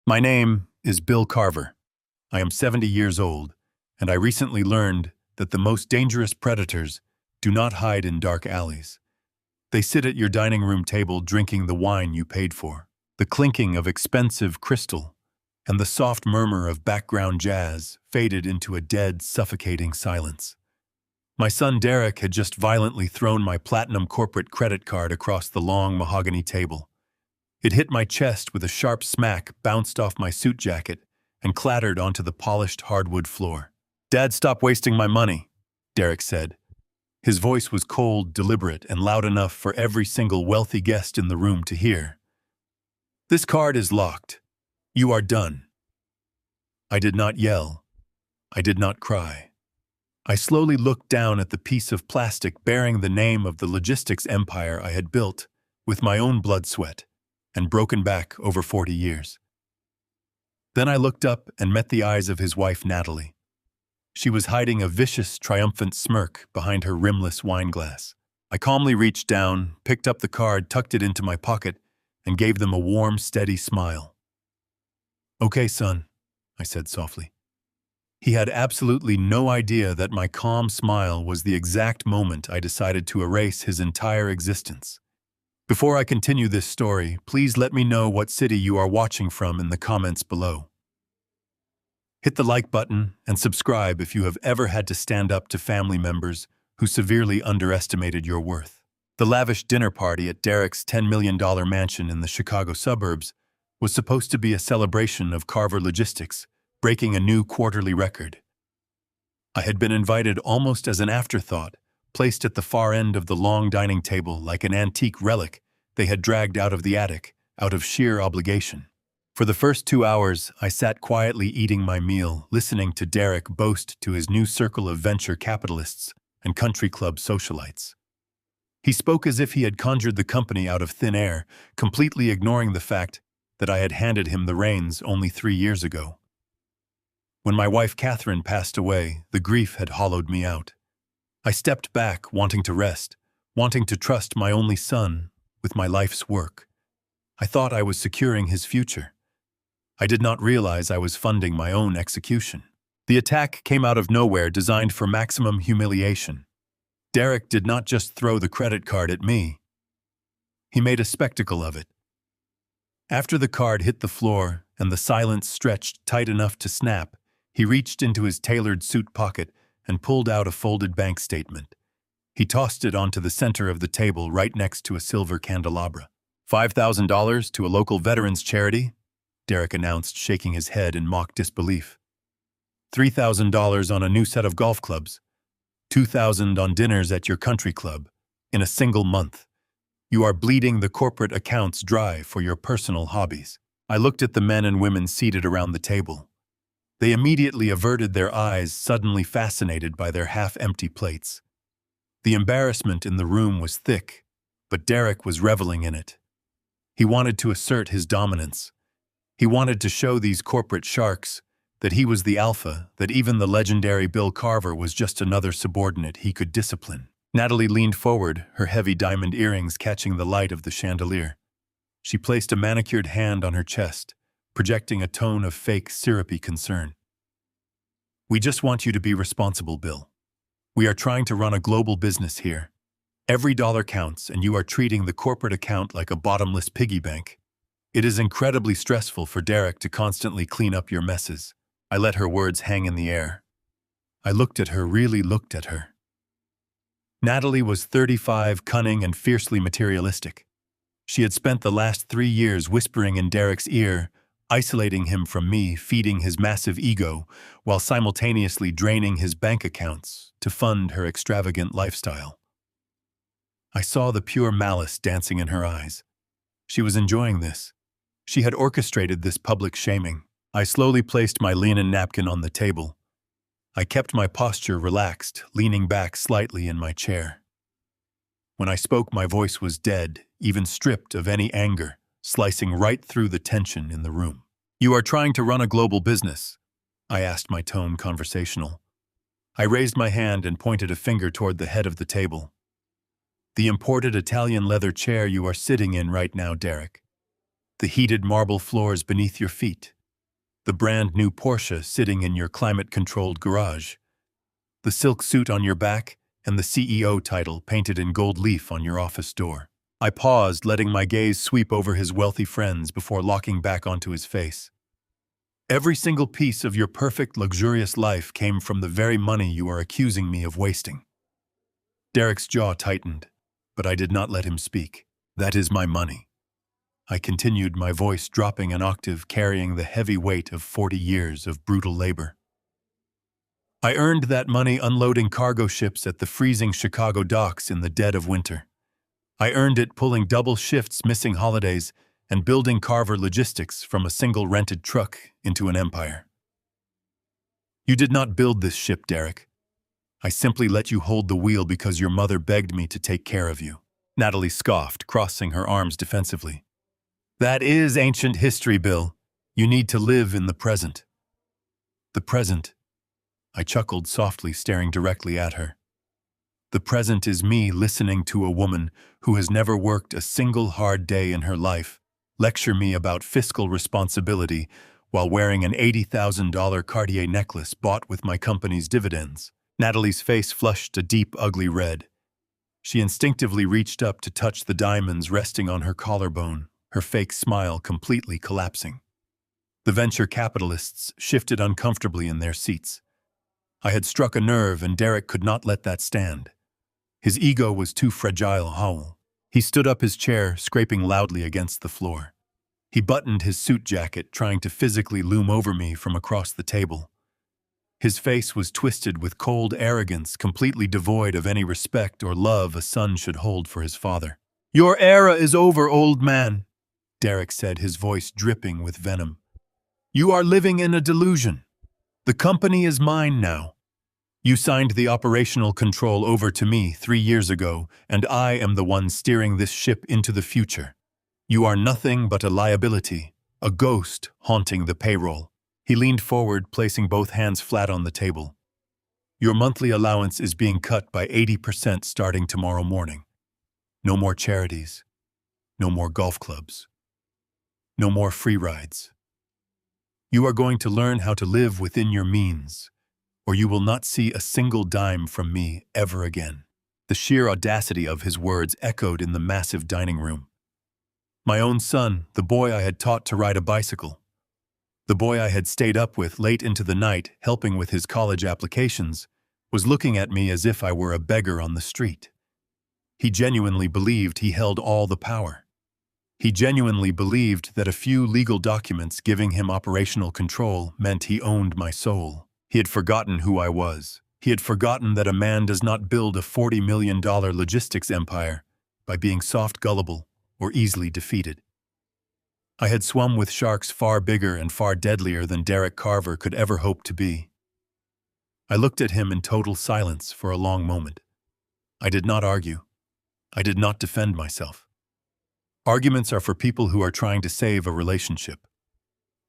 My name is Bill Carver. I am 70 years old, and I recently learned that the most dangerous predators do not hide in dark alleys. They sit at your dining room table drinking the wine you paid for. The clinking of expensive crystal and the soft murmur of background jazz faded into a dead, suffocating silence. My son Derek had just violently thrown my platinum corporate credit card across the long mahogany table. It hit my chest with a sharp smack, bounced off my suit jacket, and clattered onto the polished hardwood floor. "Dad, stop wasting my money," Derek said. His voice was cold, deliberate, and loud enough for every single wealthy guest in the room to hear. "This card is locked. You are done." I did not yell. I did not cry. I slowly looked down at the piece of plastic bearing the name of the logistics empire I had built with my own blood sweat and broken back over 40 years. Then I looked up and met the eyes of his wife, Natalie. She was hiding a vicious, triumphant smirk behind her rimless wine glass. I calmly reached down, picked up the card, tucked it into my pocket, and gave them a warm, steady smile. "Okay, son," I said softly. He had absolutely no idea that my calm smile was the exact moment I decided to erase his entire existence. Before I continue this story, please let me know what city you are watching from in the comments below. Hit the like button and subscribe if you have ever had to stand up to family members who severely underestimated your worth. The lavish dinner party at Derek's $10 million mansion in the Chicago suburbs was supposed to be a celebration of Carver Logistics breaking a new quarterly record. I had been invited almost as an afterthought, placed at the far end of the long dining table like an antique relic they had dragged out of the attic, out of sheer obligation. For the first 2 hours, I sat quietly eating my meal, listening to Derek boast to his new circle of venture capitalists and country club socialites. He spoke as if he had conjured the company out of thin air, completely ignoring the fact that I had handed him the reins only 3 years ago. When my wife Catherine passed away, the grief had hollowed me out. I stepped back, wanting to rest, wanting to trust my only son with my life's work. I thought I was securing his future. I did not realize I was funding my own execution. The attack came out of nowhere, designed for maximum humiliation. Derek did not just throw the credit card at me. He made a spectacle of it. After the card hit the floor and the silence stretched tight enough to snap, he reached into his tailored suit pocket and pulled out a folded bank statement. He tossed it onto the center of the table right next to a silver candelabra. $5,000 to a local veterans charity, Derek announced, shaking his head in mock disbelief. $3,000 on a new set of golf clubs. $2,000 on dinners at your country club in a single month. You are bleeding the corporate accounts dry for your personal hobbies. I looked at the men and women seated around the table. They immediately averted their eyes, suddenly fascinated by their half-empty plates. The embarrassment in the room was thick, but Derek was reveling in it. He wanted to assert his dominance. He wanted to show these corporate sharks that he was the alpha, that even the legendary Bill Carver was just another subordinate he could discipline. Natalie leaned forward, her heavy diamond earrings catching the light of the chandelier. She placed a manicured hand on her chest, projecting a tone of fake, syrupy concern. "We just want you to be responsible, Bill. We are trying to run a global business here. Every dollar counts, and you are treating the corporate account like a bottomless piggy bank. It is incredibly stressful for Derek to constantly clean up your messes." I let her words hang in the air. I looked at her, really looked at her. Natalie was 35, cunning and fiercely materialistic. She had spent the last 3 years whispering in Derek's ear, isolating him from me, feeding his massive ego, while simultaneously draining his bank accounts to fund her extravagant lifestyle. I saw the pure malice dancing in her eyes. She was enjoying this. She had orchestrated this public shaming. I slowly placed my linen napkin on the table. I kept my posture relaxed, leaning back slightly in my chair. When I spoke, my voice was dead, even stripped of any anger, slicing right through the tension in the room. "You are trying to run a global business," I asked, my tone conversational. I raised my hand and pointed a finger toward the head of the table. "The imported Italian leather chair you are sitting in right now, Derek. The heated marble floors beneath your feet. The brand new Porsche sitting in your climate-controlled garage, the silk suit on your back, and the CEO title painted in gold leaf on your office door. I paused, letting my gaze sweep over his wealthy friends before locking back onto his face. Every single piece of your perfect, luxurious life came from the very money you are accusing me of wasting. Derek's jaw tightened, but I did not let him speak. That is my money. I continued, my voice dropping an octave, carrying the heavy weight of 40 years of brutal labor. I earned that money unloading cargo ships at the freezing Chicago docks in the dead of winter. I earned it pulling double shifts, missing holidays, and building Carver Logistics from a single rented truck into an empire. You did not build this ship, Derek. I simply let you hold the wheel because your mother begged me to take care of you. Natalie scoffed, crossing her arms defensively. That is ancient history, Bill. You need to live in the present. The present? I chuckled softly, staring directly at her. The present is me listening to a woman who has never worked a single hard day in her life lecture me about fiscal responsibility while wearing an $80,000 Cartier necklace bought with my company's dividends. Natalie's face flushed a deep, ugly red. She instinctively reached up to touch the diamonds resting on her collarbone, her fake smile completely collapsing. The venture capitalists shifted uncomfortably in their seats. I had struck a nerve, and Derek could not let that stand. His ego was too fragile to howl. He stood up his chair, scraping loudly against the floor. He buttoned his suit jacket, trying to physically loom over me from across the table. His face was twisted with cold arrogance, completely devoid of any respect or love a son should hold for his father. "Your era is over, old man," Derek said, his voice dripping with venom. "You are living in a delusion. The company is mine now. You signed the operational control over to me 3 years ago, and I am the one steering this ship into the future. You are nothing but a liability, a ghost haunting the payroll." He leaned forward, placing both hands flat on the table. "Your monthly allowance is being cut by 80% starting tomorrow morning. No more charities. No more golf clubs. No more free rides. You are going to learn how to live within your means, or you will not see a single dime from me ever again." The sheer audacity of his words echoed in the massive dining room. My own son, the boy I had taught to ride a bicycle, the boy I had stayed up with late into the night helping with his college applications, was looking at me as if I were a beggar on the street. He genuinely believed he held all the power. He genuinely believed that a few legal documents giving him operational control meant he owned my soul. He had forgotten who I was. He had forgotten that a man does not build a $40 million logistics empire by being soft, gullible, or easily defeated. I had swum with sharks far bigger and far deadlier than Derek Carver could ever hope to be. I looked at him in total silence for a long moment. I did not argue. I did not defend myself. Arguments are for people who are trying to save a relationship.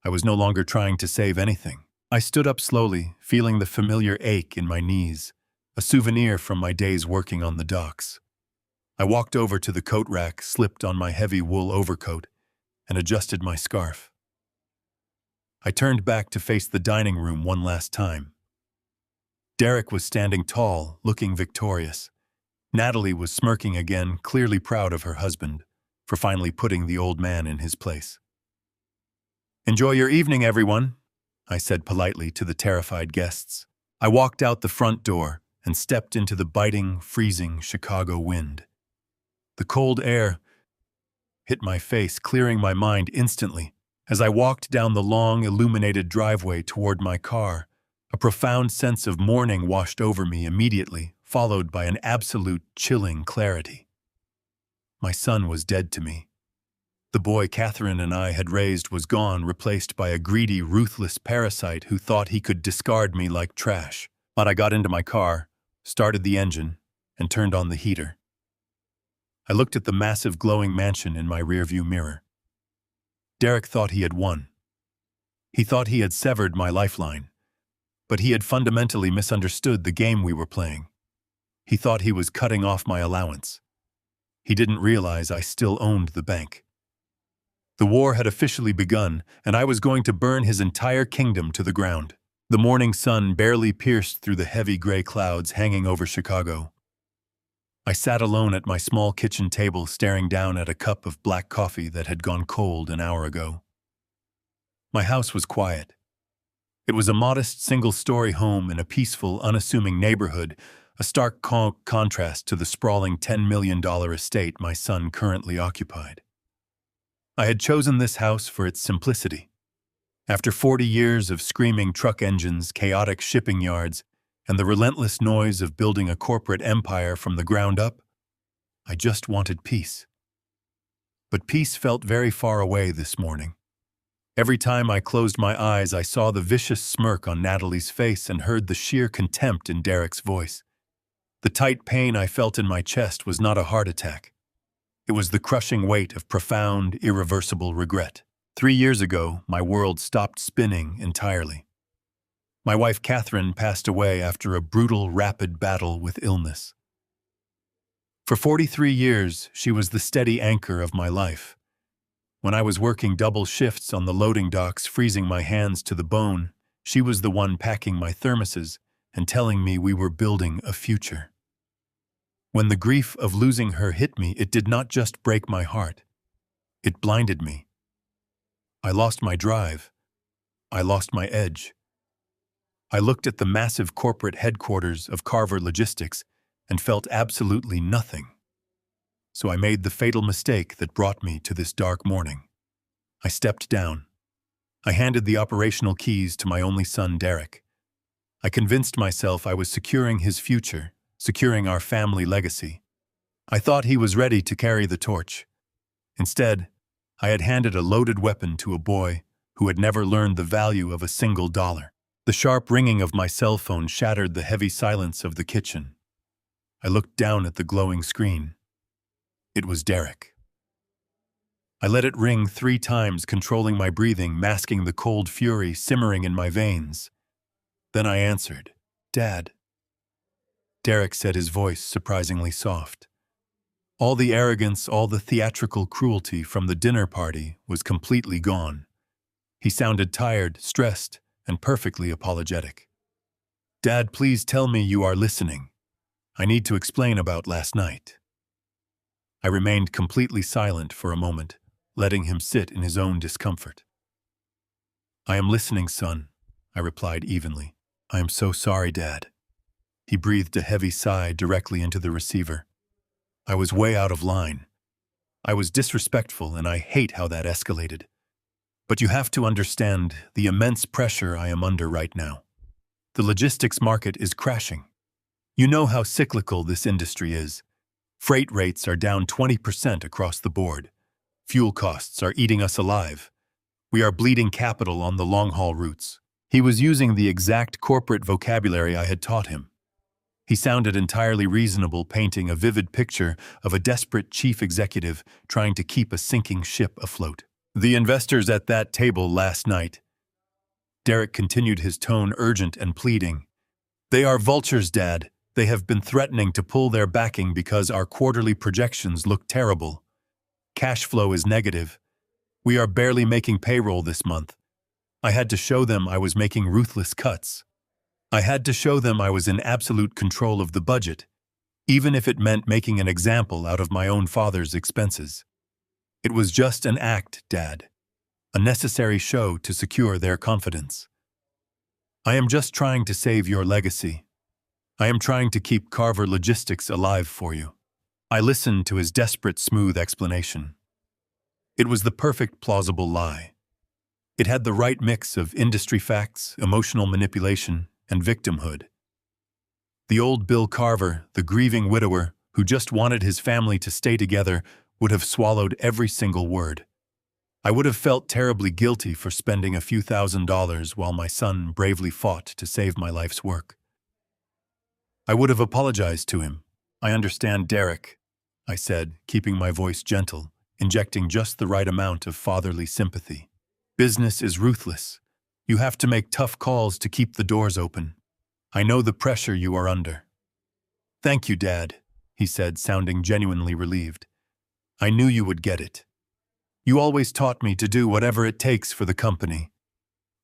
I was no longer trying to save anything. I stood up slowly, feeling the familiar ache in my knees, a souvenir from my days working on the docks. I walked over to the coat rack, slipped on my heavy wool overcoat, and adjusted my scarf. I turned back to face the dining room one last time. Derek was standing tall, looking victorious. Natalie was smirking again, clearly proud of her husband for finally putting the old man in his place. "Enjoy your evening, everyone," I said politely to the terrified guests. I walked out the front door and stepped into the biting, freezing Chicago wind. The cold air hit my face, clearing my mind instantly. As I walked down the long, illuminated driveway toward my car, a profound sense of mourning washed over me immediately, followed by an absolute chilling clarity. My son was dead to me. The boy Catherine and I had raised was gone, replaced by a greedy, ruthless parasite who thought he could discard me like trash. But I got into my car, started the engine, and turned on the heater. I looked at the massive glowing mansion in my rearview mirror. Derek thought he had won. He thought he had severed my lifeline, but he had fundamentally misunderstood the game we were playing. He thought he was cutting off my allowance. He didn't realize I still owned the bank. The war had officially begun, and I was going to burn his entire kingdom to the ground. The morning sun barely pierced through the heavy gray clouds hanging over Chicago. I sat alone at my small kitchen table staring down at a cup of black coffee that had gone cold an hour ago. My house was quiet. It was a modest single-story home in a peaceful, unassuming neighborhood, a stark contrast to the sprawling $10 million estate my son currently occupied. I had chosen this house for its simplicity. After 40 years of screaming truck engines, chaotic shipping yards, and the relentless noise of building a corporate empire from the ground up, I just wanted peace. But peace felt very far away this morning. Every time I closed my eyes, I saw the vicious smirk on Natalie's face and heard the sheer contempt in Derek's voice. The tight pain I felt in my chest was not a heart attack. It was the crushing weight of profound, irreversible regret. 3 years ago, my world stopped spinning entirely. My wife Catherine passed away after a brutal, rapid battle with illness. For 43 years, she was the steady anchor of my life. When I was working double shifts on the loading docks, freezing my hands to the bone, she was the one packing my thermoses and telling me we were building a future. When the grief of losing her hit me, it did not just break my heart. It blinded me. I lost my drive. I lost my edge. I looked at the massive corporate headquarters of Carver Logistics and felt absolutely nothing. So I made the fatal mistake that brought me to this dark morning. I stepped down. I handed the operational keys to my only son, Derek. I convinced myself I was securing his future, securing our family legacy. I thought he was ready to carry the torch. Instead, I had handed a loaded weapon to a boy who had never learned the value of a single dollar. The sharp ringing of my cell phone shattered the heavy silence of the kitchen. I looked down at the glowing screen. It was Derek. I let it ring 3 times, controlling my breathing, masking the cold fury simmering in my veins. Then I answered, "Dad." Derek said, his voice surprisingly soft. All the arrogance, all the theatrical cruelty from the dinner party was completely gone. He sounded tired, stressed, and perfectly apologetic. "Dad, please tell me you are listening. I need to explain about last night." I remained completely silent for a moment, letting him sit in his own discomfort. "I am listening, son," I replied evenly. "I am so sorry, Dad." He breathed a heavy sigh directly into the receiver. I was way out of line. I was disrespectful, and I hate how that escalated. But you have to understand the immense pressure I am under right now. The logistics market is crashing. You know how cyclical this industry is. Freight rates are down 20% across the board. Fuel costs are eating us alive. We are bleeding capital on the long-haul routes. He was using the exact corporate vocabulary I had taught him. He sounded entirely reasonable, painting a vivid picture of a desperate chief executive trying to keep a sinking ship afloat. "The investors at that table last night," Derek continued, his tone urgent and pleading. "They are vultures, Dad. They have been threatening to pull their backing because our quarterly projections look terrible. Cash flow is negative. We are barely making payroll this month. I had to show them I was making ruthless cuts. I had to show them I was in absolute control of the budget, even if it meant making an example out of my own father's expenses. It was just an act, Dad, a necessary show to secure their confidence. I am just trying to save your legacy. I am trying to keep Carver Logistics alive for you." I listened to his desperate, smooth explanation. It was the perfect, plausible lie. It had the right mix of industry facts, emotional manipulation, and victimhood. The old Bill Carver, the grieving widower who just wanted his family to stay together, would have swallowed every single word. I would have felt terribly guilty for spending a few $1,000s while my son bravely fought to save my life's work. I would have apologized to him. "I understand, Derek," I said, keeping my voice gentle, injecting just the right amount of fatherly sympathy. "Business is ruthless. You have to make tough calls to keep the doors open. I know the pressure you are under." "Thank you, Dad," he said, sounding genuinely relieved. "I knew you would get it." You always taught me to do whatever it takes for the company.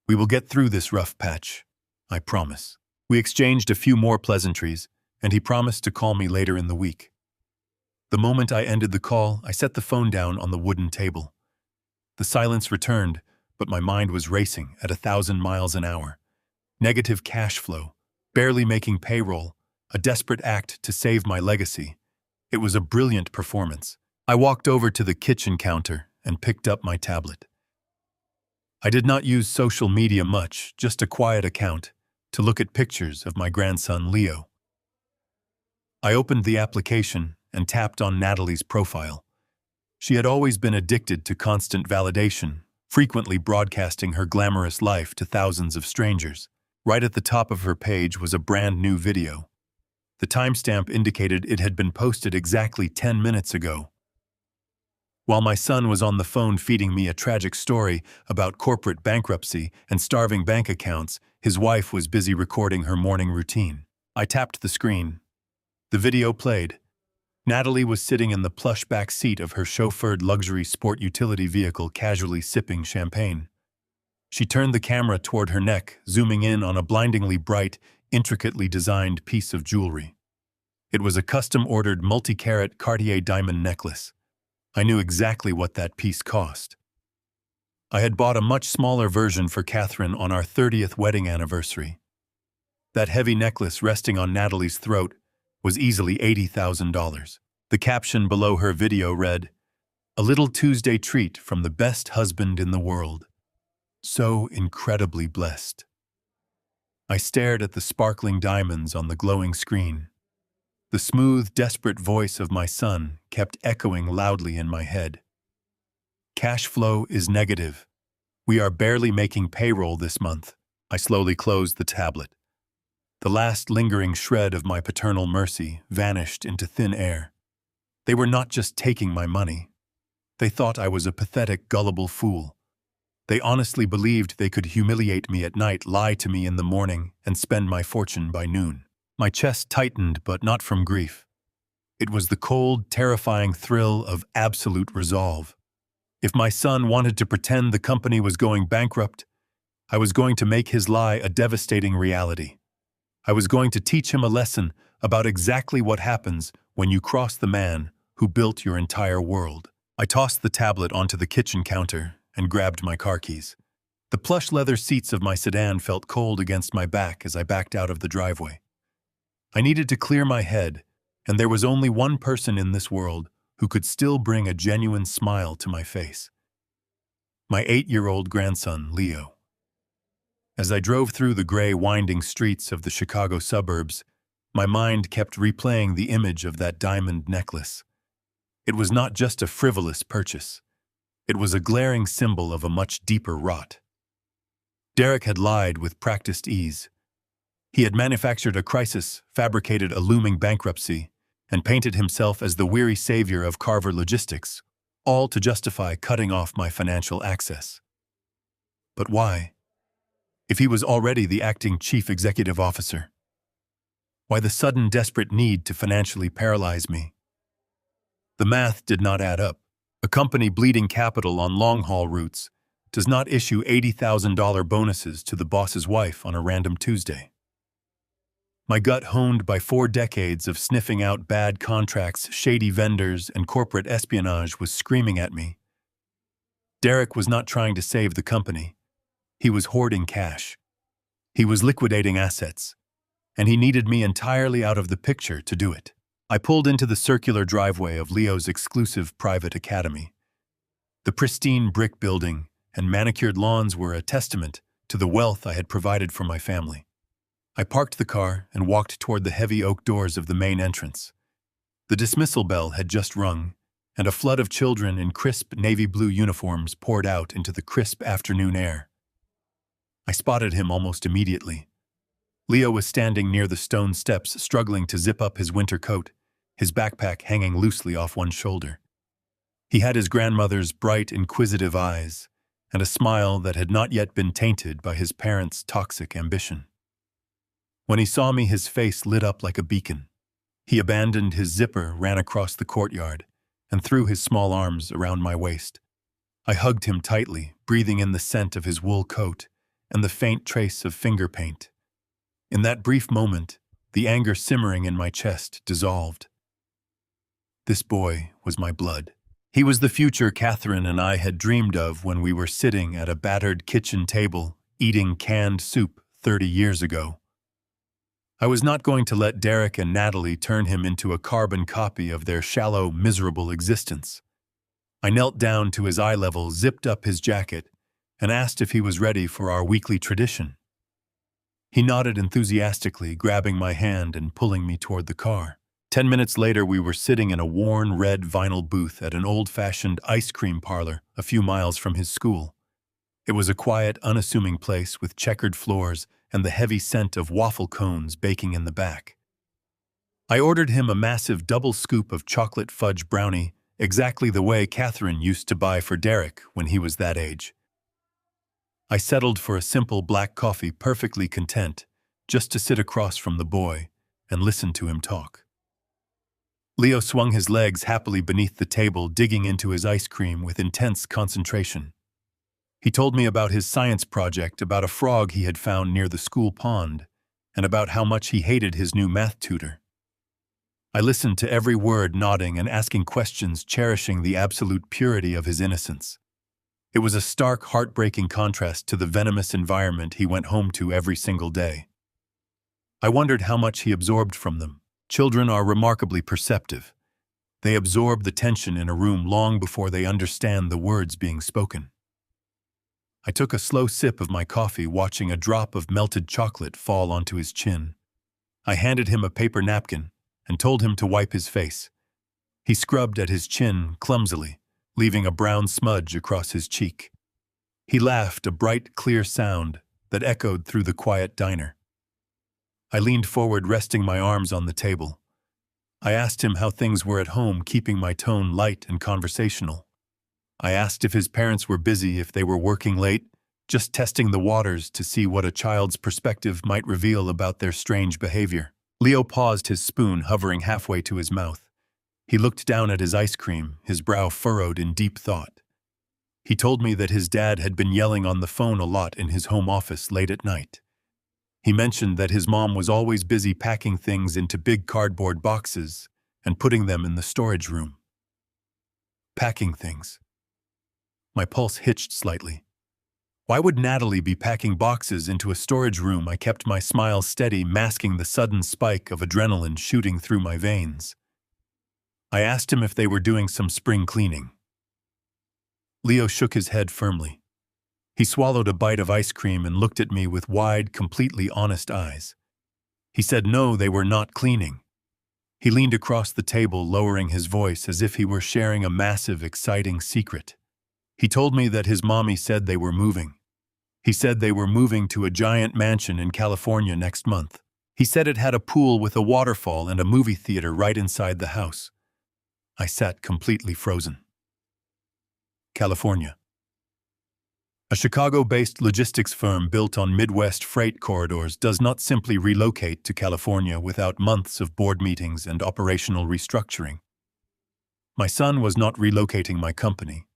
We will get through this rough patch, I promise. We exchanged a few more pleasantries, and he promised to call me later in the week. The moment I ended the call, I set the phone down on the wooden table. The silence returned, but my mind was racing at 1,000 miles an hour. Negative cash flow, barely making payroll, a desperate act to save my legacy. It was a brilliant performance. I walked over to the kitchen counter and picked up my tablet. I did not use social media much, just a quiet account, to look at pictures of my grandson Leo. I opened the application and tapped on Natalie's profile. She had always been addicted to constant validation, frequently broadcasting her glamorous life to thousands of strangers. Right at the top of her page was a brand new video. The timestamp indicated it had been posted exactly 10 minutes ago. While my son was on the phone feeding me a tragic story about corporate bankruptcy and starving bank accounts, his wife was busy recording her morning routine. I tapped the screen. The video played. Natalie was sitting in the plush back seat of her chauffeured luxury sport utility vehicle, casually sipping champagne. She turned the camera toward her neck, zooming in on a blindingly bright, intricately designed piece of jewelry. It was a custom-ordered multi-carat Cartier diamond necklace. I knew exactly what that piece cost. I had bought a much smaller version for Catherine on our 30th wedding anniversary. That heavy necklace resting on Natalie's throat was easily $80,000. The caption below her video read, "A little Tuesday treat from the best husband in the world. So incredibly blessed." I stared at the sparkling diamonds on the glowing screen. The smooth, desperate voice of my son kept echoing loudly in my head. Cash flow is negative. We are barely making payroll this month. I slowly closed the tablet. The last lingering shred of my paternal mercy vanished into thin air. They were not just taking my money. They thought I was a pathetic, gullible fool. They honestly believed they could humiliate me at night, lie to me in the morning, and spend my fortune by noon. My chest tightened, but not from grief. It was the cold, terrifying thrill of absolute resolve. If my son wanted to pretend the company was going bankrupt, I was going to make his lie a devastating reality. I was going to teach him a lesson about exactly what happens when you cross the man who built your entire world. I tossed the tablet onto the kitchen counter and grabbed my car keys. The plush leather seats of my sedan felt cold against my back as I backed out of the driveway. I needed to clear my head, and there was only one person in this world who could still bring a genuine smile to my face. My 8-year-old grandson, Leo. As I drove through the gray, winding streets of the Chicago suburbs, my mind kept replaying the image of that diamond necklace. It was not just a frivolous purchase. It was a glaring symbol of a much deeper rot. Derek had lied with practiced ease. He had manufactured a crisis, fabricated a looming bankruptcy, and painted himself as the weary savior of Carver Logistics, all to justify cutting off my financial access. But why? If he was already the acting chief executive officer? Why the sudden desperate need to financially paralyze me? The math did not add up. A company bleeding capital on long-haul routes does not issue $80,000 bonuses to the boss's wife on a random Tuesday. My gut, honed by 4 decades of sniffing out bad contracts, shady vendors, and corporate espionage, was screaming at me. Derek was not trying to save the company. He was hoarding cash. He was liquidating assets. And he needed me entirely out of the picture to do it. I pulled into the circular driveway of Leo's exclusive private academy. The pristine brick building and manicured lawns were a testament to the wealth I had provided for my family. I parked the car and walked toward the heavy oak doors of the main entrance. The dismissal bell had just rung, and a flood of children in crisp navy blue uniforms poured out into the crisp afternoon air. I spotted him almost immediately. Leo was standing near the stone steps, struggling to zip up his winter coat, his backpack hanging loosely off one shoulder. He had his grandmother's bright, inquisitive eyes, and a smile that had not yet been tainted by his parents' toxic ambition. When he saw me, his face lit up like a beacon. He abandoned his zipper, ran across the courtyard, and threw his small arms around my waist. I hugged him tightly, breathing in the scent of his wool coat and the faint trace of finger paint. In that brief moment, the anger simmering in my chest dissolved. This boy was my blood. He was the future Catherine and I had dreamed of when we were sitting at a battered kitchen table, eating canned soup 30 years ago. I was not going to let Derek and Natalie turn him into a carbon copy of their shallow, miserable existence. I knelt down to his eye level, zipped up his jacket, and asked if he was ready for our weekly tradition. He nodded enthusiastically, grabbing my hand and pulling me toward the car. 10 minutes later, we were sitting in a worn red vinyl booth at an old-fashioned ice cream parlor a few miles from his school. It was a quiet, unassuming place with checkered floors and the heavy scent of waffle cones baking in the back. I ordered him a massive double scoop of chocolate fudge brownie, exactly the way Catherine used to buy for Derek when he was that age. I settled for a simple black coffee, perfectly content, just to sit across from the boy and listen to him talk. Leo swung his legs happily beneath the table, digging into his ice cream with intense concentration. He told me about his science project, about a frog he had found near the school pond, and about how much he hated his new math tutor. I listened to every word, nodding and asking questions, cherishing the absolute purity of his innocence. It was a stark, heartbreaking contrast to the venomous environment he went home to every single day. I wondered how much he absorbed from them. Children are remarkably perceptive. They absorb the tension in a room long before they understand the words being spoken. I took a slow sip of my coffee, watching a drop of melted chocolate fall onto his chin. I handed him a paper napkin and told him to wipe his face. He scrubbed at his chin clumsily, leaving a brown smudge across his cheek. He laughed, a bright, clear sound that echoed through the quiet diner. I leaned forward, resting my arms on the table. I asked him how things were at home, keeping my tone light and conversational. I asked if his parents were busy, if they were working late, just testing the waters to see what a child's perspective might reveal about their strange behavior. Leo paused, his spoon hovering halfway to his mouth. He looked down at his ice cream, his brow furrowed in deep thought. He told me that his dad had been yelling on the phone a lot in his home office late at night. He mentioned that his mom was always busy packing things into big cardboard boxes and putting them in the storage room. Packing things. My pulse hitched slightly. Why would Natalie be packing boxes into a storage room? I kept my smile steady, masking the sudden spike of adrenaline shooting through my veins. I asked him if they were doing some spring cleaning. Leo shook his head firmly. He swallowed a bite of ice cream and looked at me with wide, completely honest eyes. He said no, they were not cleaning. He leaned across the table, lowering his voice as if he were sharing a massive, exciting secret. He told me that his mommy said they were moving. He said they were moving to a giant mansion in California next month. He said it had a pool with a waterfall and a movie theater right inside the house. I sat completely frozen. California. A Chicago-based logistics firm built on Midwest freight corridors does not simply relocate to California without months of board meetings and operational restructuring. My son was not relocating my company.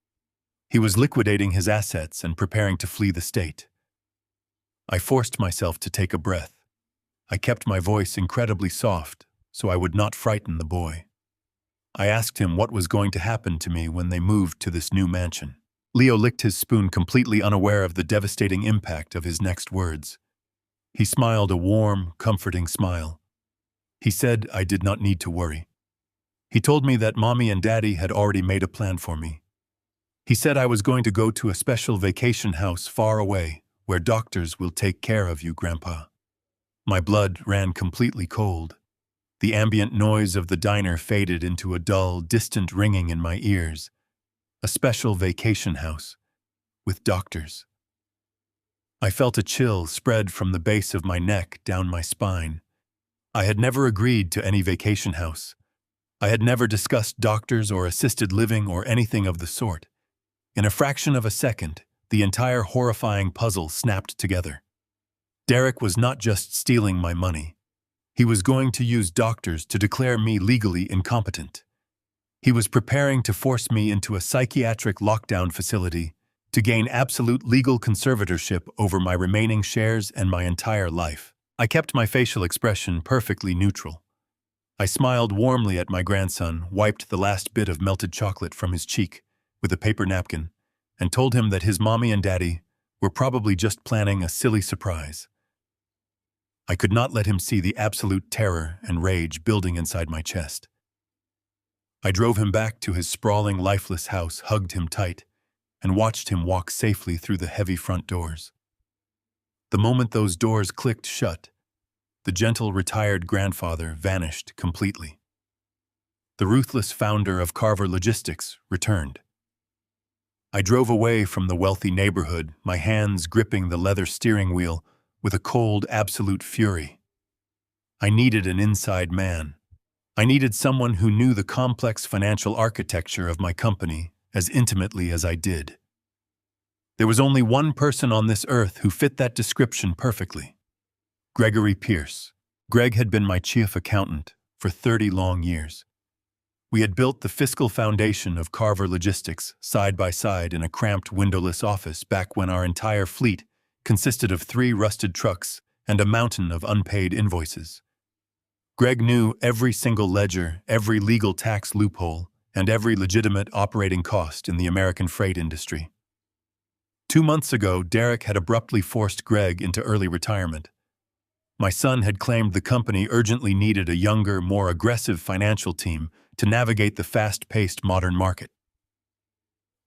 He was liquidating his assets and preparing to flee the state. I forced myself to take a breath. I kept my voice incredibly soft so I would not frighten the boy. I asked him what was going to happen to me when they moved to this new mansion. Leo licked his spoon, completely unaware of the devastating impact of his next words. He smiled, a warm, comforting smile. He said I did not need to worry. He told me that Mommy and Daddy had already made a plan for me. He said I was going to go to a special vacation house far away, where doctors will take care of you, Grandpa. My blood ran completely cold. The ambient noise of the diner faded into a dull, distant ringing in my ears. A special vacation house, with doctors. I felt a chill spread from the base of my neck down my spine. I had never agreed to any vacation house. I had never discussed doctors or assisted living or anything of the sort. In a fraction of a second, the entire horrifying puzzle snapped together. Derek was not just stealing my money. He was going to use doctors to declare me legally incompetent. He was preparing to force me into a psychiatric lockdown facility to gain absolute legal conservatorship over my remaining shares and my entire life. I kept my facial expression perfectly neutral. I smiled warmly at my grandson, wiped the last bit of melted chocolate from his cheek with a paper napkin, and told him that his mommy and daddy were probably just planning a silly surprise. I could not let him see the absolute terror and rage building inside my chest. I drove him back to his sprawling, lifeless house, hugged him tight, and watched him walk safely through the heavy front doors. The moment those doors clicked shut, the gentle, retired grandfather vanished completely. The ruthless founder of Carver Logistics returned. I drove away from the wealthy neighborhood, my hands gripping the leather steering wheel with a cold, absolute fury. I needed an inside man. I needed someone who knew the complex financial architecture of my company as intimately as I did. There was only one person on this earth who fit that description perfectly: Gregory Pierce. Greg had been my chief accountant for 30 long years. We had built the fiscal foundation of Carver Logistics side by side in a cramped, windowless office back when our entire fleet consisted of 3 rusted trucks and a mountain of unpaid invoices. Greg knew every single ledger, every legal tax loophole, and every legitimate operating cost in the American freight industry. 2 months ago, Derek had abruptly forced Greg into early retirement. My son had claimed the company urgently needed a younger, more aggressive financial team to navigate the fast-paced modern market.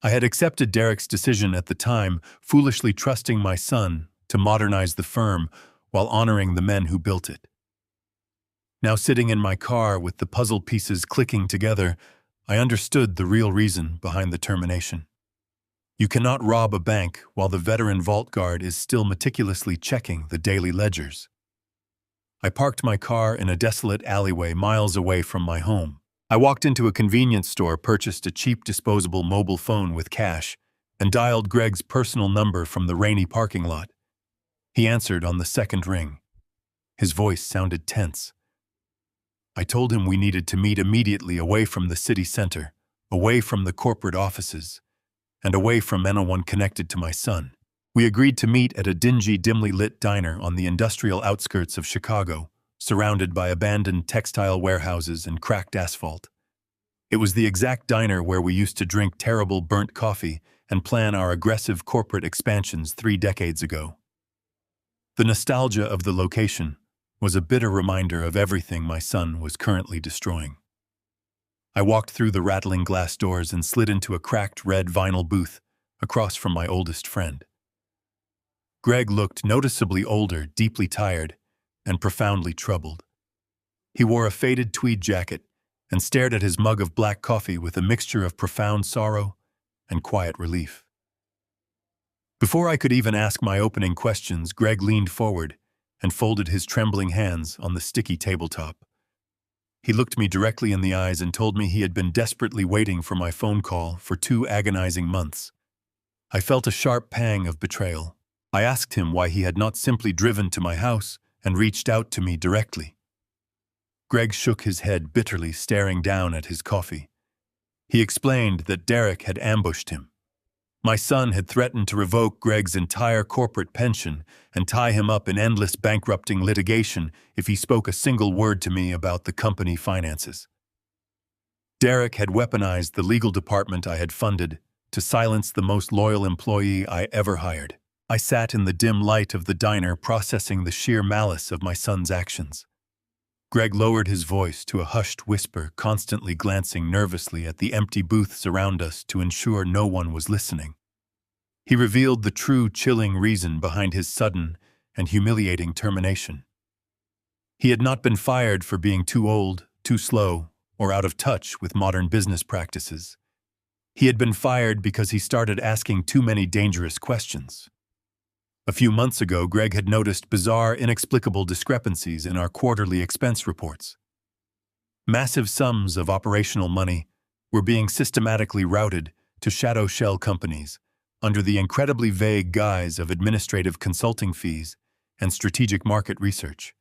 I had accepted Derek's decision at the time, foolishly trusting my son to modernize the firm while honoring the men who built it. Now, sitting in my car with the puzzle pieces clicking together, I understood the real reason behind the termination. You cannot rob a bank while the veteran vault guard is still meticulously checking the daily ledgers. I parked my car in a desolate alleyway miles away from my home. I walked into a convenience store, purchased a cheap disposable mobile phone with cash, and dialed Greg's personal number from the rainy parking lot. He answered on the second ring. His voice sounded tense. I told him we needed to meet immediately away from the city center, away from the corporate offices, and away from anyone connected to my son. We agreed to meet at a dingy, dimly lit diner on the industrial outskirts of Chicago, surrounded by abandoned textile warehouses and cracked asphalt. It was the exact diner where we used to drink terrible burnt coffee and plan our aggressive corporate expansions 3 decades ago. The nostalgia of the location was a bitter reminder of everything my son was currently destroying. I walked through the rattling glass doors and slid into a cracked red vinyl booth across from my oldest friend. Greg looked noticeably older, deeply tired, and profoundly troubled. He wore a faded tweed jacket and stared at his mug of black coffee with a mixture of profound sorrow and quiet relief. Before I could even ask my opening questions, Greg leaned forward and folded his trembling hands on the sticky tabletop. He looked me directly in the eyes and told me he had been desperately waiting for my phone call for 2 agonizing months. I felt a sharp pang of betrayal. I asked him why he had not simply driven to my house and reached out to me directly. Greg shook his head bitterly, staring down at his coffee. He explained that Derek had ambushed him. My son had threatened to revoke Greg's entire corporate pension and tie him up in endless bankrupting litigation if he spoke a single word to me about the company finances. Derek had weaponized the legal department I had funded to silence the most loyal employee I ever hired. I sat in the dim light of the diner, processing the sheer malice of my son's actions. Greg lowered his voice to a hushed whisper, constantly glancing nervously at the empty booths around us to ensure no one was listening. He revealed the true, chilling reason behind his sudden and humiliating termination. He had not been fired for being too old, too slow, or out of touch with modern business practices. He had been fired because he started asking too many dangerous questions. A few months ago, Greg had noticed bizarre, inexplicable discrepancies in our quarterly expense reports. Massive sums of operational money were being systematically routed to shadow shell companies under the incredibly vague guise of administrative consulting fees and strategic market research.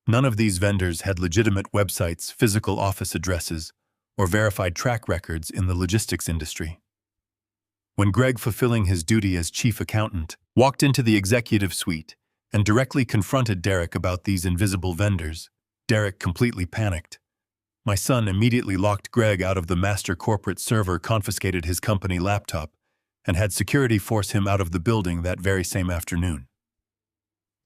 None of these vendors had legitimate websites, physical office addresses, or verified track records in the logistics industry. When Greg, fulfilling his duty as chief accountant, walked into the executive suite and directly confronted Derek about these invisible vendors, Derek completely panicked. My son immediately locked Greg out of the master corporate server, confiscated his company laptop, and had security force him out of the building that very same afternoon.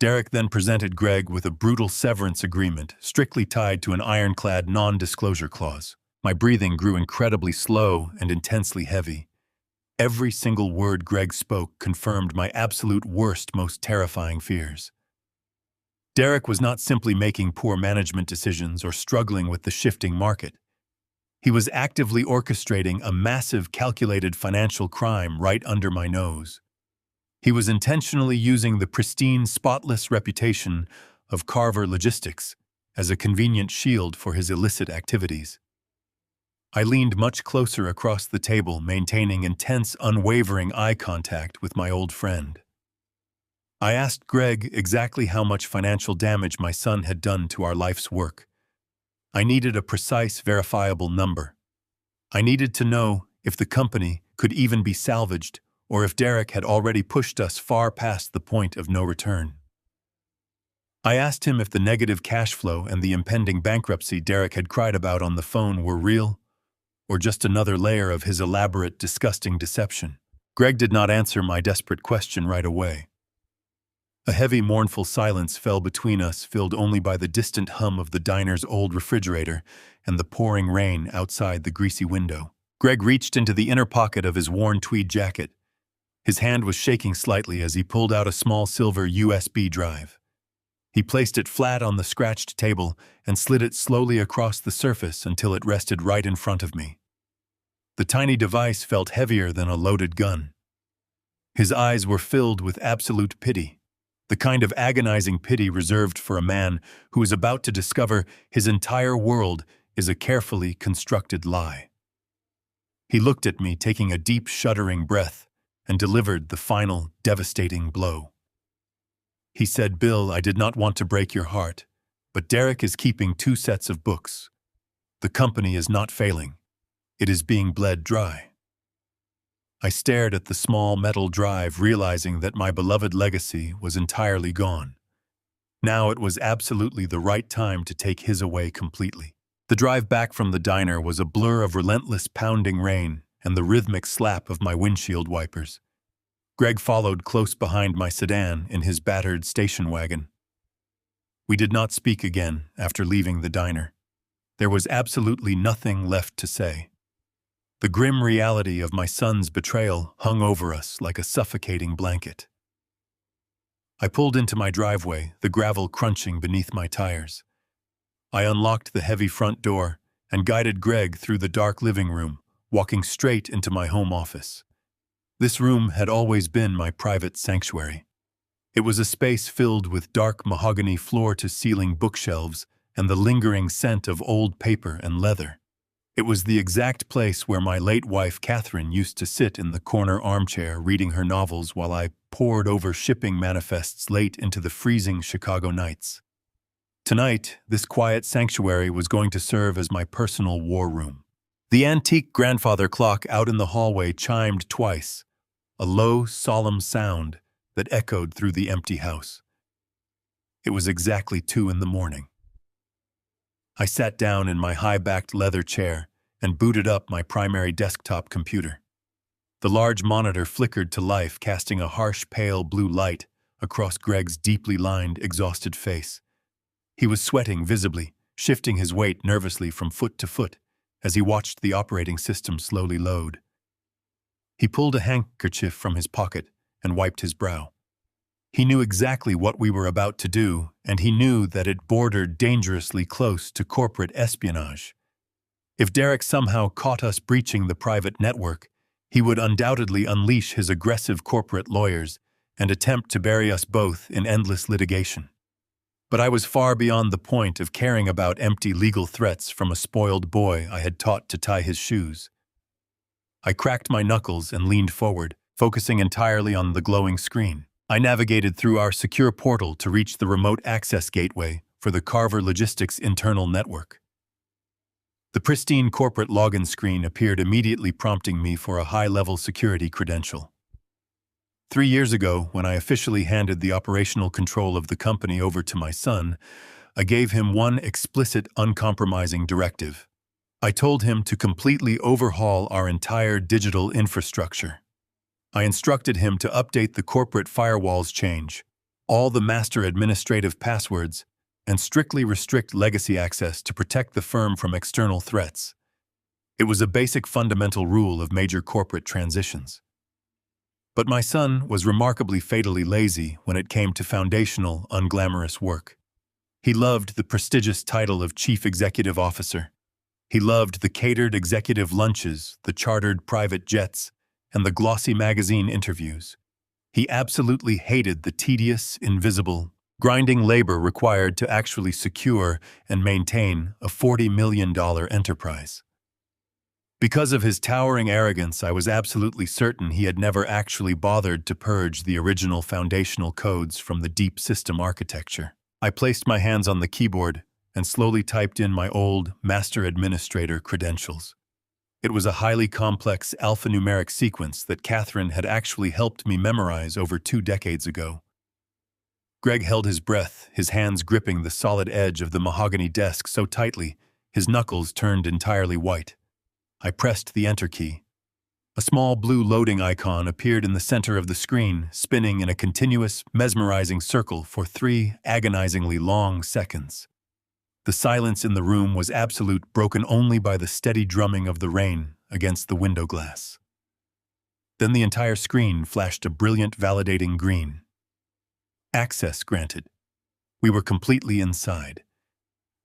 Derek then presented Greg with a brutal severance agreement strictly tied to an ironclad non-disclosure clause. My breathing grew incredibly slow and intensely heavy. Every single word Greg spoke confirmed my absolute worst, most terrifying fears. Derek was not simply making poor management decisions or struggling with the shifting market. He was actively orchestrating a massive, calculated financial crime right under my nose. He was intentionally using the pristine, spotless reputation of Carver Logistics as a convenient shield for his illicit activities. I leaned much closer across the table, maintaining intense, unwavering eye contact with my old friend. I asked Greg exactly how much financial damage my son had done to our life's work. I needed a precise, verifiable number. I needed to know if the company could even be salvaged, or if Derek had already pushed us far past the point of no return. I asked him if the negative cash flow and the impending bankruptcy Derek had cried about on the phone were real, or just another layer of his elaborate, disgusting deception. Greg did not answer my desperate question right away. A heavy, mournful silence fell between us, filled only by the distant hum of the diner's old refrigerator and the pouring rain outside the greasy window. Greg reached into the inner pocket of his worn tweed jacket. His hand was shaking slightly as he pulled out a small silver USB drive. He placed it flat on the scratched table and slid it slowly across the surface until it rested right in front of me. The tiny device felt heavier than a loaded gun. His eyes were filled with absolute pity, the kind of agonizing pity reserved for a man who is about to discover his entire world is a carefully constructed lie. He looked at me, taking a deep, shuddering breath, and delivered the final, devastating blow. He said, "Bill, I did not want to break your heart, but Derek is keeping 2 sets of books. The company is not failing. It is being bled dry." I stared at the small metal drive, realizing that my beloved legacy was entirely gone. Now it was absolutely the right time to take his away completely. The drive back from the diner was a blur of relentless pounding rain and the rhythmic slap of my windshield wipers. Greg followed close behind my sedan in his battered station wagon. We did not speak again after leaving the diner. There was absolutely nothing left to say. The grim reality of my son's betrayal hung over us like a suffocating blanket. I pulled into my driveway, the gravel crunching beneath my tires. I unlocked the heavy front door and guided Greg through the dark living room, walking straight into my home office. This room had always been my private sanctuary. It was a space filled with dark mahogany floor-to-ceiling bookshelves and the lingering scent of old paper and leather. It was the exact place where my late wife Catherine used to sit in the corner armchair reading her novels while I pored over shipping manifests late into the freezing Chicago nights. Tonight, this quiet sanctuary was going to serve as my personal war room. The antique grandfather clock out in the hallway chimed twice, a low, solemn sound that echoed through the empty house. It was exactly 2 a.m. I sat down in my high-backed leather chair and booted up my primary desktop computer. The large monitor flickered to life, casting a harsh, pale blue light across Greg's deeply lined, exhausted face. He was sweating visibly, shifting his weight nervously from foot to foot as he watched the operating system slowly load. He pulled a handkerchief from his pocket and wiped his brow. He knew exactly what we were about to do, and he knew that it bordered dangerously close to corporate espionage. If Derek somehow caught us breaching the private network, he would undoubtedly unleash his aggressive corporate lawyers and attempt to bury us both in endless litigation. But I was far beyond the point of caring about empty legal threats from a spoiled boy I had taught to tie his shoes. I cracked my knuckles and leaned forward, focusing entirely on the glowing screen. I navigated through our secure portal to reach the remote access gateway for the Carver Logistics internal network. The pristine corporate login screen appeared immediately, prompting me for a high-level security credential. 3 years ago, when I officially handed the operational control of the company over to my son, I gave him one explicit, uncompromising directive. I told him to completely overhaul our entire digital infrastructure. I instructed him to update the corporate firewalls, change all the master administrative passwords, and strictly restrict legacy access to protect the firm from external threats. It was a basic fundamental rule of major corporate transitions. But my son was remarkably fatally lazy when it came to foundational, unglamorous work. He loved the prestigious title of Chief Executive Officer. He loved the catered executive lunches, the chartered private jets, and the glossy magazine interviews. He absolutely hated the tedious, invisible, grinding labor required to actually secure and maintain a $40 million enterprise. Because of his towering arrogance, I was absolutely certain he had never actually bothered to purge the original foundational codes from the deep system architecture. I placed my hands on the keyboard and slowly typed in my old master administrator credentials. It was a highly complex alphanumeric sequence that Catherine had actually helped me memorize over 2 decades ago. Greg held his breath, his hands gripping the solid edge of the mahogany desk so tightly, his knuckles turned entirely white. I pressed the Enter key. A small blue loading icon appeared in the center of the screen, spinning in a continuous, mesmerizing circle for 3 agonizingly long seconds. The silence in the room was absolute, broken only by the steady drumming of the rain against the window glass. Then the entire screen flashed a brilliant, validating green. Access granted. We were completely inside.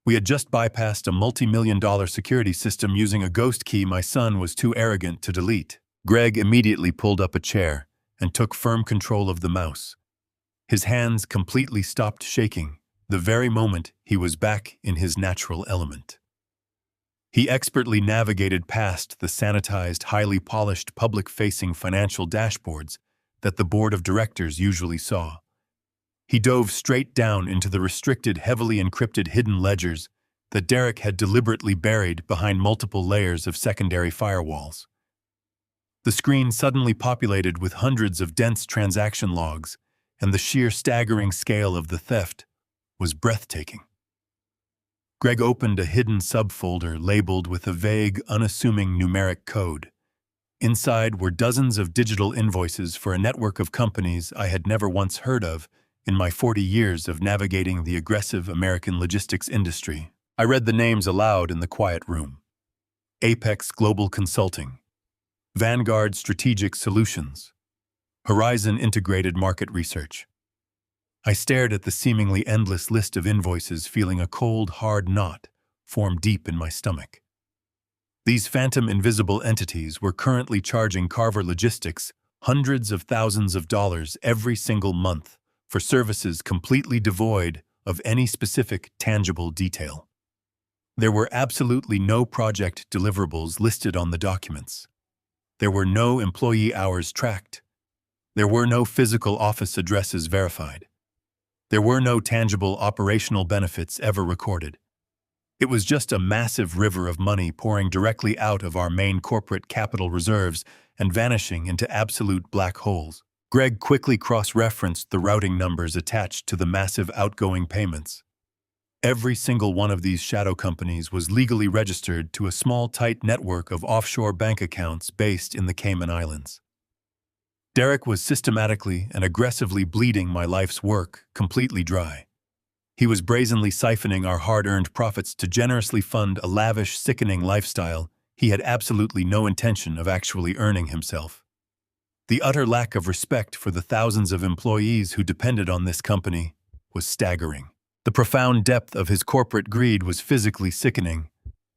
We had just bypassed a multi-million-dollar security system using a ghost key my son was too arrogant to delete. Greg immediately pulled up a chair and took firm control of the mouse. His hands completely stopped shaking the very moment he was back in his natural element. He expertly navigated past the sanitized, highly polished, public-facing financial dashboards that the board of directors usually saw. He dove straight down into the restricted, heavily encrypted hidden ledgers that Derek had deliberately buried behind multiple layers of secondary firewalls. The screen suddenly populated with hundreds of dense transaction logs, and the sheer staggering scale of the theft was breathtaking. Greg opened a hidden subfolder labeled with a vague, unassuming numeric code. Inside were dozens of digital invoices for a network of companies I had never once heard of in my 40 years of navigating the aggressive American logistics industry. I read the names aloud in the quiet room. Apex Global Consulting, Vanguard Strategic Solutions, Horizon Integrated Market Research. I stared at the seemingly endless list of invoices, feeling a cold, hard knot form deep in my stomach. These phantom invisible entities were currently charging Carver Logistics hundreds of thousands of dollars every single month for services completely devoid of any specific, tangible detail. There were absolutely no project deliverables listed on the documents. There were no employee hours tracked. There were no physical office addresses verified. There were no tangible operational benefits ever recorded. It was just a massive river of money pouring directly out of our main corporate capital reserves and vanishing into absolute black holes. Greg quickly cross-referenced the routing numbers attached to the massive outgoing payments. Every single one of these shadow companies was legally registered to a small, tight network of offshore bank accounts based in the Cayman Islands. Derek was systematically and aggressively bleeding my life's work completely dry. He was brazenly siphoning our hard-earned profits to generously fund a lavish, sickening lifestyle he had absolutely no intention of actually earning himself. The utter lack of respect for the thousands of employees who depended on this company was staggering. The profound depth of his corporate greed was physically sickening,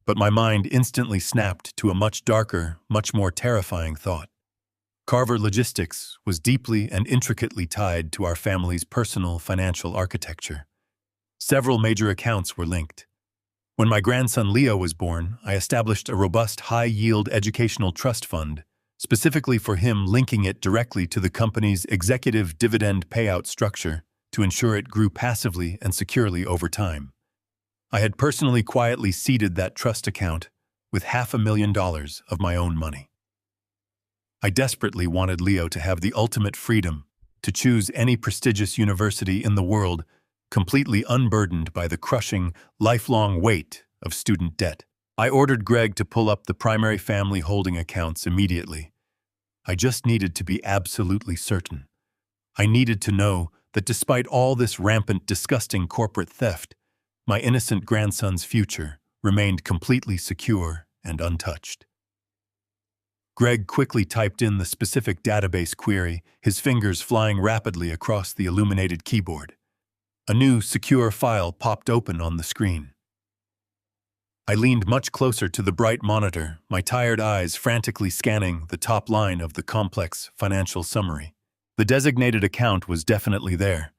but my mind instantly snapped to a much darker, much more terrifying thought. Carver Logistics was deeply and intricately tied to our family's personal financial architecture. Several major accounts were linked. When my grandson Leo was born, I established a robust high-yield educational trust fund, specifically for him, linking it directly to the company's executive dividend payout structure to ensure it grew passively and securely over time. I had personally quietly seeded that trust account with $500,000 of my own money. I desperately wanted Leo to have the ultimate freedom to choose any prestigious university in the world, completely unburdened by the crushing, lifelong weight of student debt. I ordered Greg to pull up the primary family holding accounts immediately. I just needed to be absolutely certain. I needed to know that despite all this rampant, disgusting corporate theft, my innocent grandson's future remained completely secure and untouched. Greg quickly typed in the specific database query, his fingers flying rapidly across the illuminated keyboard. A new, secure file popped open on the screen. I leaned much closer to the bright monitor, my tired eyes frantically scanning the top line of the complex financial summary. The designated account was definitely there.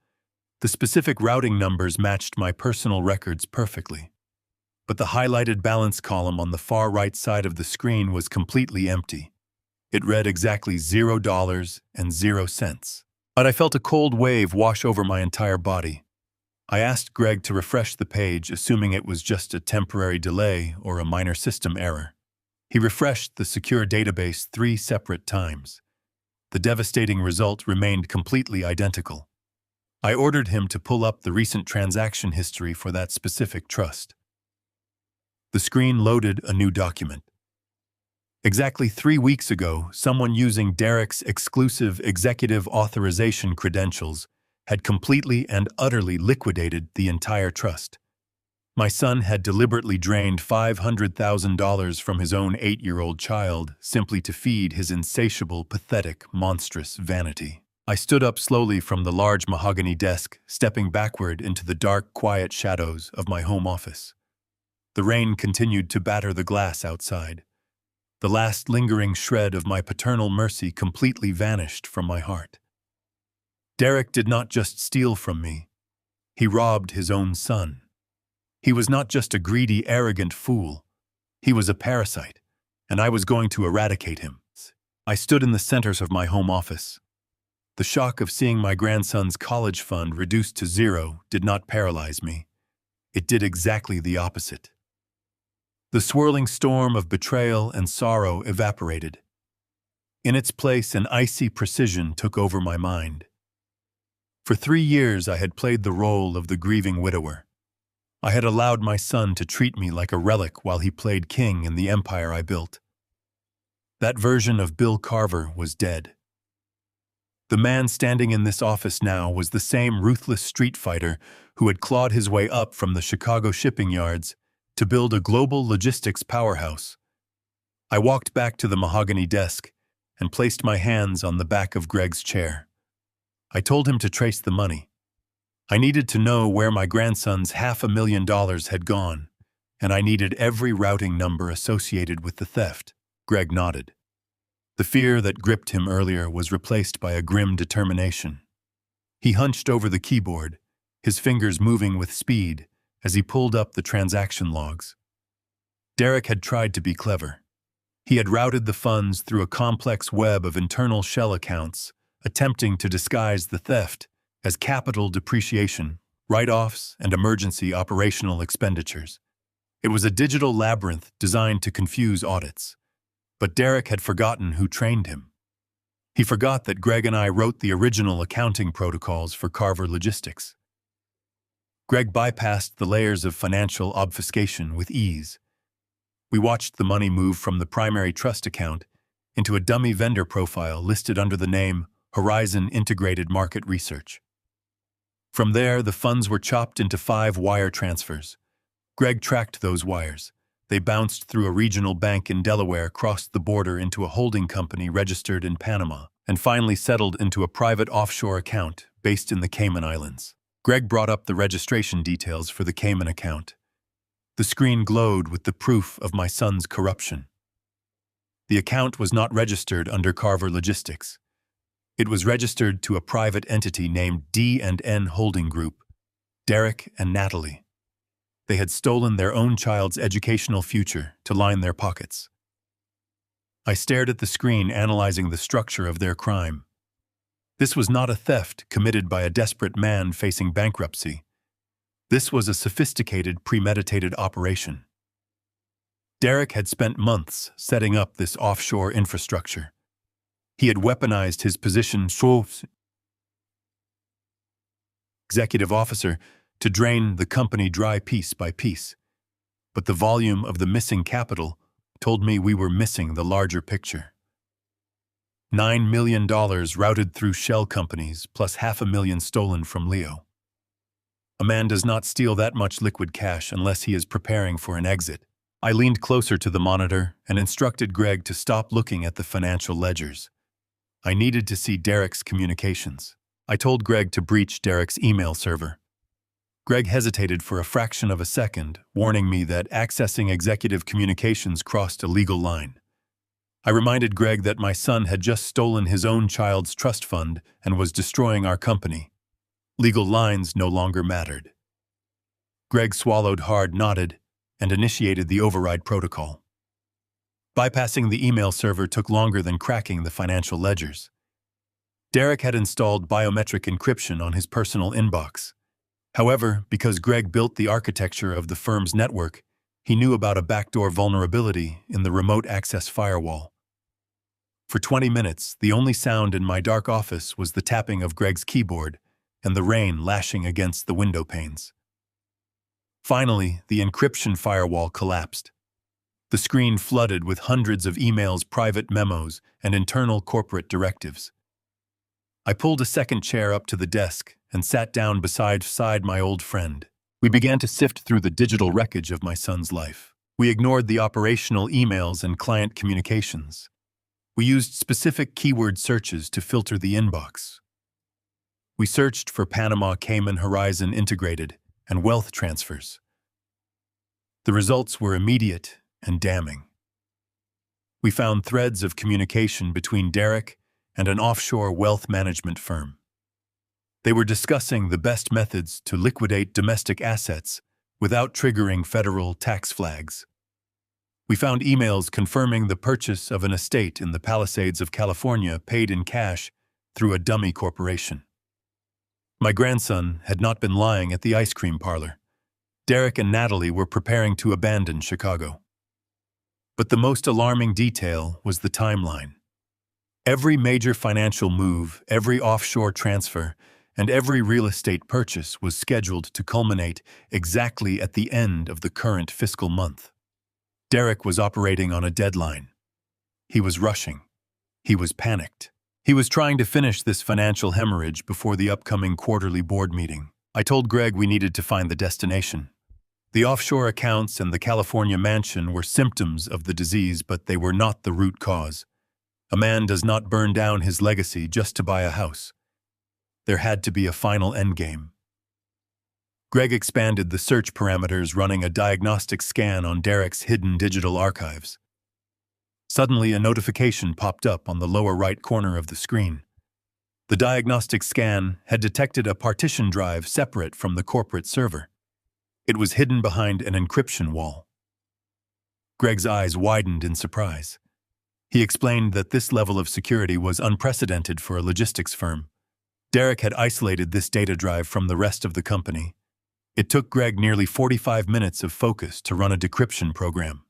The specific routing numbers matched my personal records perfectly. But the highlighted balance column on the far right side of the screen was completely empty. It read exactly $0.00. But I felt a cold wave wash over my entire body. I asked Greg to refresh the page, assuming it was just a temporary delay or a minor system error. He refreshed the secure database 3 separate times. The devastating result remained completely identical. I ordered him to pull up the recent transaction history for that specific trust. The screen loaded a new document. Exactly 3 weeks ago, someone using Derek's exclusive executive authorization credentials had completely and utterly liquidated the entire trust. My son had deliberately drained $500,000 from his own 8-year-old child simply to feed his insatiable, pathetic, monstrous vanity. I stood up slowly from the large mahogany desk, stepping backward into the dark, quiet shadows of my home office. The rain continued to batter the glass outside. The last lingering shred of my paternal mercy completely vanished from my heart. Derek did not just steal from me. He robbed his own son. He was not just a greedy, arrogant fool. He was a parasite, and I was going to eradicate him. I stood in the center of my home office. The shock of seeing my grandson's college fund reduced to zero did not paralyze me. It did exactly the opposite. The swirling storm of betrayal and sorrow evaporated. In its place, an icy precision took over my mind. For 3 years, I had played the role of the grieving widower. I had allowed my son to treat me like a relic while he played king in the empire I built. That version of Bill Carver was dead. The man standing in this office now was the same ruthless street fighter who had clawed his way up from the Chicago shipping yards to build a global logistics powerhouse. I walked back to the mahogany desk and placed my hands on the back of Greg's chair. I told him to trace the money. I needed to know where my grandson's $500,000 had gone, and I needed every routing number associated with the theft. Greg nodded. The fear that gripped him earlier was replaced by a grim determination. He hunched over the keyboard, his fingers moving with speed as he pulled up the transaction logs. Derek had tried to be clever. He had routed the funds through a complex web of internal shell accounts, attempting to disguise the theft as capital depreciation, write-offs, and emergency operational expenditures. It was a digital labyrinth designed to confuse audits. But Derek had forgotten who trained him. He forgot that Greg and I wrote the original accounting protocols for Carver Logistics. Greg bypassed the layers of financial obfuscation with ease. We watched the money move from the primary trust account into a dummy vendor profile listed under the name Horizon Integrated Market Research. From there, the funds were chopped into 5 wire transfers. Greg tracked those wires. They bounced through a regional bank in Delaware, crossed the border into a holding company registered in Panama, and finally settled into a private offshore account based in the Cayman Islands. Greg brought up the registration details for the Cayman account. The screen glowed with the proof of my son's corruption. The account was not registered under Carver Logistics. It was registered to a private entity named D&N Holding Group, Derek and Natalie. They had stolen their own child's educational future to line their pockets. I stared at the screen, analyzing the structure of their crime. This was not a theft committed by a desperate man facing bankruptcy. This was a sophisticated, premeditated operation. Derek had spent months setting up this offshore infrastructure. He had weaponized his position as executive officer to drain the company dry piece by piece. But the volume of the missing capital told me we were missing the larger picture. $9 million routed through shell companies, plus $500,000 stolen from Leo. A man does not steal that much liquid cash unless he is preparing for an exit. I leaned closer to the monitor and instructed Greg to stop looking at the financial ledgers. I needed to see Derek's communications. I told Greg to breach Derek's email server. Greg hesitated for a fraction of a second, warning me that accessing executive communications crossed a legal line. I reminded Greg that my son had just stolen his own child's trust fund and was destroying our company. Legal lines no longer mattered. Greg swallowed hard, nodded, and initiated the override protocol. Bypassing the email server took longer than cracking the financial ledgers. Derek had installed biometric encryption on his personal inbox. However, because Greg built the architecture of the firm's network, he knew about a backdoor vulnerability in the remote access firewall. For 20 minutes, the only sound in my dark office was the tapping of Greg's keyboard and the rain lashing against the window panes. Finally, the encryption firewall collapsed. The screen flooded with hundreds of emails, private memos, and internal corporate directives. I pulled a second chair up to the desk and sat down beside my old friend. We began to sift through the digital wreckage of my son's life. We ignored the operational emails and client communications. We used specific keyword searches to filter the inbox. We searched for Panama, Cayman, Horizon Integrated, and wealth transfers. The results were immediate and damning. We found threads of communication between Derek and an offshore wealth management firm. They were discussing the best methods to liquidate domestic assets without triggering federal tax flags. We found emails confirming the purchase of an estate in the Palisades of California paid in cash through a dummy corporation. My grandson had not been lying at the ice cream parlor. Derek and Natalie were preparing to abandon Chicago. But the most alarming detail was the timeline. Every major financial move, every offshore transfer, and every real estate purchase was scheduled to culminate exactly at the end of the current fiscal month. Derek was operating on a deadline. He was rushing. He was panicked. He was trying to finish this financial hemorrhage before the upcoming quarterly board meeting. I told Greg we needed to find the destination. The offshore accounts and the California mansion were symptoms of the disease, but they were not the root cause. A man does not burn down his legacy just to buy a house. There had to be a final endgame. Greg expanded the search parameters, running a diagnostic scan on Derek's hidden digital archives. Suddenly, a notification popped up on the lower right corner of the screen. The diagnostic scan had detected a partition drive separate from the corporate server. It was hidden behind an encryption wall. Greg's eyes widened in surprise. He explained that this level of security was unprecedented for a logistics firm. Derek had isolated this data drive from the rest of the company. It took Greg nearly 45 minutes of focus to run a decryption program.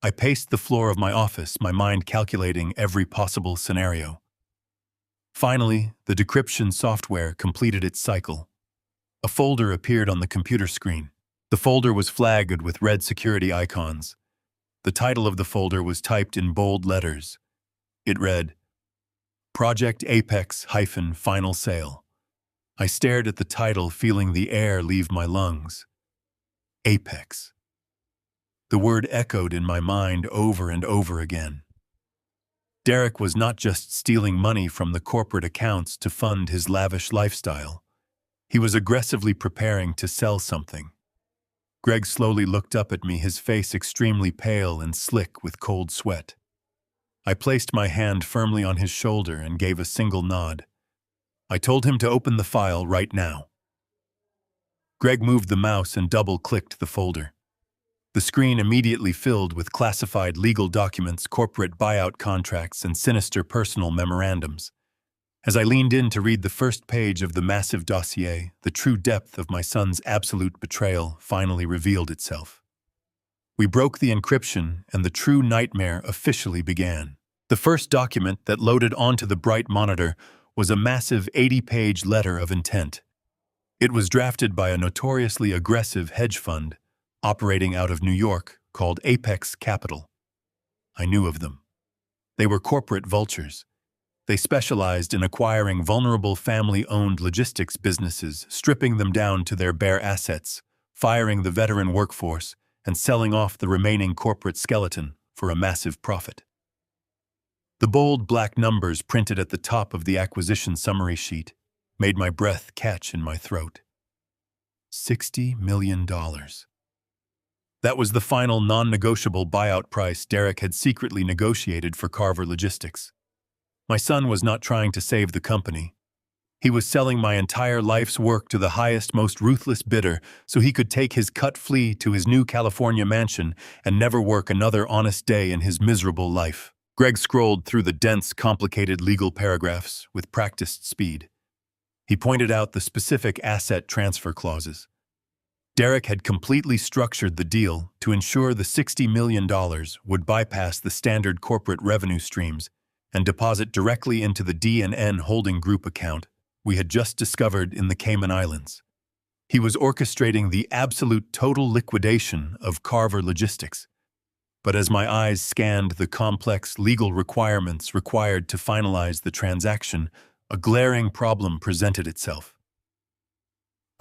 I paced the floor of my office, my mind calculating every possible scenario. Finally, the decryption software completed its cycle. A folder appeared on the computer screen. The folder was flagged with red security icons. The title of the folder was typed in bold letters. It read, Project Apex-Final Sale. I stared at the title, feeling the air leave my lungs. Apex. The word echoed in my mind over and over again. Derek was not just stealing money from the corporate accounts to fund his lavish lifestyle. He was aggressively preparing to sell something. Greg slowly looked up at me, his face extremely pale and slick with cold sweat. I placed my hand firmly on his shoulder and gave a single nod. I told him to open the file right now. Greg moved the mouse and double-clicked the folder. The screen immediately filled with classified legal documents, corporate buyout contracts, and sinister personal memorandums. As I leaned in to read the first page of the massive dossier, the true depth of my son's absolute betrayal finally revealed itself. We broke the encryption, and the true nightmare officially began. The first document that loaded onto the bright monitor was a massive 80-page letter of intent. It was drafted by a notoriously aggressive hedge fund operating out of New York called Apex Capital. I knew of them. They were corporate vultures. They specialized in acquiring vulnerable family-owned logistics businesses, stripping them down to their bare assets, firing the veteran workforce, and selling off the remaining corporate skeleton for a massive profit. The bold black numbers printed at the top of the acquisition summary sheet made my breath catch in my throat. $60 million. That was the final non-negotiable buyout price Derek had secretly negotiated for Carver Logistics. My son was not trying to save the company. He was selling my entire life's work to the highest, most ruthless bidder so he could take his cut flee to his new California mansion and never work another honest day in his miserable life. Greg scrolled through the dense, complicated legal paragraphs with practiced speed. He pointed out the specific asset transfer clauses. Derek had completely structured the deal to ensure the $60 million would bypass the standard corporate revenue streams and deposit directly into the D&N Holding Group account we had just discovered in the Cayman Islands. He was orchestrating the absolute total liquidation of Carver Logistics. But as my eyes scanned the complex legal requirements required to finalize the transaction, a glaring problem presented itself.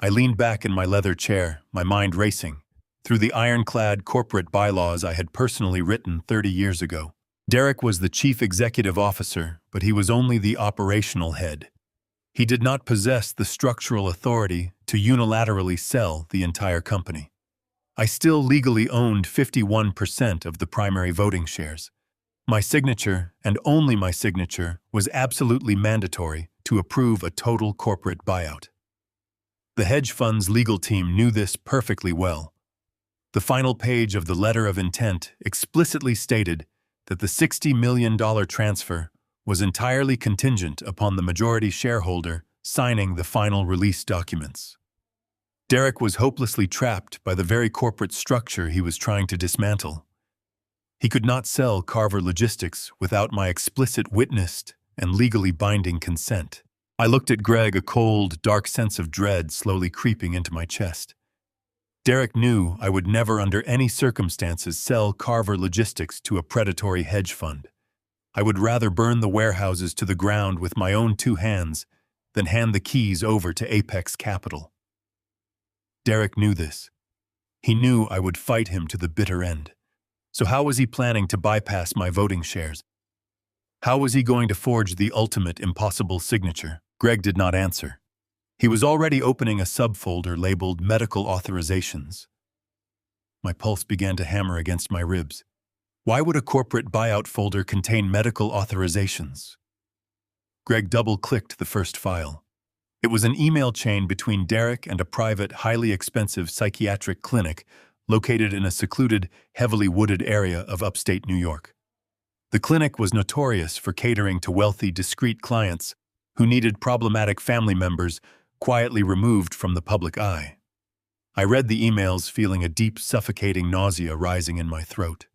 I leaned back in my leather chair, my mind racing, through the ironclad corporate bylaws I had personally written 30 years ago. Derek was the chief executive officer, but he was only the operational head. He did not possess the structural authority to unilaterally sell the entire company. I still legally owned 51% of the primary voting shares. My signature, and only my signature, was absolutely mandatory to approve a total corporate buyout. The hedge fund's legal team knew this perfectly well. The final page of the letter of intent explicitly stated that the $60 million transfer was entirely contingent upon the majority shareholder signing the final release documents. Derek was hopelessly trapped by the very corporate structure he was trying to dismantle. He could not sell Carver Logistics without my explicit witnessed and legally binding consent. I looked at Greg, a cold, dark sense of dread slowly creeping into my chest. Derek knew I would never under any circumstances sell Carver Logistics to a predatory hedge fund. I would rather burn the warehouses to the ground with my own two hands than hand the keys over to Apex Capital. Derek knew this. He knew I would fight him to the bitter end. So how was he planning to bypass my voting shares? How was he going to forge the ultimate impossible signature? Greg did not answer. He was already opening a subfolder labeled Medical Authorizations. My pulse began to hammer against my ribs. Why would a corporate buyout folder contain medical authorizations? Greg double-clicked the first file. It was an email chain between Derek and a private, highly expensive psychiatric clinic located in a secluded, heavily wooded area of upstate New York. The clinic was notorious for catering to wealthy, discreet clients who needed problematic family members quietly removed from the public eye. I read the emails feeling a deep, suffocating nausea rising in my throat.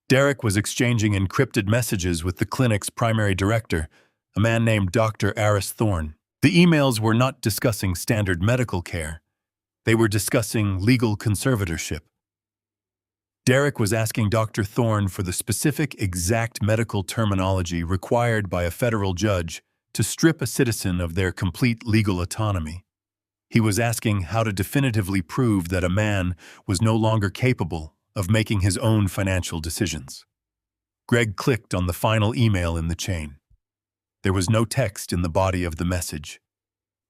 Derek was exchanging encrypted messages with the clinic's primary director, a man named Dr. Aris Thorne. The emails were not discussing standard medical care. They were discussing legal conservatorship. Derek was asking Dr. Thorne for the specific, exact medical terminology required by a federal judge to strip a citizen of their complete legal autonomy. He was asking how to definitively prove that a man was no longer capable of making his own financial decisions. Greg clicked on the final email in the chain. There was no text in the body of the message.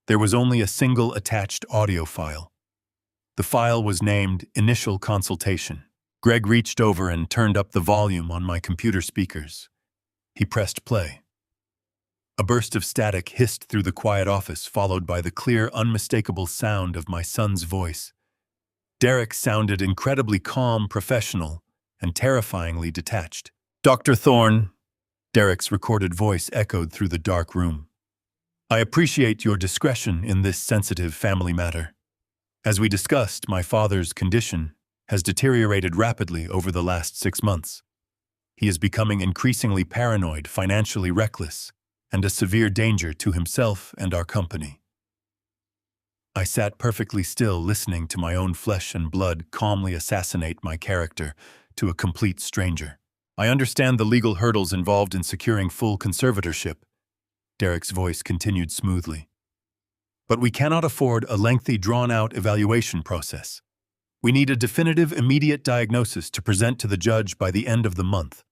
There was only a single attached audio file. The file was named Initial Consultation. Greg reached over and turned up the volume on my computer speakers. He pressed play. A burst of static hissed through the quiet office, followed by the clear, unmistakable sound of my son's voice. Derek sounded incredibly calm, professional, and terrifyingly detached. "Dr. Thorne," Derek's recorded voice echoed through the dark room. "I appreciate your discretion in this sensitive family matter. As we discussed, my father's condition has deteriorated rapidly over the last 6 months. He is becoming increasingly paranoid, financially reckless, and a severe danger to himself and our company. I sat perfectly still, listening to my own flesh and blood calmly assassinate my character to a complete stranger. I understand the legal hurdles involved in securing full conservatorship, Derek's voice continued smoothly. But we cannot afford a lengthy, drawn-out evaluation process. We need a definitive, immediate diagnosis to present to the judge by the end of the month.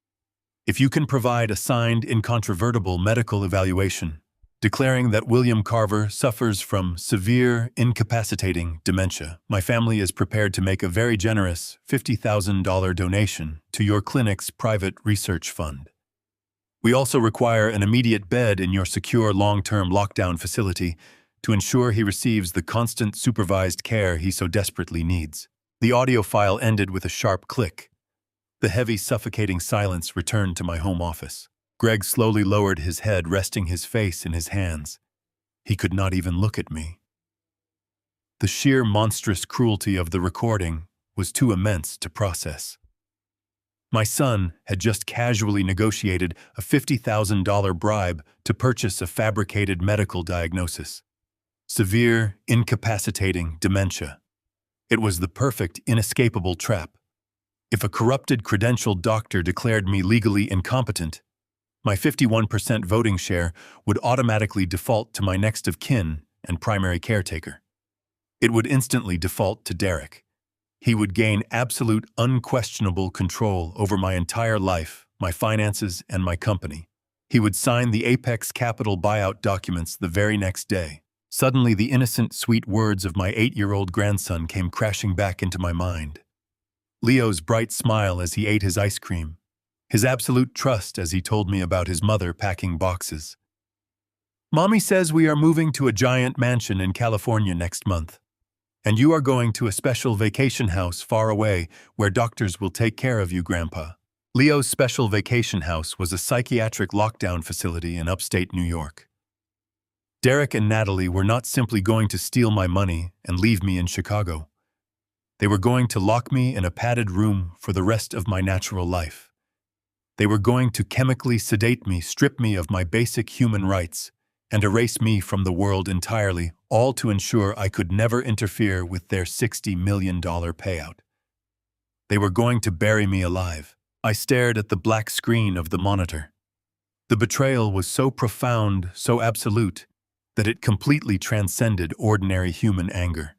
If you can provide a signed, incontrovertible medical evaluation, declaring that William Carver suffers from severe, incapacitating dementia, my family is prepared to make a very generous $50,000 donation to your clinic's private research fund. We also require an immediate bed in your secure long-term lockdown facility to ensure he receives the constant supervised care he so desperately needs. The audio file ended with a sharp click. The heavy, suffocating silence returned to my home office. Greg slowly lowered his head, resting his face in his hands. He could not even look at me. The sheer monstrous cruelty of the recording was too immense to process. My son had just casually negotiated a $50,000 bribe to purchase a fabricated medical diagnosis. Severe, incapacitating dementia. It was the perfect, inescapable trap. If a corrupted, credentialed doctor declared me legally incompetent, my 51% voting share would automatically default to my next of kin and primary caretaker. It would instantly default to Derek. He would gain absolute, unquestionable control over my entire life, my finances, and my company. He would sign the Apex Capital buyout documents the very next day. Suddenly, the innocent, sweet words of my 8-year-old grandson came crashing back into my mind. Leo's bright smile as he ate his ice cream. His absolute trust as he told me about his mother packing boxes. Mommy says we are moving to a giant mansion in California next month. And you are going to a special vacation house far away where doctors will take care of you, Grandpa. Leo's special vacation house was a psychiatric lockdown facility in upstate New York. Derek and Natalie were not simply going to steal my money and leave me in Chicago. They were going to lock me in a padded room for the rest of my natural life. They were going to chemically sedate me, strip me of my basic human rights, and erase me from the world entirely, all to ensure I could never interfere with their $60 million payout. They were going to bury me alive. I stared at the black screen of the monitor. The betrayal was so profound, so absolute, that it completely transcended ordinary human anger.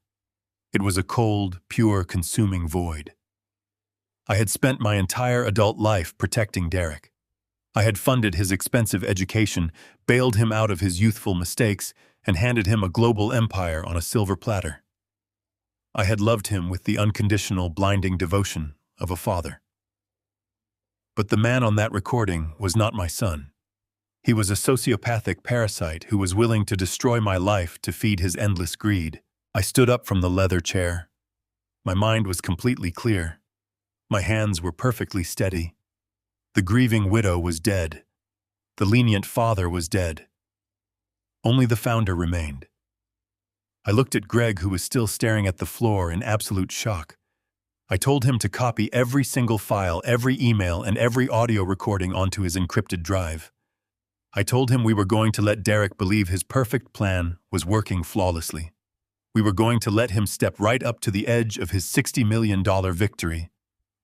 It was a cold, pure, consuming void. I had spent my entire adult life protecting Derek. I had funded his expensive education, bailed him out of his youthful mistakes, and handed him a global empire on a silver platter. I had loved him with the unconditional, blinding devotion of a father. But the man on that recording was not my son. He was a sociopathic parasite who was willing to destroy my life to feed his endless greed. I stood up from the leather chair. My mind was completely clear. My hands were perfectly steady. The grieving widow was dead. The lenient father was dead. Only the founder remained. I looked at Greg, who was still staring at the floor in absolute shock. I told him to copy every single file, every email, and every audio recording onto his encrypted drive. I told him we were going to let Derek believe his perfect plan was working flawlessly. We were going to let him step right up to the edge of his $60 million victory.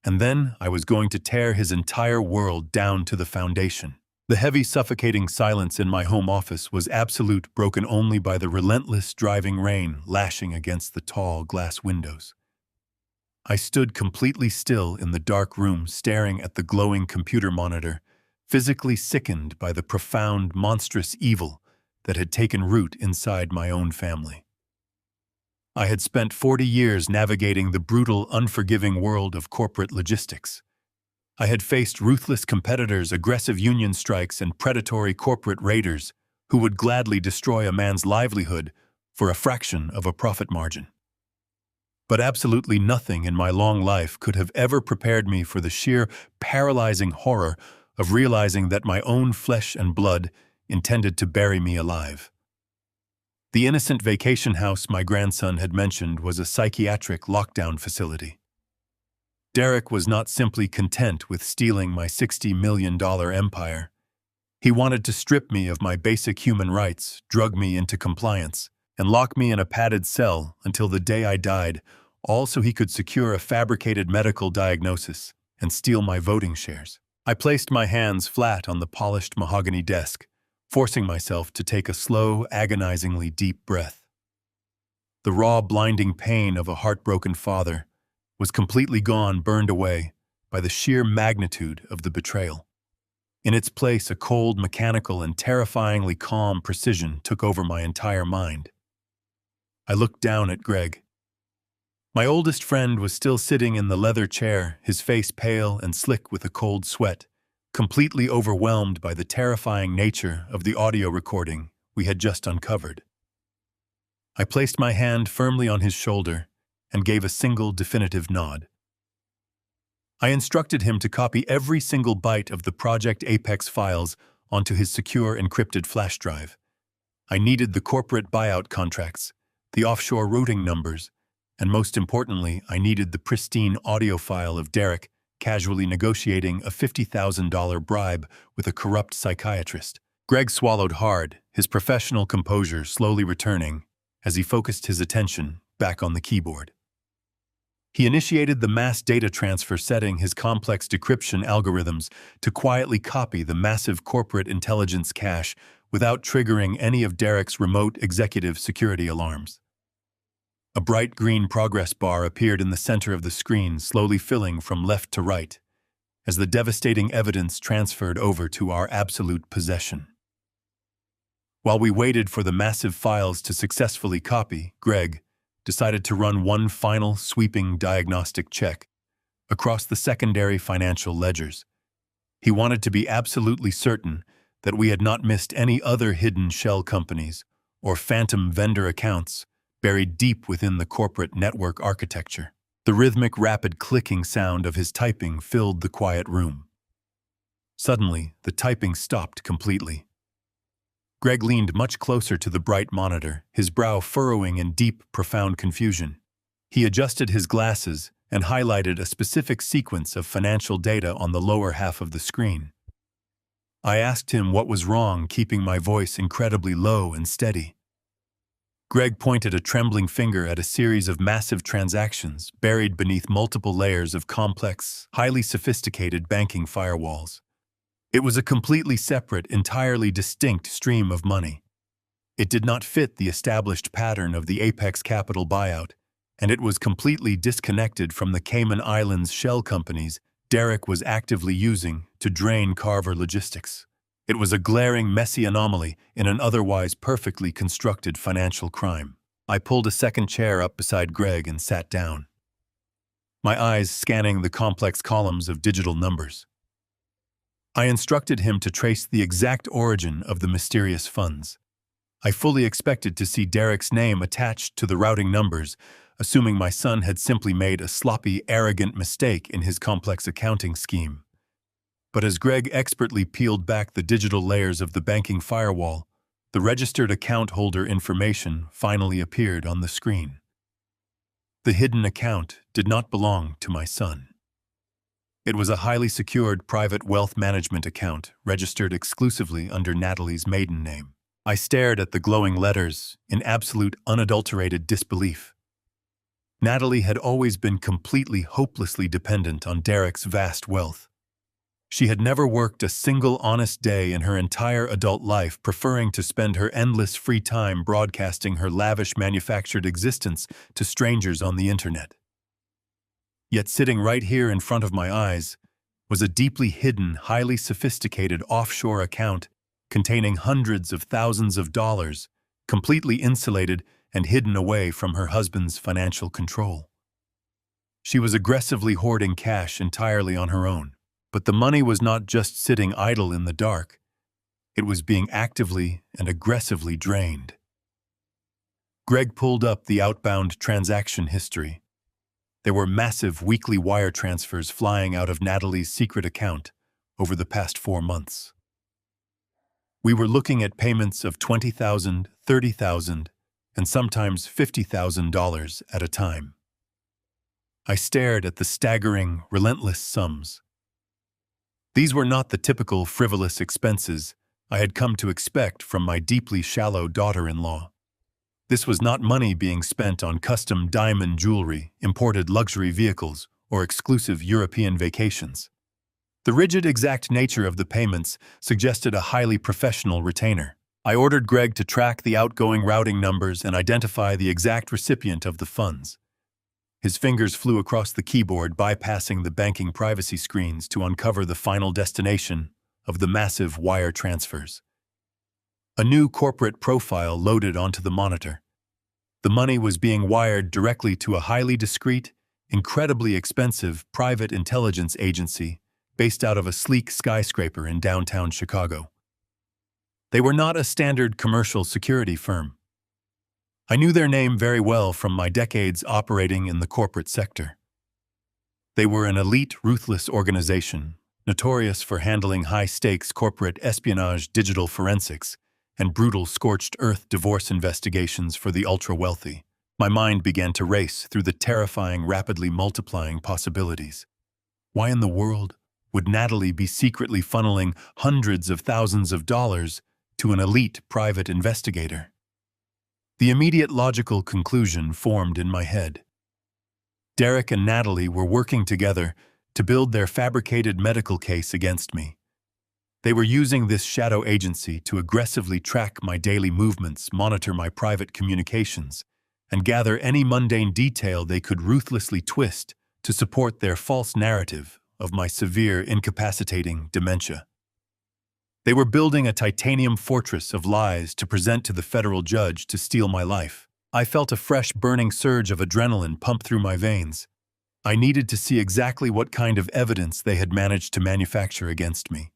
And then I was going to tear his entire world down to the foundation. The heavy, suffocating silence in my home office was absolute, broken only by the relentless driving rain lashing against the tall glass windows. I stood completely still in the dark room, staring at the glowing computer monitor, physically sickened by the profound, monstrous evil that had taken root inside my own family. I had spent 40 years navigating the brutal, unforgiving world of corporate logistics. I had faced ruthless competitors, aggressive union strikes, and predatory corporate raiders who would gladly destroy a man's livelihood for a fraction of a profit margin. But absolutely nothing in my long life could have ever prepared me for the sheer, paralyzing horror of realizing that my own flesh and blood intended to bury me alive. The innocent vacation house my grandson had mentioned was a psychiatric lockdown facility. Derek was not simply content with stealing my $60 million empire. He wanted to strip me of my basic human rights, drug me into compliance, and lock me in a padded cell until the day I died, all so he could secure a fabricated medical diagnosis and steal my voting shares. I placed my hands flat on the polished mahogany desk, forcing myself to take a slow, agonizingly deep breath. The raw, blinding pain of a heartbroken father was completely gone, burned away by the sheer magnitude of the betrayal. In its place, a cold, mechanical, and terrifyingly calm precision took over my entire mind. I looked down at Greg. My oldest friend was still sitting in the leather chair, his face pale and slick with a cold sweat, completely overwhelmed by the terrifying nature of the audio recording we had just uncovered. I placed my hand firmly on his shoulder and gave a single definitive nod. I instructed him to copy every single byte of the Project Apex files onto his secure encrypted flash drive. I needed the corporate buyout contracts, the offshore routing numbers, and most importantly, I needed the pristine audio file of Derek casually negotiating a $50,000 bribe with a corrupt psychiatrist. Greg swallowed hard, his professional composure slowly returning as he focused his attention back on the keyboard. He initiated the mass data transfer, setting his complex decryption algorithms to quietly copy the massive corporate intelligence cache without triggering any of Derek's remote executive security alarms. A bright green progress bar appeared in the center of the screen, slowly filling from left to right, as the devastating evidence transferred over to our absolute possession. While we waited for the massive files to successfully copy, Greg decided to run one final sweeping diagnostic check across the secondary financial ledgers. He wanted to be absolutely certain that we had not missed any other hidden shell companies or phantom vendor accounts buried deep within the corporate network architecture. The rhythmic, rapid clicking sound of his typing filled the quiet room. Suddenly, the typing stopped completely. Greg leaned much closer to the bright monitor, his brow furrowing in deep, profound confusion. He adjusted his glasses and highlighted a specific sequence of financial data on the lower half of the screen. I asked him what was wrong, keeping my voice incredibly low and steady. Greg pointed a trembling finger at a series of massive transactions buried beneath multiple layers of complex, highly sophisticated banking firewalls. It was a completely separate, entirely distinct stream of money. It did not fit the established pattern of the Apex Capital buyout, and it was completely disconnected from the Cayman Islands shell companies Derek was actively using to drain Carver Logistics. It was a glaring, messy anomaly in an otherwise perfectly constructed financial crime. I pulled a second chair up beside Greg and sat down, my eyes scanning the complex columns of digital numbers. I instructed him to trace the exact origin of the mysterious funds. I fully expected to see Derek's name attached to the routing numbers, assuming my son had simply made a sloppy, arrogant mistake in his complex accounting scheme. But as Greg expertly peeled back the digital layers of the banking firewall, the registered account holder information finally appeared on the screen. The hidden account did not belong to my son. It was a highly secured private wealth management account registered exclusively under Natalie's maiden name. I stared at the glowing letters in absolute, unadulterated disbelief. Natalie had always been completely, hopelessly dependent on Derek's vast wealth. She had never worked a single honest day in her entire adult life, preferring to spend her endless free time broadcasting her lavish manufactured existence to strangers on the internet. Yet sitting right here in front of my eyes was a deeply hidden, highly sophisticated offshore account containing hundreds of thousands of dollars, completely insulated and hidden away from her husband's financial control. She was aggressively hoarding cash entirely on her own, but the money was not just sitting idle in the dark. It was being actively and aggressively drained. Greg pulled up the outbound transaction history. There were massive weekly wire transfers flying out of Natalie's secret account over the past 4 months. We were looking at payments of $20,000, $30,000, and sometimes $50,000 at a time. I stared at the staggering, relentless sums. These were not the typical frivolous expenses I had come to expect from my deeply shallow daughter-in-law. This was not money being spent on custom diamond jewelry, imported luxury vehicles, or exclusive European vacations. The rigid, exact nature of the payments suggested a highly professional retainer. I ordered Greg to track the outgoing routing numbers and identify the exact recipient of the funds. His fingers flew across the keyboard, bypassing the banking privacy screens to uncover the final destination of the massive wire transfers. A new corporate profile loaded onto the monitor. The money was being wired directly to a highly discreet, incredibly expensive private intelligence agency based out of a sleek skyscraper in downtown Chicago. They were not a standard commercial security firm. I knew their name very well from my decades operating in the corporate sector. They were an elite, ruthless organization, notorious for handling high-stakes corporate espionage, digital forensics, and brutal scorched earth divorce investigations for the ultra-wealthy. My mind began to race through the terrifying, rapidly multiplying possibilities. Why in the world would Natalie be secretly funneling hundreds of thousands of dollars to an elite private investigator? The immediate logical conclusion formed in my head. Derek and Natalie were working together to build their fabricated medical case against me. They were using this shadow agency to aggressively track my daily movements, monitor my private communications, and gather any mundane detail they could ruthlessly twist to support their false narrative of my severe, incapacitating dementia. They were building a titanium fortress of lies to present to the federal judge to steal my life. I felt a fresh, burning surge of adrenaline pump through my veins. I needed to see exactly what kind of evidence they had managed to manufacture against me.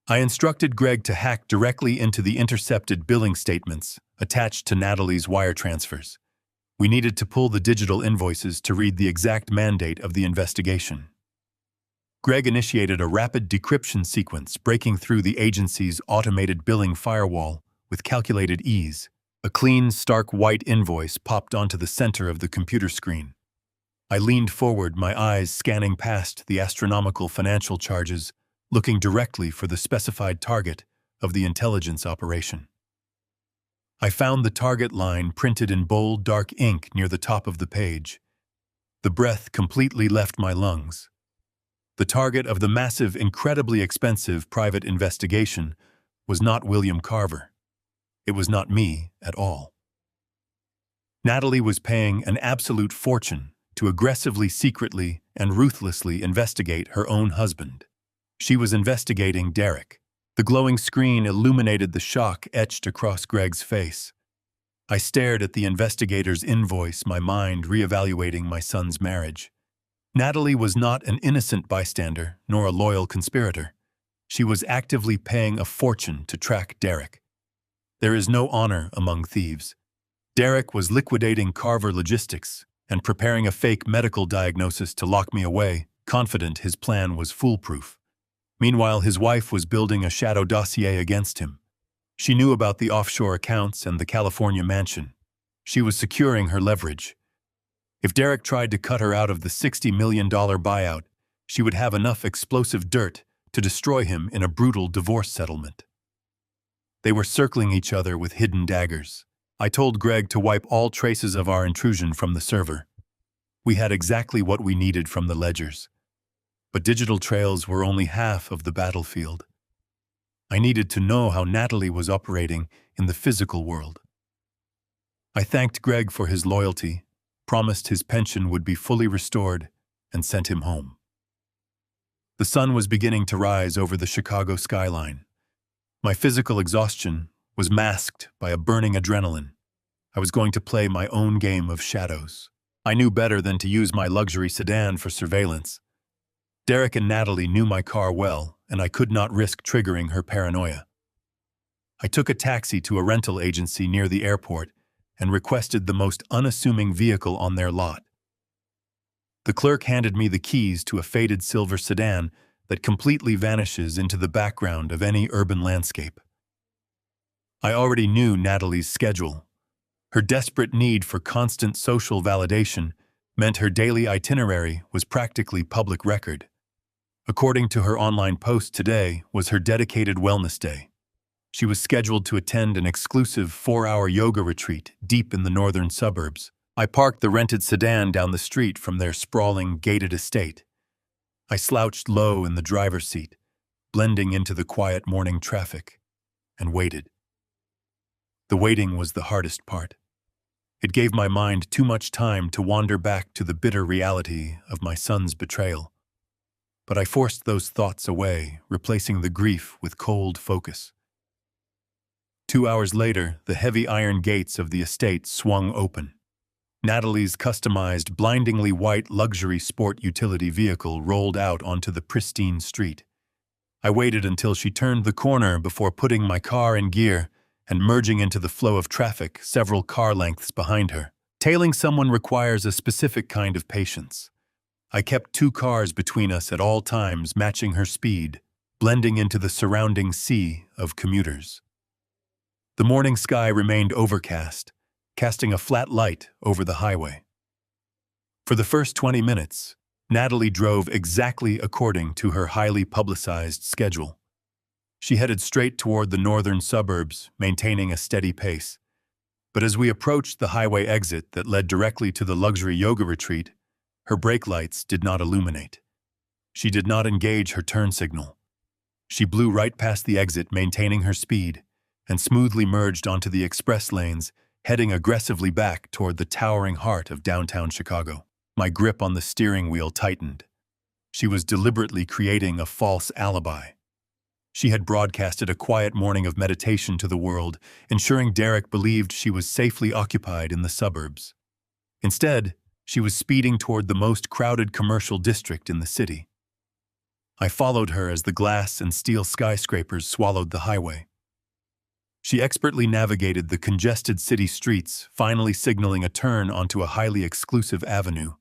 I instructed Greg to hack directly into the intercepted billing statements attached to Natalie's wire transfers. We needed to pull the digital invoices to read the exact mandate of the investigation. Greg initiated a rapid decryption sequence, breaking through the agency's automated billing firewall with calculated ease. A clean, stark white invoice popped onto the center of the computer screen. I leaned forward, my eyes scanning past the astronomical financial charges, looking directly for the specified target of the intelligence operation. I found the target line printed in bold, dark ink near the top of the page. The breath completely left my lungs. The target of the massive, incredibly expensive private investigation was not William Carver. It was not me at all. Natalie was paying an absolute fortune to aggressively, secretly, and ruthlessly investigate her own husband. She was investigating Derek. The glowing screen illuminated the shock etched across Greg's face. I stared at the investigator's invoice, my mind reevaluating my son's marriage. Natalie was not an innocent bystander, nor a loyal conspirator. She was actively paying a fortune to track Derek. There is no honor among thieves. Derek was liquidating Carver Logistics and preparing a fake medical diagnosis to lock me away, confident his plan was foolproof. Meanwhile, his wife was building a shadow dossier against him. She knew about the offshore accounts and the California mansion. She was securing her leverage. If Derek tried to cut her out of the $60 million buyout, she would have enough explosive dirt to destroy him in a brutal divorce settlement. They were circling each other with hidden daggers. I told Greg to wipe all traces of our intrusion from the server. We had exactly what we needed from the ledgers. But digital trails were only half of the battlefield. I needed to know how Natalie was operating in the physical world. I thanked Greg for his loyalty, promised his pension would be fully restored, and sent him home. The sun was beginning to rise over the Chicago skyline. My physical exhaustion was masked by a burning adrenaline. I was going to play my own game of shadows. I knew better than to use my luxury sedan for surveillance. Derek and Natalie knew my car well, and I could not risk triggering her paranoia. I took a taxi to a rental agency near the airport and requested the most unassuming vehicle on their lot. The clerk handed me the keys to a faded silver sedan that completely vanishes into the background of any urban landscape. I already knew Natalie's schedule. Her desperate need for constant social validation meant her daily itinerary was practically public record. According to her online post, today was her dedicated wellness day. She was scheduled to attend an exclusive 4-hour yoga retreat deep in the northern suburbs. I parked the rented sedan down the street from their sprawling, gated estate. I slouched low in the driver's seat, blending into the quiet morning traffic, and waited. The waiting was the hardest part. It gave my mind too much time to wander back to the bitter reality of my son's betrayal. But I forced those thoughts away, replacing the grief with cold focus. 2 hours later, the heavy iron gates of the estate swung open. Natalie's customized, blindingly white luxury sport utility vehicle rolled out onto the pristine street. I waited until she turned the corner before putting my car in gear and merging into the flow of traffic several car lengths behind her. Tailing someone requires a specific kind of patience. I kept 2 cars between us at all times, matching her speed, blending into the surrounding sea of commuters. The morning sky remained overcast, casting a flat light over the highway. For the first 20 minutes, Natalie drove exactly according to her highly publicized schedule. She headed straight toward the northern suburbs, maintaining a steady pace. But as we approached the highway exit that led directly to the luxury yoga retreat, her brake lights did not illuminate. She did not engage her turn signal. She blew right past the exit, maintaining her speed, and smoothly merged onto the express lanes, heading aggressively back toward the towering heart of downtown Chicago. My grip on the steering wheel tightened. She was deliberately creating a false alibi. She had broadcasted a quiet morning of meditation to the world, ensuring Derek believed she was safely occupied in the suburbs. Instead, she was speeding toward the most crowded commercial district in the city. I followed her as the glass and steel skyscrapers swallowed the highway. She expertly navigated the congested city streets, finally signaling a turn onto a highly exclusive avenue.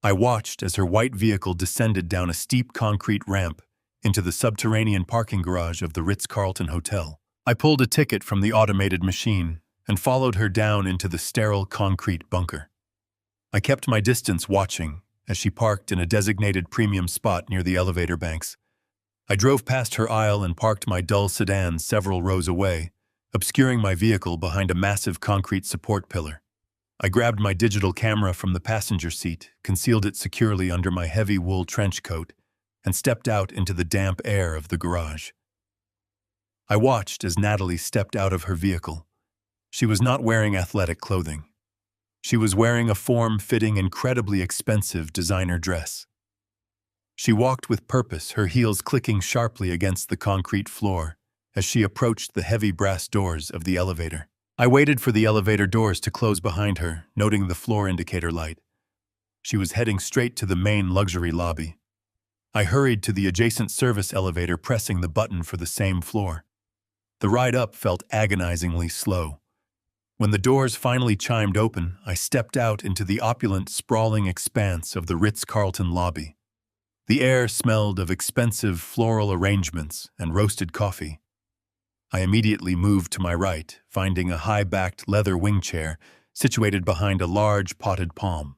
I watched as her white vehicle descended down a steep concrete ramp into the subterranean parking garage of the Ritz-Carlton Hotel. I pulled a ticket from the automated machine and followed her down into the sterile concrete bunker. I kept my distance, watching as she parked in a designated premium spot near the elevator banks. I drove past her aisle and parked my dull sedan several rows away, obscuring my vehicle behind a massive concrete support pillar. I grabbed my digital camera from the passenger seat, concealed it securely under my heavy wool trench coat, and stepped out into the damp air of the garage. I watched as Natalie stepped out of her vehicle. She was not wearing athletic clothing. She was wearing a form-fitting, incredibly expensive designer dress. She walked with purpose, her heels clicking sharply against the concrete floor as she approached the heavy brass doors of the elevator. I waited for the elevator doors to close behind her, noting the floor indicator light. She was heading straight to the main luxury lobby. I hurried to the adjacent service elevator, pressing the button for the same floor. The ride up felt agonizingly slow. When the doors finally chimed open, I stepped out into the opulent, sprawling expanse of the Ritz-Carlton lobby. The air smelled of expensive floral arrangements and roasted coffee. I immediately moved to my right, finding a high-backed leather wing chair situated behind a large potted palm.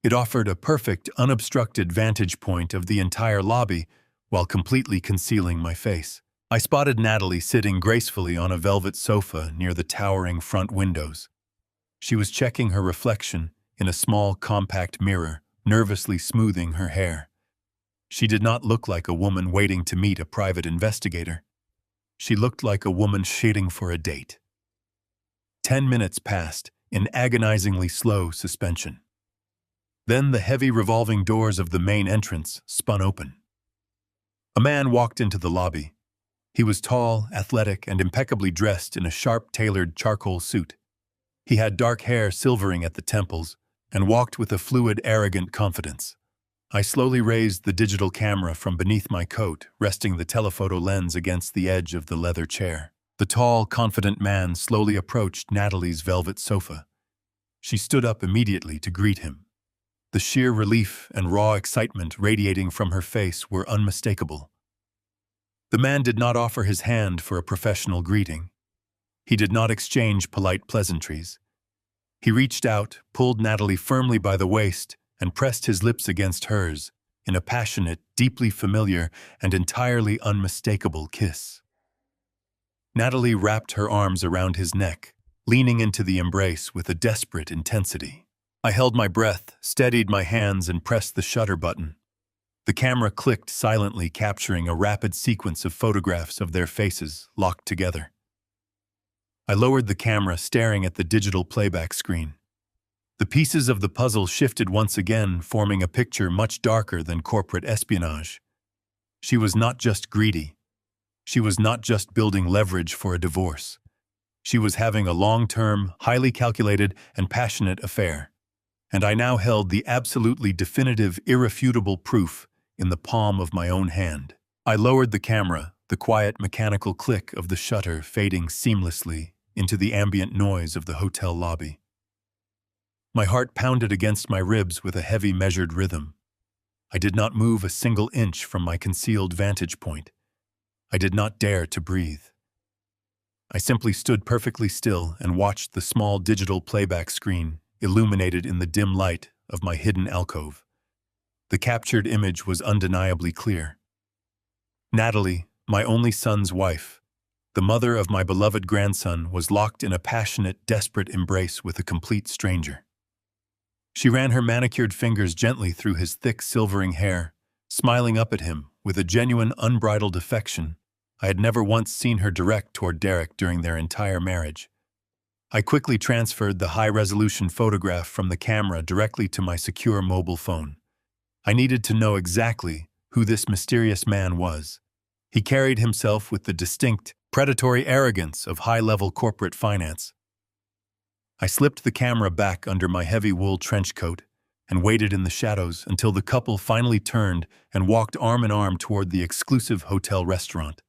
It offered a perfect, unobstructed vantage point of the entire lobby while completely concealing my face. I spotted Natalie sitting gracefully on a velvet sofa near the towering front windows. She was checking her reflection in a small, compact mirror, nervously smoothing her hair. She did not look like a woman waiting to meet a private investigator. She looked like a woman shading for a date. 10 minutes passed in agonizingly slow suspension. Then the heavy revolving doors of the main entrance spun open. A man walked into the lobby. He was tall, athletic, and impeccably dressed in a sharp-tailored charcoal suit. He had dark hair silvering at the temples and walked with a fluid, arrogant confidence. I slowly raised the digital camera from beneath my coat, resting the telephoto lens against the edge of the leather chair. The tall, confident man slowly approached Natalie's velvet sofa. She stood up immediately to greet him. The sheer relief and raw excitement radiating from her face were unmistakable. The man did not offer his hand for a professional greeting. He did not exchange polite pleasantries. He reached out, pulled Natalie firmly by the waist, and pressed his lips against hers in a passionate, deeply familiar, and entirely unmistakable kiss. Natalie wrapped her arms around his neck, leaning into the embrace with a desperate intensity. I held my breath, steadied my hands, and pressed the shutter button. The camera clicked silently, capturing a rapid sequence of photographs of their faces locked together. I lowered the camera, staring at the digital playback screen. The pieces of the puzzle shifted once again, forming a picture much darker than corporate espionage. She was not just greedy. She was not just building leverage for a divorce. She was having a long-term, highly calculated, and passionate affair. And I now held the absolutely definitive, irrefutable proof in the palm of my own hand. I lowered the camera, the quiet mechanical click of the shutter fading seamlessly into the ambient noise of the hotel lobby. My heart pounded against my ribs with a heavy, measured rhythm. I did not move a single inch from my concealed vantage point. I did not dare to breathe. I simply stood perfectly still and watched the small digital playback screen illuminated in the dim light of my hidden alcove. The captured image was undeniably clear. Natalie, my only son's wife, the mother of my beloved grandson, was locked in a passionate, desperate embrace with a complete stranger. She ran her manicured fingers gently through his thick, silvering hair, smiling up at him with a genuine, unbridled affection I had never once seen her direct toward Derek during their entire marriage. I quickly transferred the high-resolution photograph from the camera directly to my secure mobile phone. I needed to know exactly who this mysterious man was. He carried himself with the distinct, predatory arrogance of high-level corporate finance. I slipped the camera back under my heavy wool trench coat and waited in the shadows until the couple finally turned and walked arm in arm toward the exclusive hotel restaurant.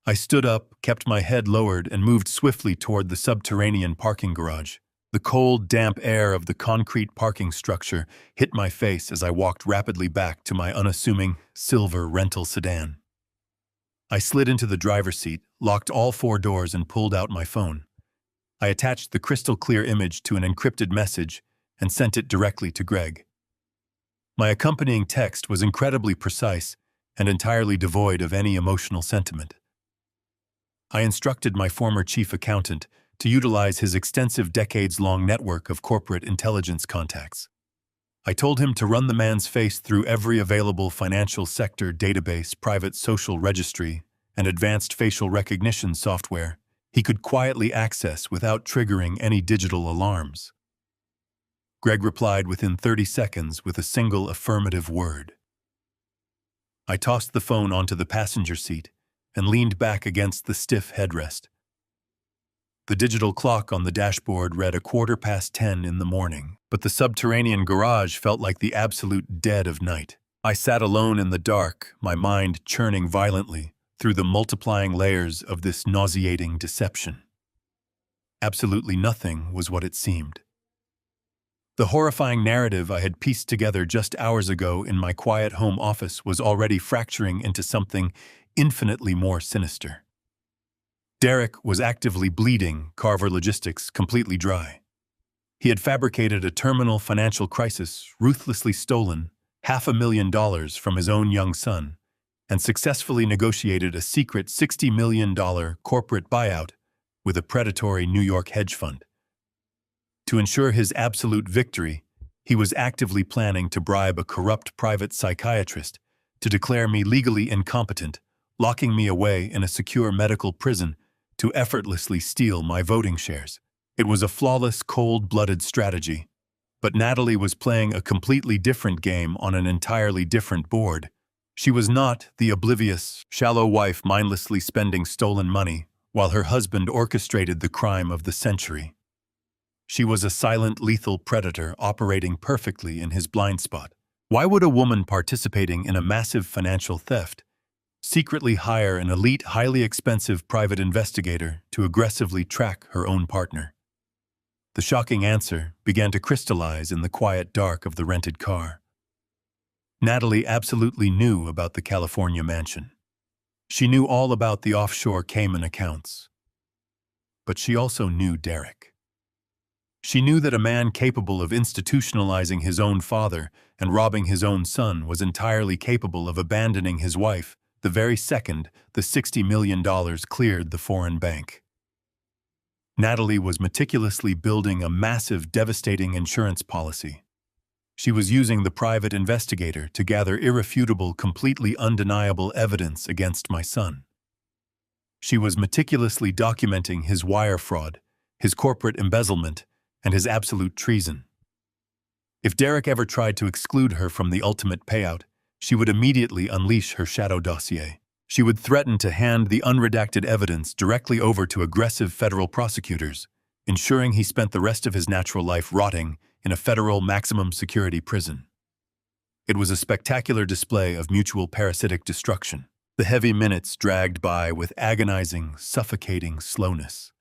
I stood up, kept my head lowered, and moved swiftly toward the subterranean parking garage. The cold, damp air of the concrete parking structure hit my face as I walked rapidly back to my unassuming, silver rental sedan. I slid into the driver's seat, locked all 4 doors, and pulled out my phone. I attached the crystal-clear image to an encrypted message and sent it directly to Greg. My accompanying text was incredibly precise and entirely devoid of any emotional sentiment. I instructed my former chief accountant to utilize his extensive decades-long network of corporate intelligence contacts. I told him to run the man's face through every available financial sector database, private social registry, and advanced facial recognition software he could quietly access without triggering any digital alarms. Greg replied within 30 seconds with a single affirmative word. I tossed the phone onto the passenger seat and leaned back against the stiff headrest. The digital clock on the dashboard read 10:15 in the morning, but the subterranean garage felt like the absolute dead of night. I sat alone in the dark, my mind churning violently through the multiplying layers of this nauseating deception. Absolutely nothing was what it seemed. The horrifying narrative I had pieced together just hours ago in my quiet home office was already fracturing into something infinitely more sinister. Derek was actively bleeding Carver Logistics completely dry. He had fabricated a terminal financial crisis, ruthlessly stolen $500,000 from his own young son, and successfully negotiated a secret $60 million corporate buyout with a predatory New York hedge fund. To ensure his absolute victory, he was actively planning to bribe a corrupt private psychiatrist to declare me legally incompetent, locking me away in a secure medical prison to effortlessly steal my voting shares. It was a flawless, cold-blooded strategy, but Natalie was playing a completely different game on an entirely different board. She was not the oblivious, shallow wife mindlessly spending stolen money while her husband orchestrated the crime of the century. She was a silent, lethal predator operating perfectly in his blind spot. Why would a woman participating in a massive financial theft secretly hire an elite, highly expensive private investigator to aggressively track her own partner? The shocking answer began to crystallize in the quiet dark of the rented car. Natalie absolutely knew about the California mansion. She knew all about the offshore Cayman accounts. But she also knew Derek. She knew that a man capable of institutionalizing his own father and robbing his own son was entirely capable of abandoning his wife the very second the $60 million cleared the foreign bank. Natalie was meticulously building a massive, devastating insurance policy. She was using the private investigator to gather irrefutable, completely undeniable evidence against my son. She was meticulously documenting his wire fraud, his corporate embezzlement, and his absolute treason. If Derek ever tried to exclude her from the ultimate payout, she would immediately unleash her shadow dossier. She would threaten to hand the unredacted evidence directly over to aggressive federal prosecutors, ensuring he spent the rest of his natural life rotting in a federal maximum security prison. It was a spectacular display of mutual parasitic destruction. The heavy minutes dragged by with agonizing, suffocating slowness.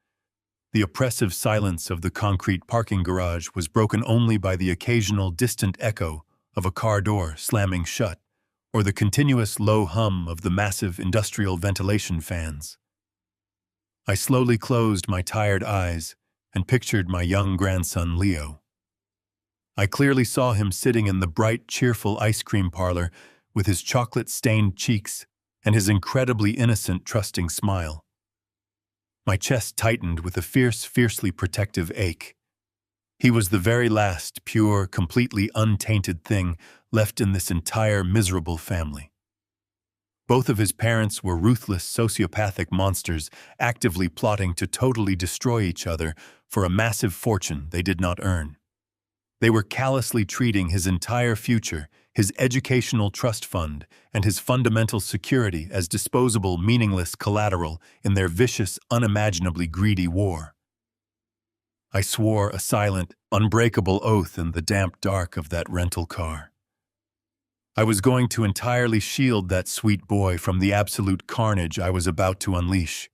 The oppressive silence of the concrete parking garage was broken only by the occasional distant echo of a car door slamming shut, or the continuous low hum of the massive industrial ventilation fans. I slowly closed my tired eyes and pictured my young grandson Leo. I clearly saw him sitting in the bright, cheerful ice cream parlor with his chocolate-stained cheeks and his incredibly innocent, trusting smile. My chest tightened with a fiercely protective ache. He was the very last pure, completely untainted thing left in this entire miserable family. Both of his parents were ruthless, sociopathic monsters, actively plotting to totally destroy each other for a massive fortune they did not earn. They were callously treating his entire future, his educational trust fund, and his fundamental security as disposable, meaningless collateral in their vicious, unimaginably greedy war. I swore a silent, unbreakable oath in the damp dark of that rental car. I was going to entirely shield that sweet boy from the absolute carnage I was about to unleash.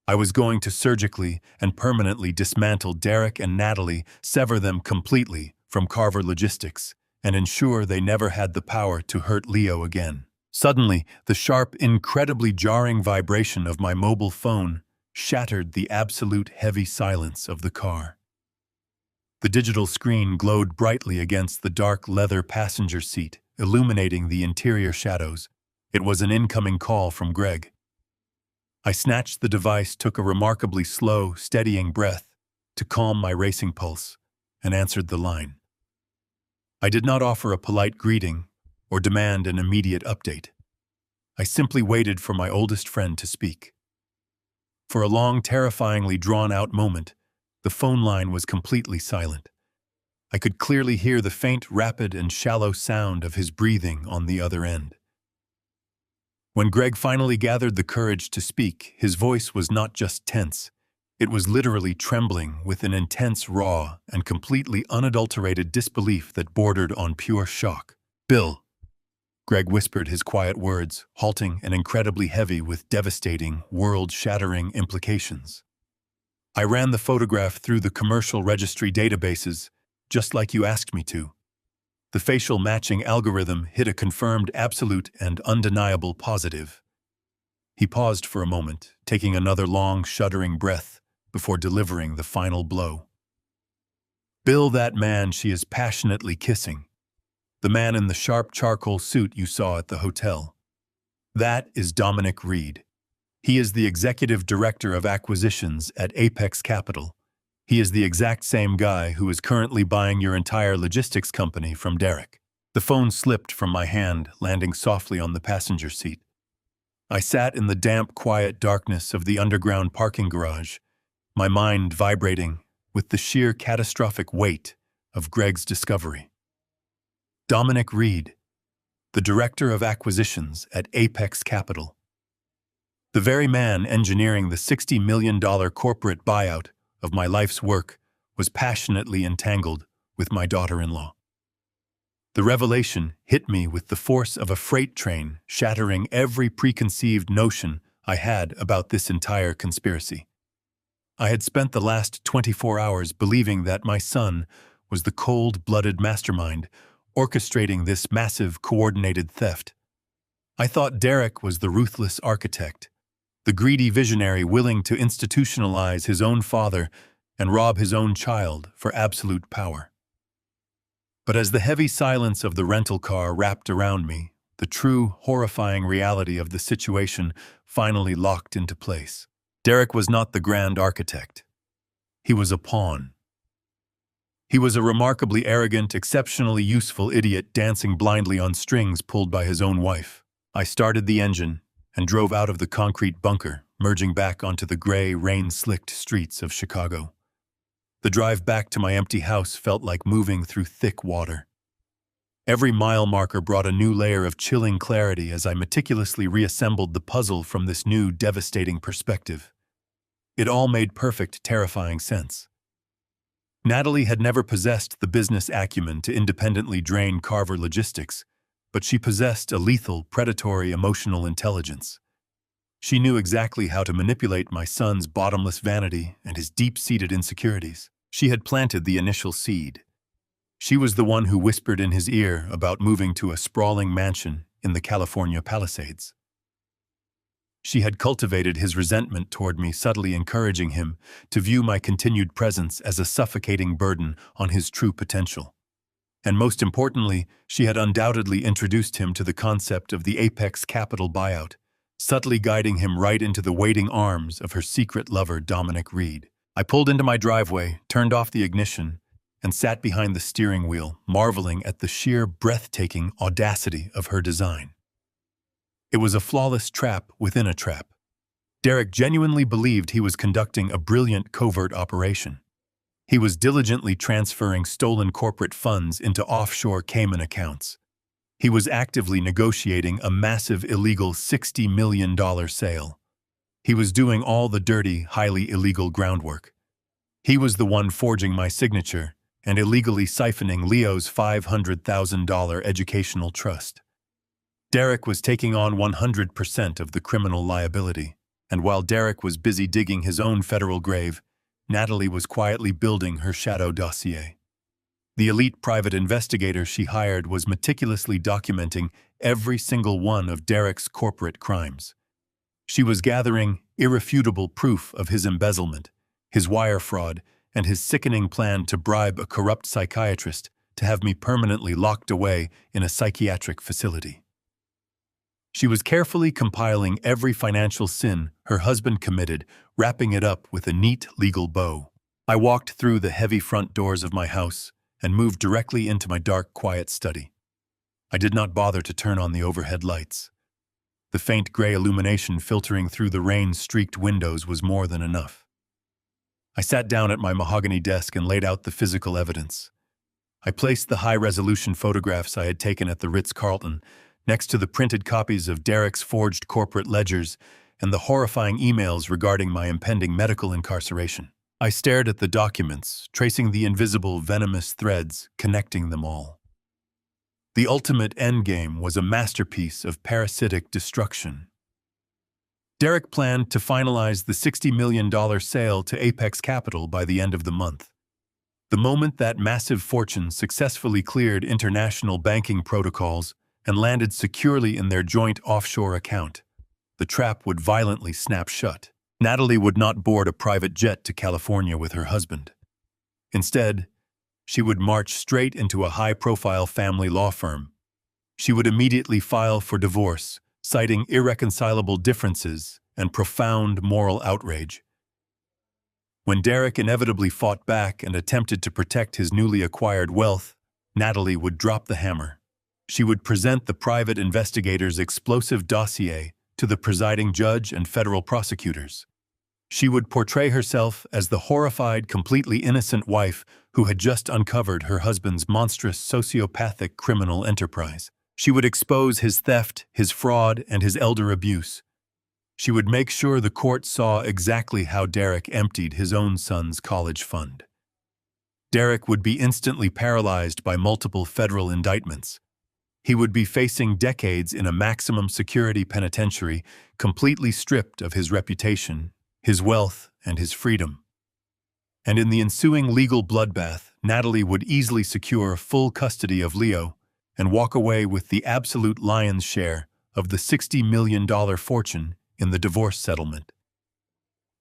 I was going to surgically and permanently dismantle Derek and Natalie, sever them completely from Carver Logistics, and ensure they never had the power to hurt Leo again. Suddenly, the sharp, incredibly jarring vibration of my mobile phone shattered the absolute heavy silence of the car. The digital screen glowed brightly against the dark leather passenger seat, illuminating the interior shadows. It was an incoming call from Greg. I snatched the device, took a remarkably slow, steadying breath to calm my racing pulse, and answered the line. I did not offer a polite greeting or demand an immediate update. I simply waited for my oldest friend to speak. For a long, terrifyingly drawn-out moment, the phone line was completely silent. I could clearly hear the faint, rapid, and shallow sound of his breathing on the other end. When Greg finally gathered the courage to speak, his voice was not just tense. It was literally trembling with an intense, raw, and completely unadulterated disbelief that bordered on pure shock. "Bill," Greg whispered his quiet words, halting and incredibly heavy with devastating, world-shattering implications. "I ran the photograph through the commercial registry databases, just like you asked me to. The facial matching algorithm hit a confirmed absolute and undeniable positive." He paused for a moment, taking another long, shuddering breath before delivering the final blow. "Bill, that man she is passionately kissing, the man in the sharp charcoal suit you saw at the hotel, that is Dominic Reed. He is the executive director of acquisitions at Apex Capital. He is the exact same guy who is currently buying your entire logistics company from Derek." The phone slipped from my hand, landing softly on the passenger seat. I sat in the damp, quiet darkness of the underground parking garage, my mind vibrating with the sheer catastrophic weight of Greg's discovery. Dominic Reed, the director of acquisitions at Apex Capital. The very man engineering the $60 million corporate buyout of my life's work was passionately entangled with my daughter-in-law. The revelation hit me with the force of a freight train, shattering every preconceived notion I had about this entire conspiracy. I had spent the last 24 hours believing that my son was the cold-blooded mastermind orchestrating this massive, coordinated theft. I thought Derek was the ruthless architect, the greedy visionary willing to institutionalize his own father and rob his own child for absolute power. But as the heavy silence of the rental car wrapped around me, the true, horrifying reality of the situation finally locked into place. Derek was not the grand architect. He was a pawn. He was a remarkably arrogant, exceptionally useful idiot dancing blindly on strings pulled by his own wife. I started the engine and drove out of the concrete bunker, merging back onto the gray, rain-slicked streets of Chicago. The drive back to my empty house felt like moving through thick water. Every mile marker brought a new layer of chilling clarity as I meticulously reassembled the puzzle from this new, devastating perspective. It all made perfect, terrifying sense. Natalie had never possessed the business acumen to independently drain Carver Logistics, but she possessed a lethal, predatory, emotional intelligence. She knew exactly how to manipulate my son's bottomless vanity and his deep-seated insecurities. She had planted the initial seed. She was the one who whispered in his ear about moving to a sprawling mansion in the California Palisades. She had cultivated his resentment toward me, subtly encouraging him to view my continued presence as a suffocating burden on his true potential. And most importantly, she had undoubtedly introduced him to the concept of the apex capital buyout, subtly guiding him right into the waiting arms of her secret lover, Dominic Reed. I pulled into my driveway, turned off the ignition, and sat behind the steering wheel, marveling at the sheer, breathtaking audacity of her design. It was a flawless trap within a trap. Derek genuinely believed he was conducting a brilliant covert operation. He was diligently transferring stolen corporate funds into offshore Cayman accounts. He was actively negotiating a massive illegal $60 million sale. He was doing all the dirty, highly illegal groundwork. He was the one forging my signature and illegally siphoning Leo's $500,000 educational trust. Derek was taking on 100% of the criminal liability, and while Derek was busy digging his own federal grave, Natalie was quietly building her shadow dossier. The elite private investigator she hired was meticulously documenting every single one of Derek's corporate crimes. She was gathering irrefutable proof of his embezzlement, his wire fraud, and his sickening plan to bribe a corrupt psychiatrist to have me permanently locked away in a psychiatric facility. She was carefully compiling every financial sin her husband committed, wrapping it up with a neat legal bow. I walked through the heavy front doors of my house and moved directly into my dark, quiet study. I did not bother to turn on the overhead lights. The faint gray illumination filtering through the rain-streaked windows was more than enough. I sat down at my mahogany desk and laid out the physical evidence. I placed the high-resolution photographs I had taken at the Ritz-Carlton next to the printed copies of Derek's forged corporate ledgers and the horrifying emails regarding my impending medical incarceration. I stared at the documents, tracing the invisible, venomous threads connecting them all. The ultimate endgame was a masterpiece of parasitic destruction. Derek planned to finalize the $60 million sale to Apex Capital by the end of the month. The moment that massive fortune successfully cleared international banking protocols and landed securely in their joint offshore account, the trap would violently snap shut. Natalie would not board a private jet to California with her husband. Instead, she would march straight into a high-profile family law firm. She would immediately file for divorce, citing irreconcilable differences and profound moral outrage. When Derek inevitably fought back and attempted to protect his newly acquired wealth, Natalie would drop the hammer. She would present the private investigator's explosive dossier to the presiding judge and federal prosecutors. She would portray herself as the horrified, completely innocent wife who had just uncovered her husband's monstrous sociopathic criminal enterprise. She would expose his theft, his fraud, and his elder abuse. She would make sure the court saw exactly how Derek emptied his own son's college fund. Derek would be instantly paralyzed by multiple federal indictments. He would be facing decades in a maximum security penitentiary, completely stripped of his reputation, his wealth, and his freedom. And in the ensuing legal bloodbath, Natalie would easily secure full custody of Leo and walk away with the absolute lion's share of the $60 million fortune in the divorce settlement.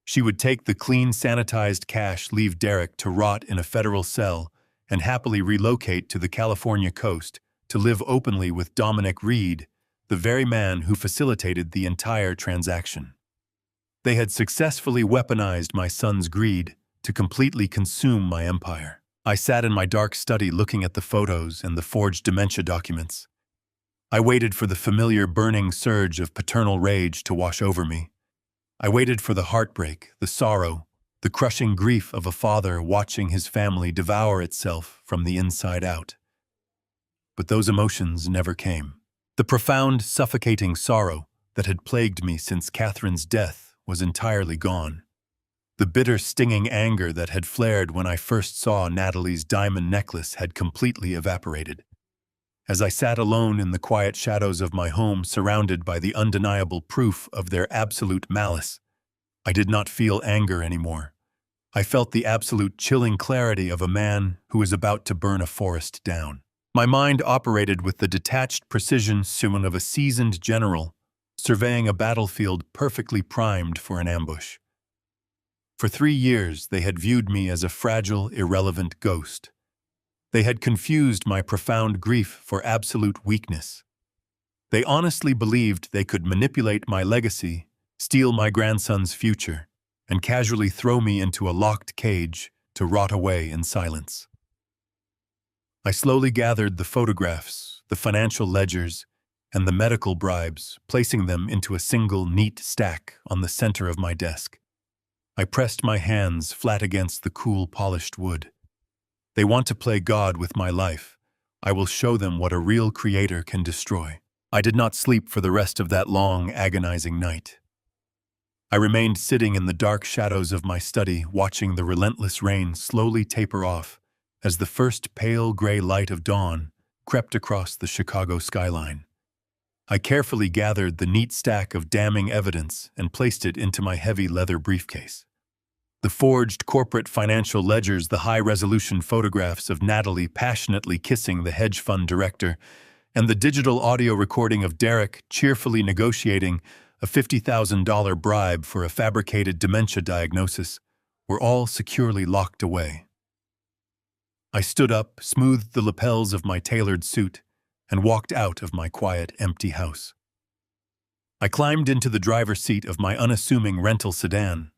She would take the clean, sanitized cash, leave Derek to rot in a federal cell, and happily relocate to the California coast to live openly with Dominic Reed, the very man who facilitated the entire transaction. They had successfully weaponized my son's greed to completely consume my empire. I sat in my dark study looking at the photos and the forged dementia documents. I waited for the familiar burning surge of paternal rage to wash over me. I waited for the heartbreak, the sorrow, the crushing grief of a father watching his family devour itself from the inside out. But those emotions never came. The profound, suffocating sorrow that had plagued me since Catherine's death was entirely gone. The bitter, stinging anger that had flared when I first saw Natalie's diamond necklace had completely evaporated. As I sat alone in the quiet shadows of my home, surrounded by the undeniable proof of their absolute malice, I did not feel anger anymore. I felt the absolute chilling clarity of a man who is about to burn a forest down. My mind operated with the detached precision of a seasoned general, surveying a battlefield perfectly primed for an ambush. For 3 years, they had viewed me as a fragile, irrelevant ghost. They had confused my profound grief for absolute weakness. They honestly believed they could manipulate my legacy, steal my grandson's future, and casually throw me into a locked cage to rot away in silence. I slowly gathered the photographs, the financial ledgers, and the medical bribes, placing them into a single neat stack on the center of my desk. I pressed my hands flat against the cool, polished wood. They want to play God with my life. I will show them what a real creator can destroy. I did not sleep for the rest of that long, agonizing night. I remained sitting in the dark shadows of my study, watching the relentless rain slowly taper off as the first pale gray light of dawn crept across the Chicago skyline. I carefully gathered the neat stack of damning evidence and placed it into my heavy leather briefcase. The forged corporate financial ledgers, the high-resolution photographs of Natalie passionately kissing the hedge fund director, and the digital audio recording of Derek cheerfully negotiating a $50,000 bribe for a fabricated dementia diagnosis were all securely locked away. I stood up, smoothed the lapels of my tailored suit, and walked out of my quiet, empty house. I climbed into the driver's seat of my unassuming rental sedan,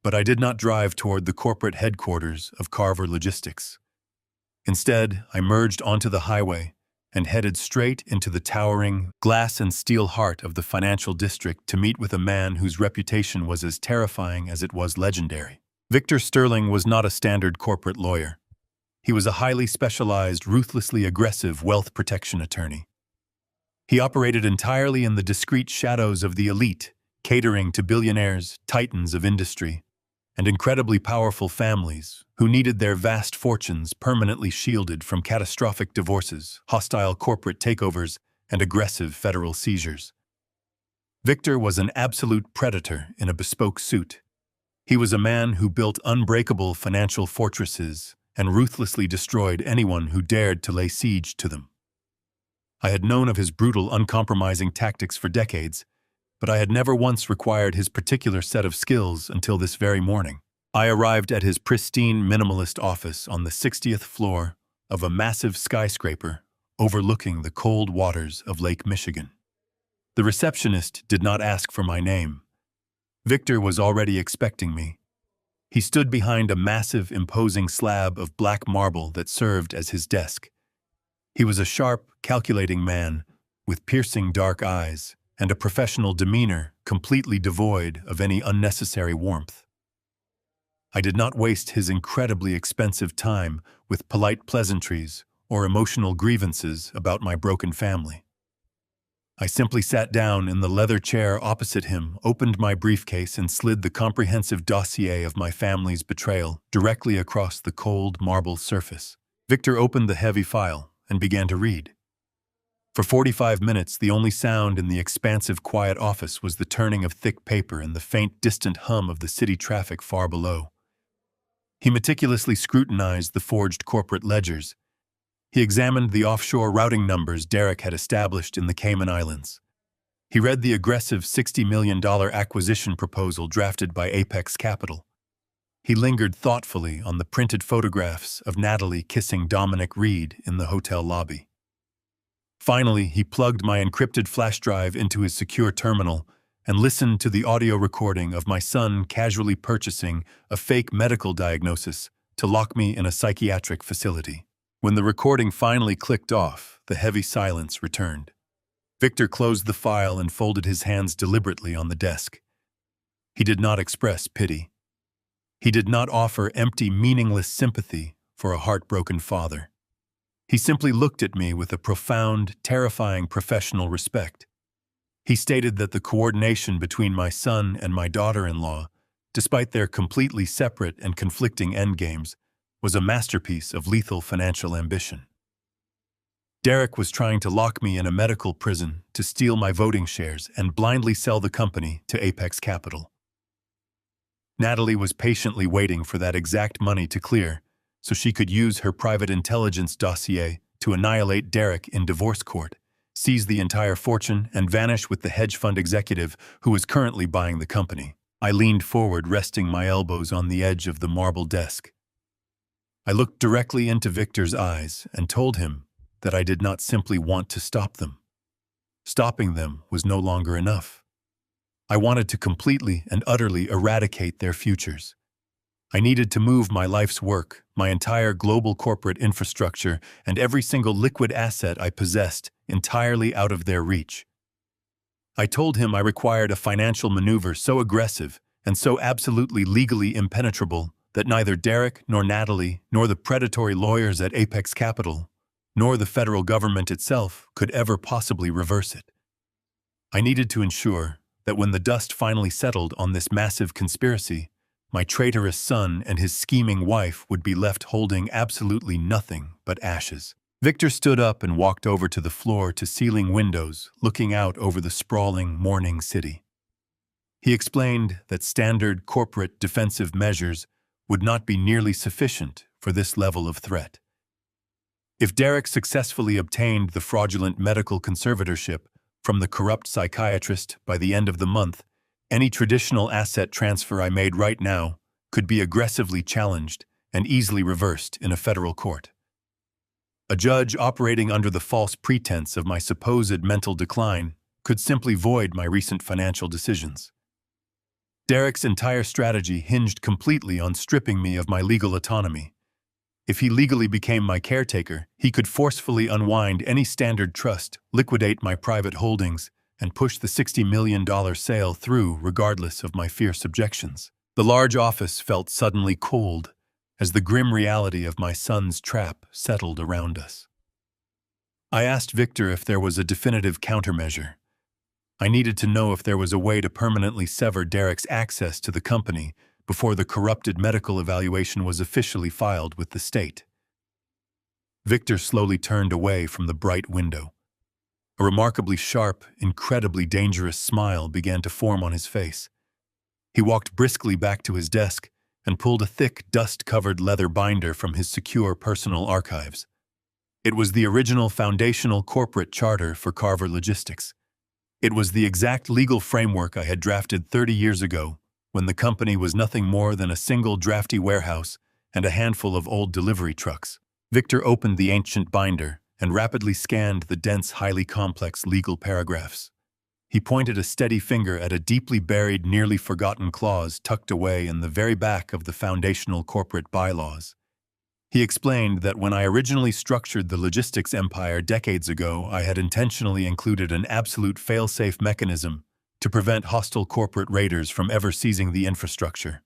but I did not drive toward the corporate headquarters of Carver Logistics. Instead, I merged onto the highway and headed straight into the towering glass and steel heart of the financial district to meet with a man whose reputation was as terrifying as it was legendary. Victor Sterling was not a standard corporate lawyer. He was a highly specialized, ruthlessly aggressive wealth protection attorney. He operated entirely in the discreet shadows of the elite, catering to billionaires, titans of industry, and incredibly powerful families who needed their vast fortunes permanently shielded from catastrophic divorces, hostile corporate takeovers, and aggressive federal seizures. Victor was an absolute predator in a bespoke suit. He was a man who built unbreakable financial fortresses and ruthlessly destroyed anyone who dared to lay siege to them. I had known of his brutal, uncompromising tactics for decades, but I had never once required his particular set of skills until this very morning. I arrived at his pristine, minimalist office on the 60th floor of a massive skyscraper overlooking the cold waters of Lake Michigan. The receptionist did not ask for my name. Victor was already expecting me. He stood behind a massive, imposing slab of black marble that served as his desk. He was a sharp, calculating man with piercing dark eyes and a professional demeanor completely devoid of any unnecessary warmth. I did not waste his incredibly expensive time with polite pleasantries or emotional grievances about my broken family. I simply sat down in the leather chair opposite him, opened my briefcase, and slid the comprehensive dossier of my family's betrayal directly across the cold marble surface. Victor opened the heavy file and began to read. For 45 minutes, the only sound in the expansive, quiet office was the turning of thick paper and the faint, distant hum of the city traffic far below. He meticulously scrutinized the forged corporate ledgers. He examined the offshore routing numbers Derek had established in the Cayman Islands. He read the aggressive $60 million acquisition proposal drafted by Apex Capital. He lingered thoughtfully on the printed photographs of Natalie kissing Dominic Reed in the hotel lobby. Finally, he plugged my encrypted flash drive into his secure terminal and listened to the audio recording of my son casually purchasing a fake medical diagnosis to lock me in a psychiatric facility. When the recording finally clicked off, the heavy silence returned. Victor closed the file and folded his hands deliberately on the desk. He did not express pity. He did not offer empty, meaningless sympathy for a heartbroken father. He simply looked at me with a profound, terrifying professional respect. He stated that the coordination between my son and my daughter-in-law, despite their completely separate and conflicting endgames, was a masterpiece of lethal financial ambition. Derek was trying to lock me in a medical prison to steal my voting shares and blindly sell the company to Apex Capital. Natalie was patiently waiting for that exact money to clear so she could use her private intelligence dossier to annihilate Derek in divorce court, seize the entire fortune, and vanish with the hedge fund executive who was currently buying the company. I leaned forward, resting my elbows on the edge of the marble desk. I looked directly into Victor's eyes and told him that I did not simply want to stop them. Stopping them was no longer enough. I wanted to completely and utterly eradicate their futures. I needed to move my life's work, my entire global corporate infrastructure, and every single liquid asset I possessed entirely out of their reach. I told him I required a financial maneuver so aggressive and so absolutely legally impenetrable that neither Derek nor Natalie nor the predatory lawyers at Apex Capital nor the federal government itself could ever possibly reverse it. I needed to ensure that when the dust finally settled on this massive conspiracy, my traitorous son and his scheming wife would be left holding absolutely nothing but ashes. Victor stood up and walked over to the floor-to-ceiling windows, looking out over the sprawling morning city. He explained that standard corporate defensive measures would not be nearly sufficient for this level of threat. If Derek successfully obtained the fraudulent medical conservatorship from the corrupt psychiatrist by the end of the month, any traditional asset transfer I made right now could be aggressively challenged and easily reversed in a federal court. A judge operating under the false pretense of my supposed mental decline could simply void my recent financial decisions. Derek's entire strategy hinged completely on stripping me of my legal autonomy. If he legally became my caretaker, he could forcefully unwind any standard trust, liquidate my private holdings, and push the $60 million sale through regardless of my fierce objections. The large office felt suddenly cold as the grim reality of my son's trap settled around us. I asked Victor if there was a definitive countermeasure. I needed to know if there was a way to permanently sever Derek's access to the company before the corrupted medical evaluation was officially filed with the state. Victor slowly turned away from the bright window. A remarkably sharp, incredibly dangerous smile began to form on his face. He walked briskly back to his desk and pulled a thick, dust-covered leather binder from his secure personal archives. It was the original foundational corporate charter for Carver Logistics. It was the exact legal framework I had drafted 30 years ago, when the company was nothing more than a single drafty warehouse and a handful of old delivery trucks. Victor opened the ancient binder and rapidly scanned the dense, highly complex legal paragraphs. He pointed a steady finger at a deeply buried, nearly forgotten clause tucked away in the very back of the foundational corporate bylaws. He explained that when I originally structured the logistics empire decades ago, I had intentionally included an absolute fail-safe mechanism to prevent hostile corporate raiders from ever seizing the infrastructure.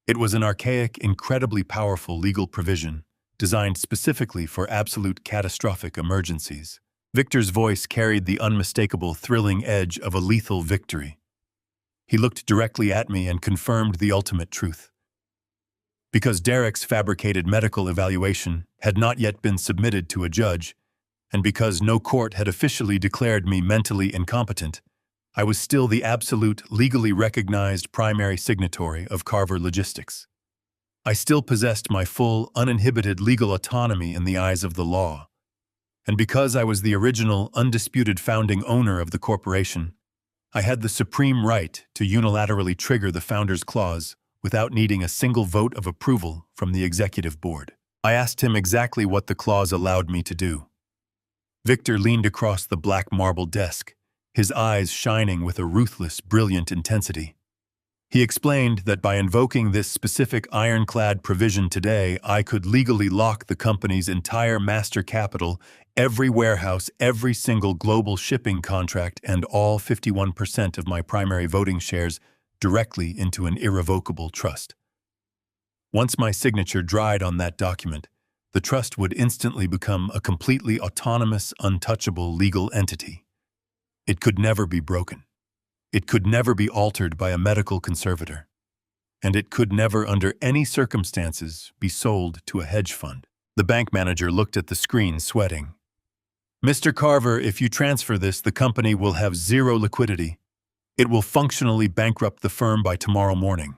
It was an archaic, incredibly powerful legal provision, designed specifically for absolute catastrophic emergencies. Victor's voice carried the unmistakable, thrilling edge of a lethal victory. He looked directly at me and confirmed the ultimate truth. Because Derek's fabricated medical evaluation had not yet been submitted to a judge, and because no court had officially declared me mentally incompetent, I was still the absolute, legally recognized primary signatory of Carver Logistics. I still possessed my full, uninhibited legal autonomy in the eyes of the law. And because I was the original, undisputed founding owner of the corporation, I had the supreme right to unilaterally trigger the founder's clause without needing a single vote of approval from the executive board. I asked him exactly what the clause allowed me to do. Victor leaned across the black marble desk, his eyes shining with a ruthless, brilliant intensity. He explained that by invoking this specific ironclad provision today, I could legally lock the company's entire master capital, every warehouse, every single global shipping contract, and all 51% of my primary voting shares directly into an irrevocable trust. Once my signature dried on that document, the trust would instantly become a completely autonomous, untouchable legal entity. It could never be broken. It could never be altered by a medical conservator. And it could never, under any circumstances, be sold to a hedge fund. The bank manager looked at the screen, sweating. "Mr. Carver, if you transfer this, the company will have zero liquidity. It will functionally bankrupt the firm by tomorrow morning."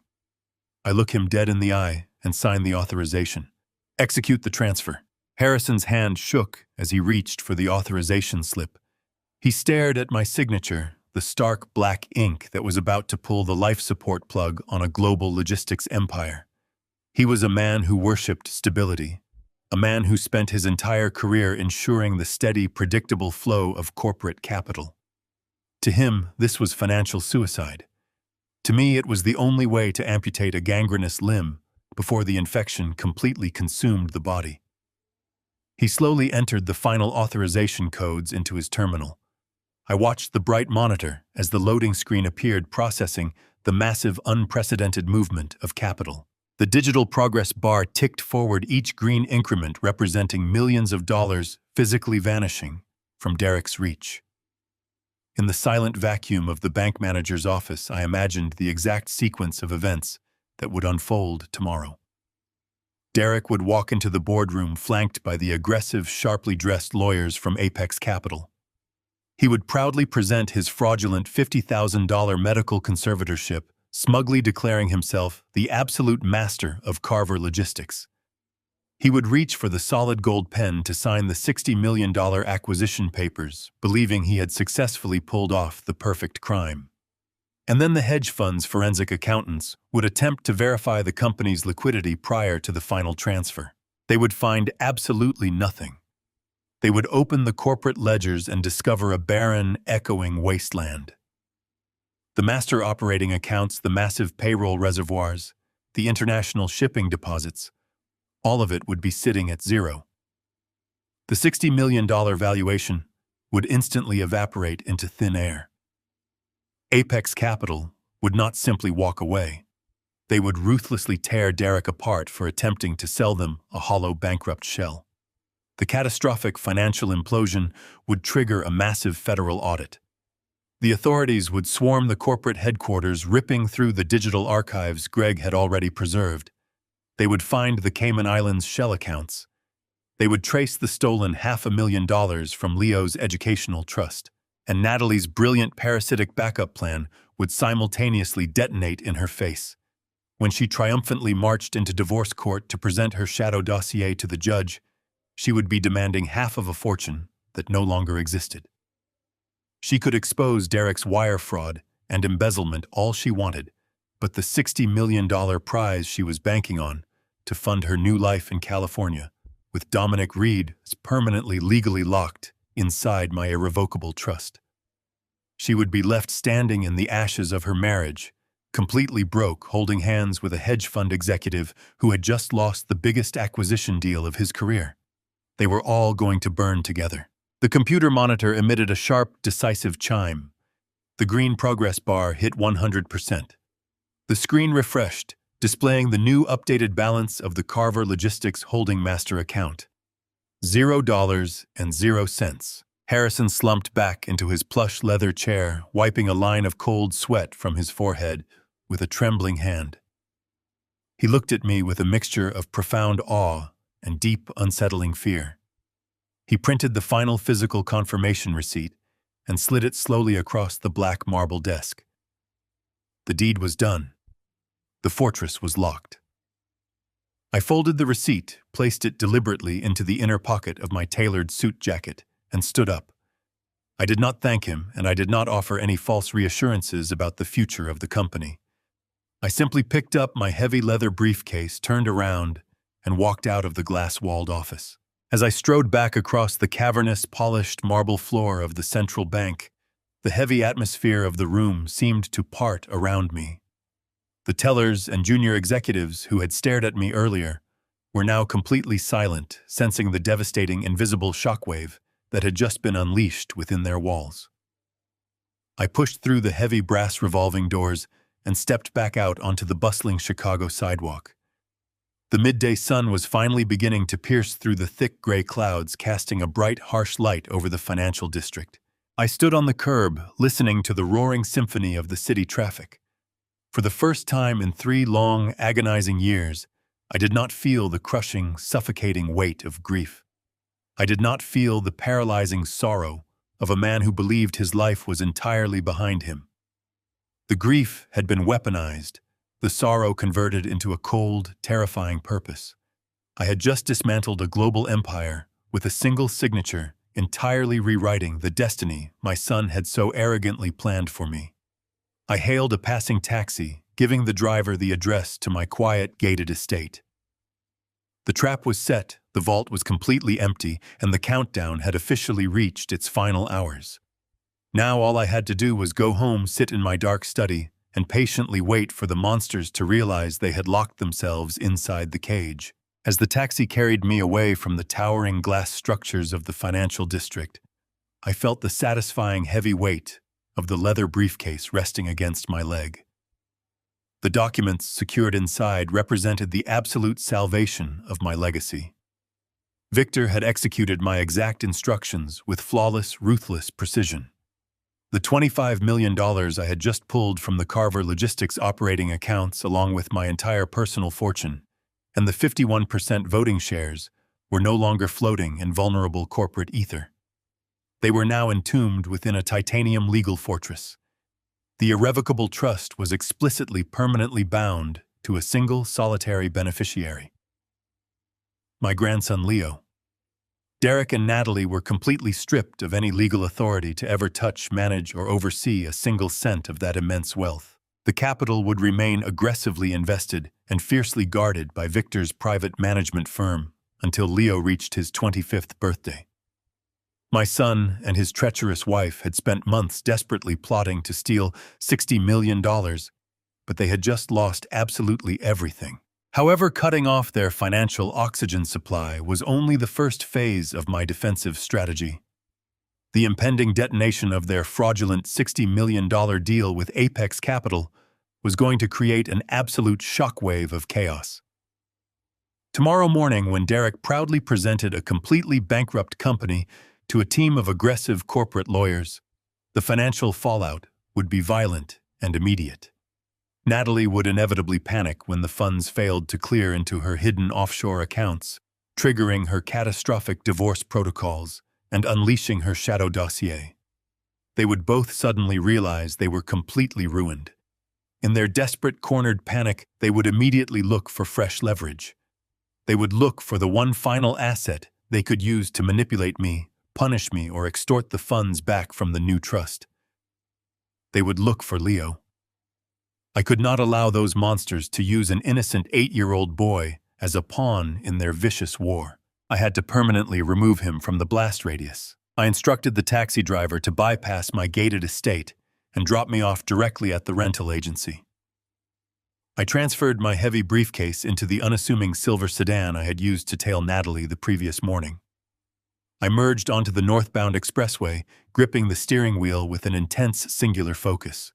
I look him dead in the eye and sign the authorization. "Execute the transfer." Harrison's hand shook as he reached for the authorization slip. He stared at my signature, the stark black ink that was about to pull the life support plug on a global logistics empire. He was a man who worshipped stability, a man who spent his entire career ensuring the steady, predictable flow of corporate capital. To him, this was financial suicide. To me, it was the only way to amputate a gangrenous limb before the infection completely consumed the body. He slowly entered the final authorization codes into his terminal. I watched the bright monitor as the loading screen appeared, processing the massive, unprecedented movement of capital. The digital progress bar ticked forward, each green increment representing millions of dollars physically vanishing from Derek's reach. In the silent vacuum of the bank manager's office, I imagined the exact sequence of events that would unfold tomorrow. Derek would walk into the boardroom flanked by the aggressive, sharply dressed lawyers from Apex Capital. He would proudly present his fraudulent $50,000 medical conservatorship, smugly declaring himself the absolute master of Carver Logistics. He would reach for the solid gold pen to sign the $60 million acquisition papers, believing he had successfully pulled off the perfect crime. And then the hedge fund's forensic accountants would attempt to verify the company's liquidity prior to the final transfer. They would find absolutely nothing. They would open the corporate ledgers and discover a barren, echoing wasteland. The master operating accounts, the massive payroll reservoirs, the international shipping deposits, all of it would be sitting at zero. The $60 million valuation would instantly evaporate into thin air. Apex Capital would not simply walk away. They would ruthlessly tear Derek apart for attempting to sell them a hollow, bankrupt shell. The catastrophic financial implosion would trigger a massive federal audit. The authorities would swarm the corporate headquarters, ripping through the digital archives Greg had already preserved. They would find the Cayman Islands shell accounts. They would trace the stolen $500,000 from Leo's educational trust, and Natalie's brilliant parasitic backup plan would simultaneously detonate in her face. When she triumphantly marched into divorce court to present her shadow dossier to the judge, she would be demanding half of a fortune that no longer existed. She could expose Derek's wire fraud and embezzlement all she wanted, but the $60 million prize she was banking on to fund her new life in California, with Dominic Reed permanently legally locked inside my irrevocable trust. She would be left standing in the ashes of her marriage, completely broke, holding hands with a hedge fund executive who had just lost the biggest acquisition deal of his career. They were all going to burn together. The computer monitor emitted a sharp, decisive chime. The green progress bar hit 100%. The screen refreshed, displaying the new updated balance of the Carver Logistics Holding Master account. $0.00. Harrison slumped back into his plush leather chair, wiping a line of cold sweat from his forehead with a trembling hand. He looked at me with a mixture of profound awe and deep, unsettling fear. He printed the final physical confirmation receipt and slid it slowly across the black marble desk. The deed was done. The fortress was locked. I folded the receipt, placed it deliberately into the inner pocket of my tailored suit jacket, and stood up. I did not thank him, and I did not offer any false reassurances about the future of the company. I simply picked up my heavy leather briefcase, turned around, and walked out of the glass-walled office. As I strode back across the cavernous, polished marble floor of the central bank, the heavy atmosphere of the room seemed to part around me. The tellers and junior executives who had stared at me earlier were now completely silent, sensing the devastating invisible shockwave that had just been unleashed within their walls. I pushed through the heavy brass revolving doors and stepped back out onto the bustling Chicago sidewalk. The midday sun was finally beginning to pierce through the thick gray clouds, casting a bright, harsh light over the financial district. I stood on the curb, listening to the roaring symphony of the city traffic. For the first time in 3 long, agonizing years, I did not feel the crushing, suffocating weight of grief. I did not feel the paralyzing sorrow of a man who believed his life was entirely behind him. The grief had been weaponized, the sorrow converted into a cold, terrifying purpose. I had just dismantled a global empire with a single signature, entirely rewriting the destiny my son had so arrogantly planned for me. I hailed a passing taxi, giving the driver the address to my quiet, gated estate. The trap was set, the vault was completely empty, and the countdown had officially reached its final hours. Now all I had to do was go home, sit in my dark study, and patiently wait for the monsters to realize they had locked themselves inside the cage. As the taxi carried me away from the towering glass structures of the financial district, I felt the satisfying heavy weight of the leather briefcase resting against my leg. The documents secured inside represented the absolute salvation of my legacy. Victor had executed my exact instructions with flawless, ruthless precision. The $25 million I had just pulled from the Carver Logistics operating accounts, along with my entire personal fortune, and the 51% voting shares, were no longer floating in vulnerable corporate ether. They were now entombed within a titanium legal fortress. The irrevocable trust was explicitly permanently bound to a single solitary beneficiary: my grandson Leo. Derek and Natalie were completely stripped of any legal authority to ever touch, manage, or oversee a single cent of that immense wealth. The capital would remain aggressively invested and fiercely guarded by Victor's private management firm until Leo reached his 25th birthday. My son and his treacherous wife had spent months desperately plotting to steal $60 million, but they had just lost absolutely everything. However, cutting off their financial oxygen supply was only the first phase of my defensive strategy. The impending detonation of their fraudulent $60 million deal with Apex Capital was going to create an absolute shockwave of chaos. Tomorrow morning, when Derek proudly presented a completely bankrupt company to a team of aggressive corporate lawyers, the financial fallout would be violent and immediate. Natalie would inevitably panic when the funds failed to clear into her hidden offshore accounts, triggering her catastrophic divorce protocols and unleashing her shadow dossier. They would both suddenly realize they were completely ruined. In their desperate, cornered panic, they would immediately look for fresh leverage. They would look for the one final asset they could use to manipulate me, punish me, or extort the funds back from the new trust. They would look for Leo. I could not allow those monsters to use an innocent 8-year-old boy as a pawn in their vicious war. I had to permanently remove him from the blast radius. I instructed the taxi driver to bypass my gated estate and drop me off directly at the rental agency. I transferred my heavy briefcase into the unassuming silver sedan I had used to tail Natalie the previous morning. I merged onto the northbound expressway, gripping the steering wheel with an intense, singular focus.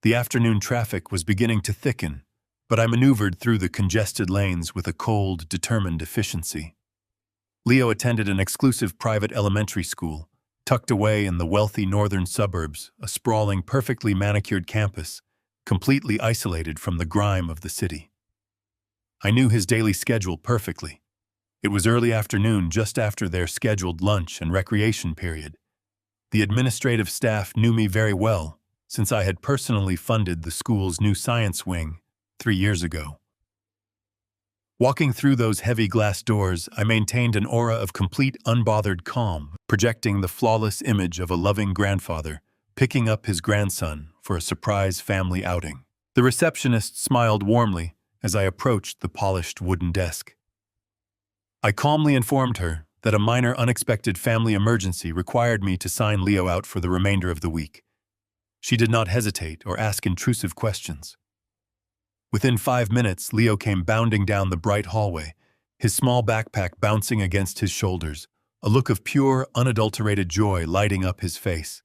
The afternoon traffic was beginning to thicken, but I maneuvered through the congested lanes with a cold, determined efficiency. Leo attended an exclusive private elementary school, tucked away in the wealthy northern suburbs, a sprawling, perfectly manicured campus, completely isolated from the grime of the city. I knew his daily schedule perfectly. It was early afternoon, just after their scheduled lunch and recreation period. The administrative staff knew me very well, since I had personally funded the school's new science wing 3 years ago. Walking through those heavy glass doors, I maintained an aura of complete unbothered calm, projecting the flawless image of a loving grandfather picking up his grandson for a surprise family outing. The receptionist smiled warmly as I approached the polished wooden desk. I calmly informed her that a minor unexpected family emergency required me to sign Leo out for the remainder of the week. She did not hesitate or ask intrusive questions. Within 5 minutes, Leo came bounding down the bright hallway, his small backpack bouncing against his shoulders, a look of pure, unadulterated joy lighting up his face.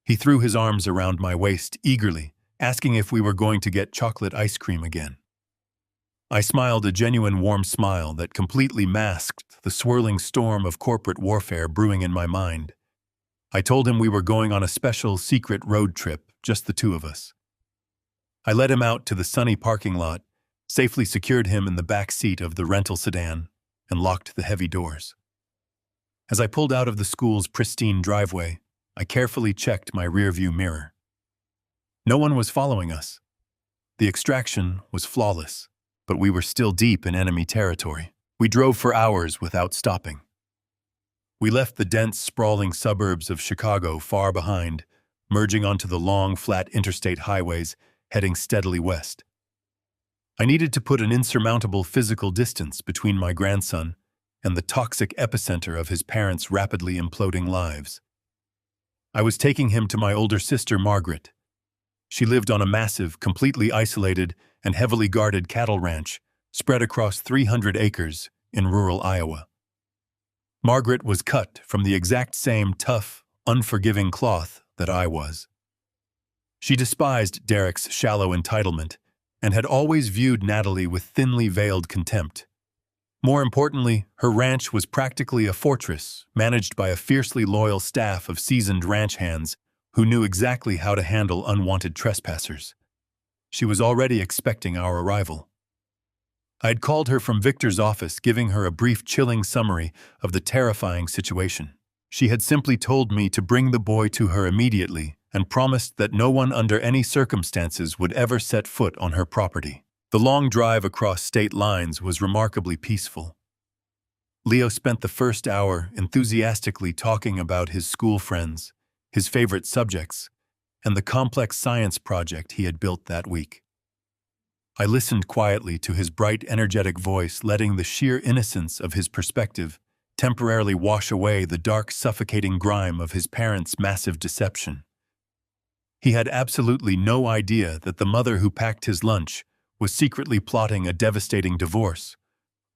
He threw his arms around my waist eagerly, asking if we were going to get chocolate ice cream again. I smiled a genuine warm smile that completely masked the swirling storm of corporate warfare brewing in my mind. I told him we were going on a special secret road trip, just the two of us. I led him out to the sunny parking lot, safely secured him in the back seat of the rental sedan, and locked the heavy doors. As I pulled out of the school's pristine driveway, I carefully checked my rearview mirror. No one was following us. The extraction was flawless, but we were still deep in enemy territory. We drove for hours without stopping. We left the dense, sprawling suburbs of Chicago far behind, merging onto the long, flat interstate highways, heading steadily west. I needed to put an insurmountable physical distance between my grandson and the toxic epicenter of his parents' rapidly imploding lives. I was taking him to my older sister, Margaret. She lived on a massive, completely isolated, and heavily guarded cattle ranch spread across 300 acres in rural Iowa. Margaret was cut from the exact same tough, unforgiving cloth that I was. She despised Derek's shallow entitlement and had always viewed Natalie with thinly veiled contempt. More importantly, her ranch was practically a fortress managed by a fiercely loyal staff of seasoned ranch hands who knew exactly how to handle unwanted trespassers. She was already expecting our arrival. I had called her from Victor's office, giving her a brief, chilling summary of the terrifying situation. She had simply told me to bring the boy to her immediately and promised that no one under any circumstances would ever set foot on her property. The long drive across state lines was remarkably peaceful. Leo spent the first hour enthusiastically talking about his school friends, his favorite subjects, and the complex science project he had built that week. I listened quietly to his bright, energetic voice, letting the sheer innocence of his perspective temporarily wash away the dark, suffocating grime of his parents' massive deception. He had absolutely no idea that the mother who packed his lunch was secretly plotting a devastating divorce,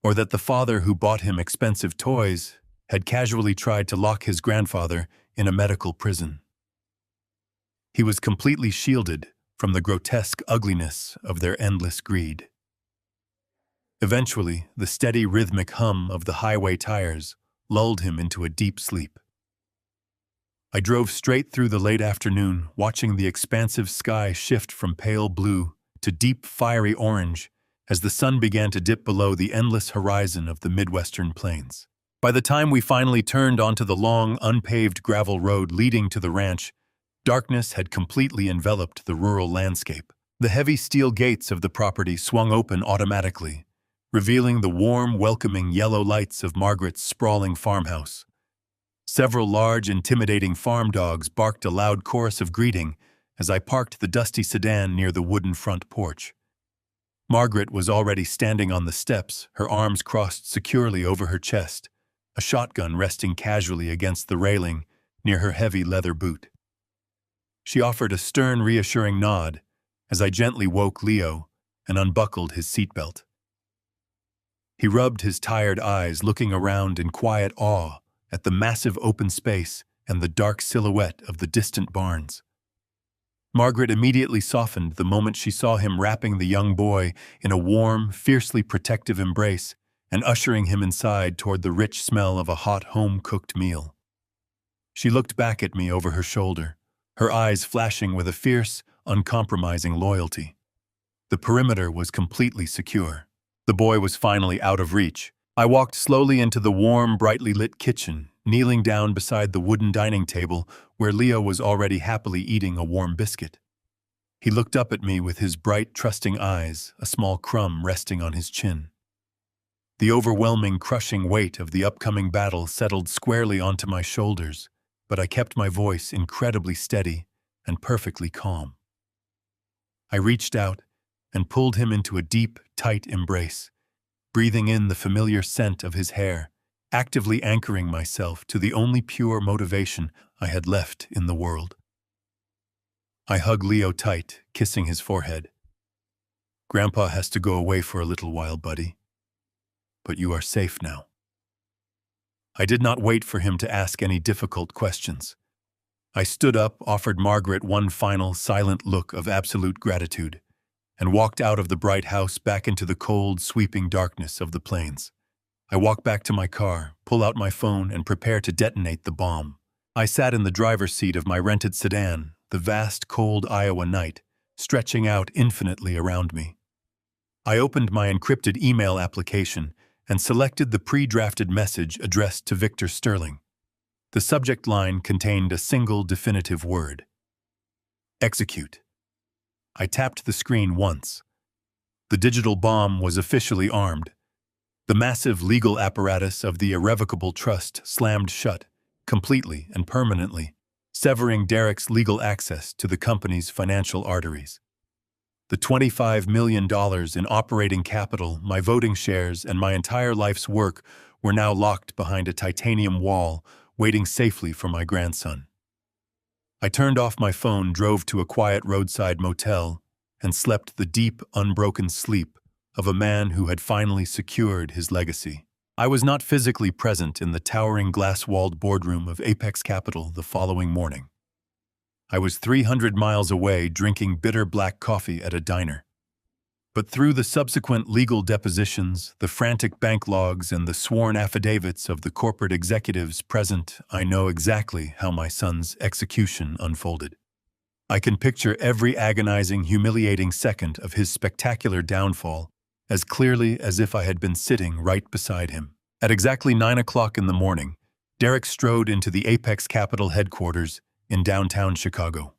or that the father who bought him expensive toys had casually tried to lock his grandfather in a medical prison. He was completely shielded from the grotesque ugliness of their endless greed. Eventually, the steady rhythmic hum of the highway tires lulled him into a deep sleep. I drove straight through the late afternoon, watching the expansive sky shift from pale blue to deep fiery orange as the sun began to dip below the endless horizon of the Midwestern plains. By the time we finally turned onto the long, unpaved gravel road leading to the ranch, darkness had completely enveloped the rural landscape. The heavy steel gates of the property swung open automatically, revealing the warm, welcoming yellow lights of Margaret's sprawling farmhouse. Several large, intimidating farm dogs barked a loud chorus of greeting as I parked the dusty sedan near the wooden front porch. Margaret was already standing on the steps, her arms crossed securely over her chest, a shotgun resting casually against the railing near her heavy leather boot. She offered a stern, reassuring nod as I gently woke Leo and unbuckled his seatbelt. He rubbed his tired eyes, looking around in quiet awe at the massive open space and the dark silhouette of the distant barns. Margaret immediately softened the moment she saw him wrapping the young boy in a warm, fiercely protective embrace and ushering him inside toward the rich smell of a hot, home-cooked meal. She looked back at me over her shoulder, her eyes flashing with a fierce, uncompromising loyalty. The perimeter was completely secure. The boy was finally out of reach. I walked slowly into the warm, brightly lit kitchen, kneeling down beside the wooden dining table where Leo was already happily eating a warm biscuit. He looked up at me with his bright, trusting eyes, a small crumb resting on his chin. The overwhelming, crushing weight of the upcoming battle settled squarely onto my shoulders, but I kept my voice incredibly steady and perfectly calm. I reached out and pulled him into a deep, tight embrace, breathing in the familiar scent of his hair, actively anchoring myself to the only pure motivation I had left in the world. I hugged Leo tight, kissing his forehead. "Grandpa has to go away for a little while, buddy. But you are safe now." I did not wait for him to ask any difficult questions. I stood up, offered Margaret one final, silent look of absolute gratitude, and walked out of the bright house back into the cold, sweeping darkness of the plains. I walked back to my car, pull out my phone, and prepare to detonate the bomb. I sat in the driver's seat of my rented sedan, the vast, cold Iowa night, stretching out infinitely around me. I opened my encrypted email application and selected the pre-drafted message addressed to Victor Sterling. The subject line contained a single definitive word: execute. I tapped the screen once. The digital bomb was officially armed. The massive legal apparatus of the irrevocable trust slammed shut, completely and permanently, severing Derek's legal access to the company's financial arteries. The $25 million in operating capital, my voting shares, and my entire life's work were now locked behind a titanium wall, waiting safely for my grandson. I turned off my phone, drove to a quiet roadside motel, and slept the deep, unbroken sleep of a man who had finally secured his legacy. I was not physically present in the towering glass-walled boardroom of Apex Capital the following morning. I was 300 miles away drinking bitter black coffee at a diner. But through the subsequent legal depositions, the frantic bank logs, and the sworn affidavits of the corporate executives present, I know exactly how my son's execution unfolded. I can picture every agonizing, humiliating second of his spectacular downfall as clearly as if I had been sitting right beside him. At exactly 9 o'clock in the morning, Derek strode into the Apex Capital headquarters in downtown Chicago.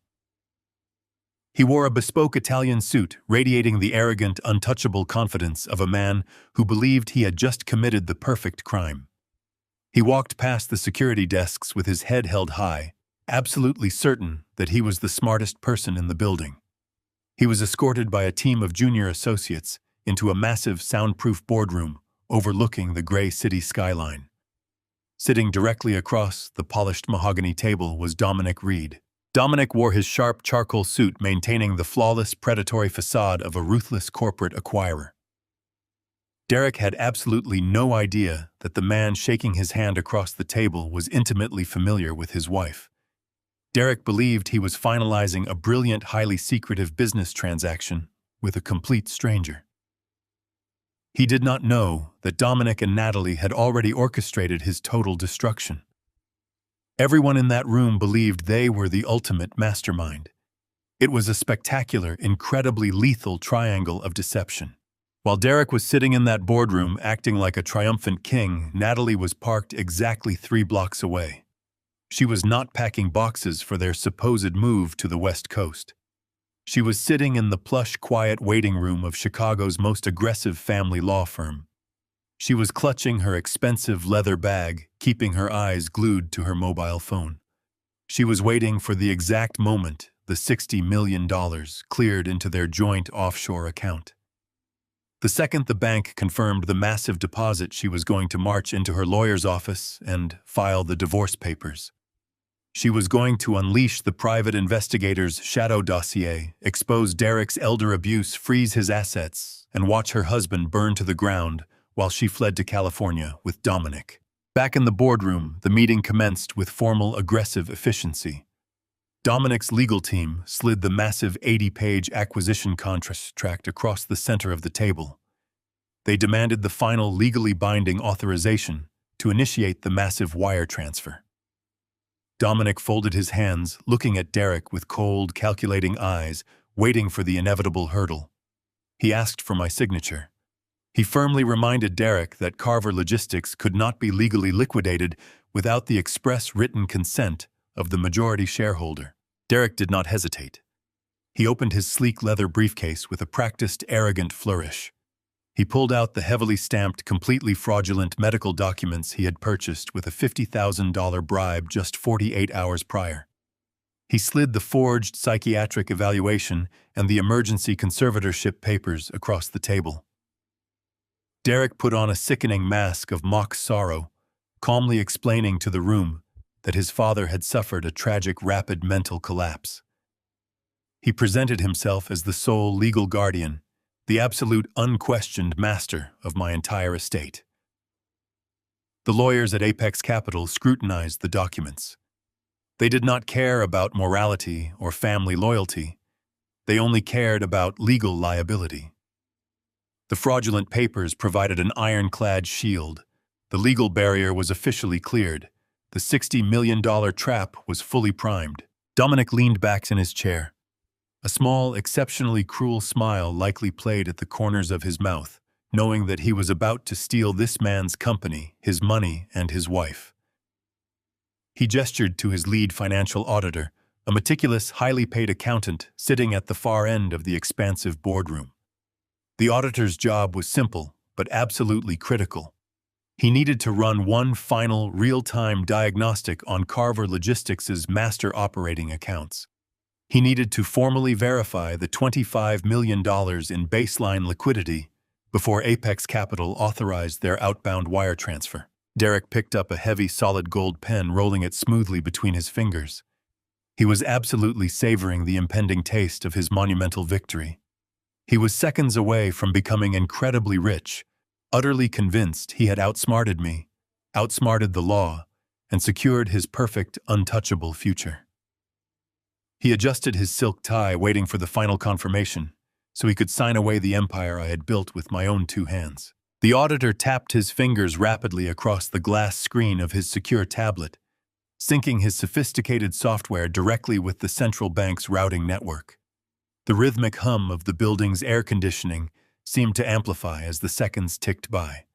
He wore a bespoke Italian suit, radiating the arrogant, untouchable confidence of a man who believed he had just committed the perfect crime. He walked past the security desks with his head held high, absolutely certain that he was the smartest person in the building. He was escorted by a team of junior associates into a massive, soundproof boardroom overlooking the gray city skyline. Sitting directly across the polished mahogany table was Dominic Reed. Dominic wore his sharp charcoal suit, maintaining the flawless, predatory facade of a ruthless corporate acquirer. Derek had absolutely no idea that the man shaking his hand across the table was intimately familiar with his wife. Derek believed he was finalizing a brilliant, highly secretive business transaction with a complete stranger. He did not know that Dominic and Natalie had already orchestrated his total destruction. Everyone in that room believed they were the ultimate mastermind. It was a spectacular, incredibly lethal triangle of deception. While Derek was sitting in that boardroom acting like a triumphant king, Natalie was parked exactly 3 blocks away. She was not packing boxes for their supposed move to the West Coast. She was sitting in the plush, quiet waiting room of Chicago's most aggressive family law firm. She was clutching her expensive leather bag, keeping her eyes glued to her mobile phone. She was waiting for the exact moment the $60 million cleared into their joint offshore account. The second the bank confirmed the massive deposit, she was going to march into her lawyer's office and file the divorce papers. She was going to unleash the private investigator's shadow dossier, expose Derek's elder abuse, freeze his assets, and watch her husband burn to the ground while she fled to California with Dominic. Back in the boardroom, the meeting commenced with formal, aggressive efficiency. Dominic's legal team slid the massive 80-page acquisition contract across the center of the table. They demanded the final legally binding authorization to initiate the massive wire transfer. Dominic folded his hands, looking at Derek with cold, calculating eyes, waiting for the inevitable hurdle. He asked for my signature. He firmly reminded Derek that Carver Logistics could not be legally liquidated without the express written consent of the majority shareholder. Derek did not hesitate. He opened his sleek leather briefcase with a practiced, arrogant flourish. He pulled out the heavily stamped, completely fraudulent medical documents he had purchased with a $50,000 bribe just 48 hours prior. He slid the forged psychiatric evaluation and the emergency conservatorship papers across the table. Derek put on a sickening mask of mock sorrow, calmly explaining to the room that his father had suffered a tragic, rapid mental collapse. He presented himself as the sole legal guardian, the absolute unquestioned master of my entire estate. The lawyers at Apex Capital scrutinized the documents. They did not care about morality or family loyalty. They only cared about legal liability. The fraudulent papers provided an ironclad shield. The legal barrier was officially cleared. The $60 million trap was fully primed. Dominic leaned back in his chair. A small, exceptionally cruel smile likely played at the corners of his mouth, knowing that he was about to steal this man's company, his money, and his wife. He gestured to his lead financial auditor, a meticulous, highly paid accountant sitting at the far end of the expansive boardroom. The auditor's job was simple, but absolutely critical. He needed to run one final, real-time diagnostic on Carver Logistics' master operating accounts. He needed to formally verify the $25 million in baseline liquidity before Apex Capital authorized their outbound wire transfer. Derek picked up a heavy, solid gold pen, rolling it smoothly between his fingers. He was absolutely savoring the impending taste of his monumental victory. He was seconds away from becoming incredibly rich, utterly convinced he had outsmarted me, outsmarted the law, and secured his perfect, untouchable future. He adjusted his silk tie, waiting for the final confirmation, so he could sign away the empire I had built with my own two hands. The auditor tapped his fingers rapidly across the glass screen of his secure tablet, syncing his sophisticated software directly with the central bank's routing network. The rhythmic hum of the building's air conditioning seemed to amplify as the seconds ticked by.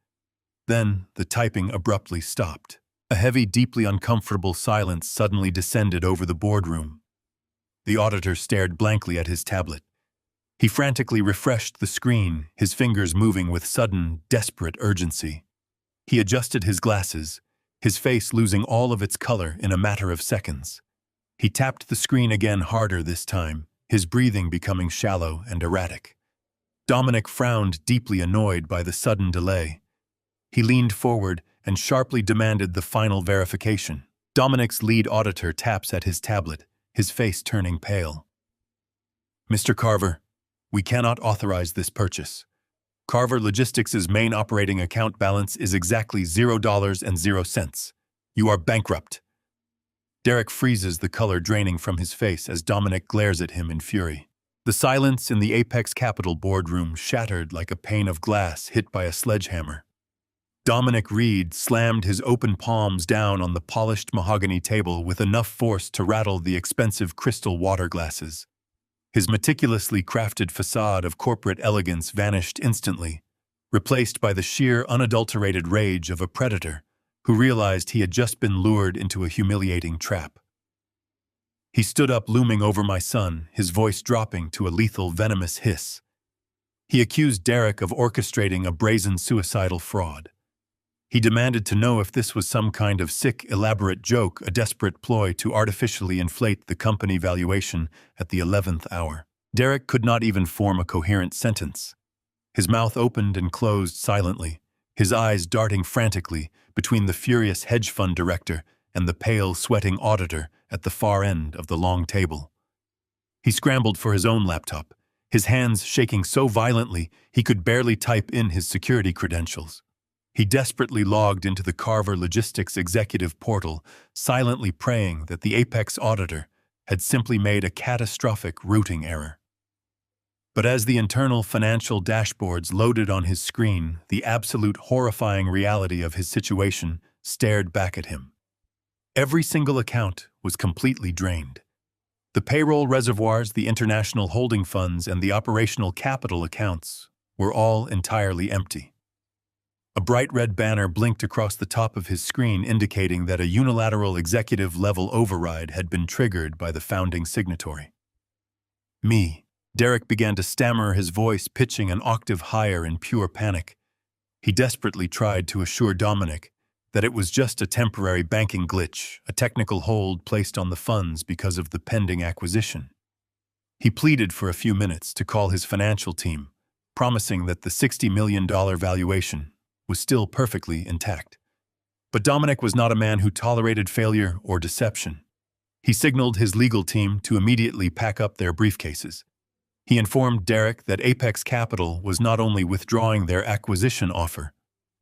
Then, the typing abruptly stopped. A heavy, deeply uncomfortable silence suddenly descended over the boardroom. The auditor stared blankly at his tablet. He frantically refreshed the screen, his fingers moving with sudden, desperate urgency. He adjusted his glasses, his face losing all of its color in a matter of seconds. He tapped the screen again, harder this time, his breathing becoming shallow and erratic. Dominic frowned, deeply annoyed by the sudden delay. He leaned forward and sharply demanded the final verification. Dominic's lead auditor taps at his tablet, his face turning pale. "Mr. Carver, we cannot authorize this purchase. Carver Logistics' main operating account balance is exactly $0.00. You are bankrupt." Derek freezes, the color draining from his face as Dominic glares at him in fury. The silence in the Apex Capital boardroom shattered like a pane of glass hit by a sledgehammer. Dominic Reed slammed his open palms down on the polished mahogany table with enough force to rattle the expensive crystal water glasses. His meticulously crafted facade of corporate elegance vanished instantly, replaced by the sheer, unadulterated rage of a predator who realized he had just been lured into a humiliating trap. He stood up, looming over my son, his voice dropping to a lethal, venomous hiss. He accused Derek of orchestrating a brazen suicidal fraud. He demanded to know if this was some kind of sick, elaborate joke, a desperate ploy to artificially inflate the company valuation at the 11th hour. Derek could not even form a coherent sentence. His mouth opened and closed silently, his eyes darting frantically between the furious hedge fund director and the pale, sweating auditor at the far end of the long table. He scrambled for his own laptop, his hands shaking so violently he could barely type in his security credentials. He desperately logged into the Carver Logistics executive portal, silently praying that the Apex auditor had simply made a catastrophic routing error. But as the internal financial dashboards loaded on his screen, the absolute horrifying reality of his situation stared back at him. Every single account was completely drained. The payroll reservoirs, the international holding funds, and the operational capital accounts were all entirely empty. A bright red banner blinked across the top of his screen, indicating that a unilateral executive-level override had been triggered by the founding signatory. Me. Derek began to stammer, his voice pitching an octave higher in pure panic. He desperately tried to assure Dominic that it was just a temporary banking glitch, a technical hold placed on the funds because of the pending acquisition. He pleaded for a few minutes to call his financial team, promising that the $60 million valuation was still perfectly intact. But Dominic was not a man who tolerated failure or deception. He signaled his legal team to immediately pack up their briefcases. He informed Derek that Apex Capital was not only withdrawing their acquisition offer,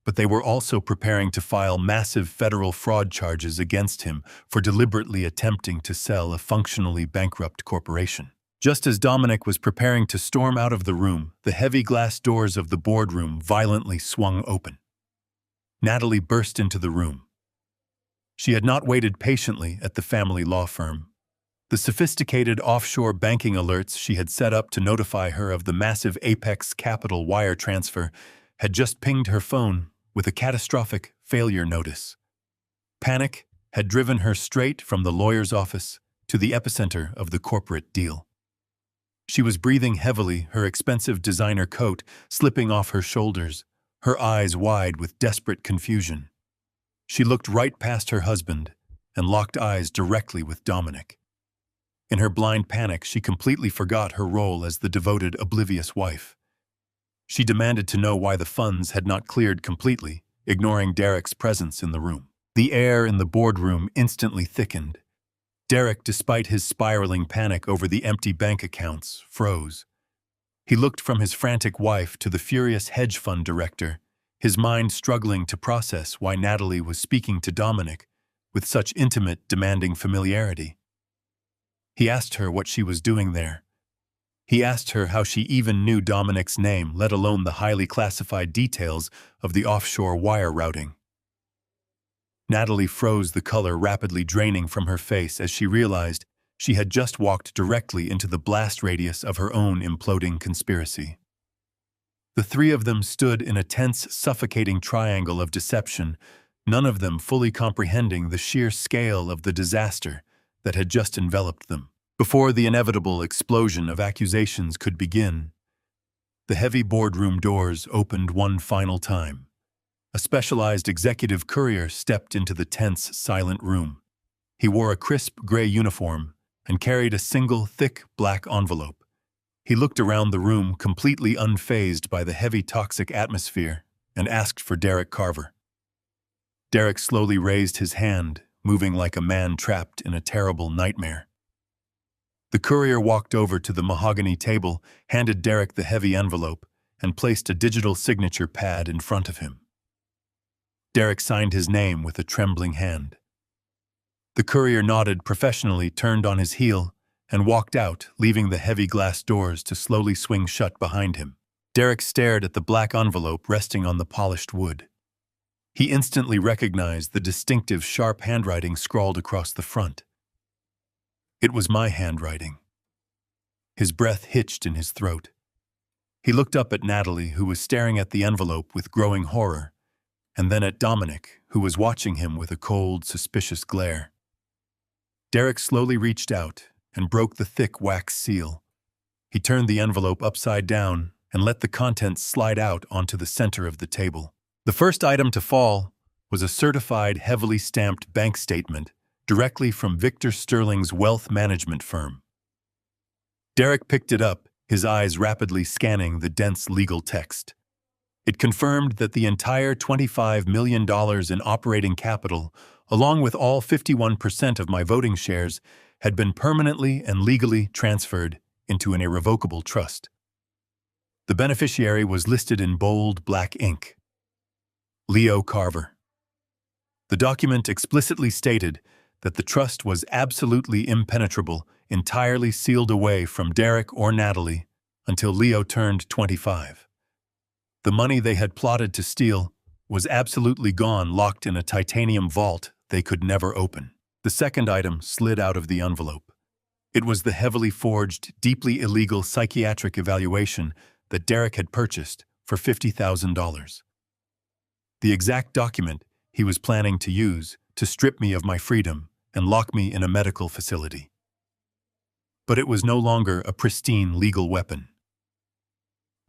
but they were also preparing to file massive federal fraud charges against him for deliberately attempting to sell a functionally bankrupt corporation. Just as Dominic was preparing to storm out of the room, the heavy glass doors of the boardroom violently swung open. Natalie burst into the room. She had not waited patiently at the family law firm. The sophisticated offshore banking alerts she had set up to notify her of the massive Apex Capital wire transfer had just pinged her phone with a catastrophic failure notice. Panic had driven her straight from the lawyer's office to the epicenter of the corporate deal. She was breathing heavily, her expensive designer coat slipping off her shoulders, her eyes wide with desperate confusion. She looked right past her husband and locked eyes directly with Dominic. In her blind panic, she completely forgot her role as the devoted, oblivious wife. She demanded to know why the funds had not cleared completely, ignoring Derek's presence in the room. The air in the boardroom instantly thickened. Derek, despite his spiraling panic over the empty bank accounts, froze. He looked from his frantic wife to the furious hedge fund director, his mind struggling to process why Natalie was speaking to Dominic with such intimate, demanding familiarity. He asked her what she was doing there. He asked her how she even knew Dominic's name, let alone the highly classified details of the offshore wire routing. Natalie froze, the color rapidly draining from her face as she realized she had just walked directly into the blast radius of her own imploding conspiracy. The three of them stood in a tense, suffocating triangle of deception, none of them fully comprehending the sheer scale of the disaster that had just enveloped them. Before the inevitable explosion of accusations could begin, the heavy boardroom doors opened one final time. A specialized executive courier stepped into the tense, silent room. He wore a crisp gray uniform and carried a single, thick, black envelope. He looked around the room, completely unfazed by the heavy, toxic atmosphere, and asked for Derek Carver. Derek slowly raised his hand, moving like a man trapped in a terrible nightmare. The courier walked over to the mahogany table, handed Derek the heavy envelope, and placed a digital signature pad in front of him. Derek signed his name with a trembling hand. The courier nodded professionally, turned on his heel, and walked out, leaving the heavy glass doors to slowly swing shut behind him. Derek stared at the black envelope resting on the polished wood. He instantly recognized the distinctive, sharp handwriting scrawled across the front. It was my handwriting. His breath hitched in his throat. He looked up at Natalie, who was staring at the envelope with growing horror, and then at Dominic, who was watching him with a cold, suspicious glare. Derek slowly reached out and broke the thick wax seal. He turned the envelope upside down and let the contents slide out onto the center of the table. The first item to fall was a certified, heavily stamped bank statement directly from Victor Sterling's wealth management firm. Derek picked it up, his eyes rapidly scanning the dense legal text. It confirmed that the entire $25 million in operating capital, along with all 51% of my voting shares, had been permanently and legally transferred into an irrevocable trust. The beneficiary was listed in bold black ink: Leo Carver. The document explicitly stated that the trust was absolutely impenetrable, entirely sealed away from Derek or Natalie until Leo turned 25. The money they had plotted to steal was absolutely gone, locked in a titanium vault they could never open. The second item slid out of the envelope. It was the heavily forged, deeply illegal psychiatric evaluation that Derek had purchased for $50,000. The exact document he was planning to use to strip me of my freedom and lock me in a medical facility. but it was no longer a pristine legal weapon.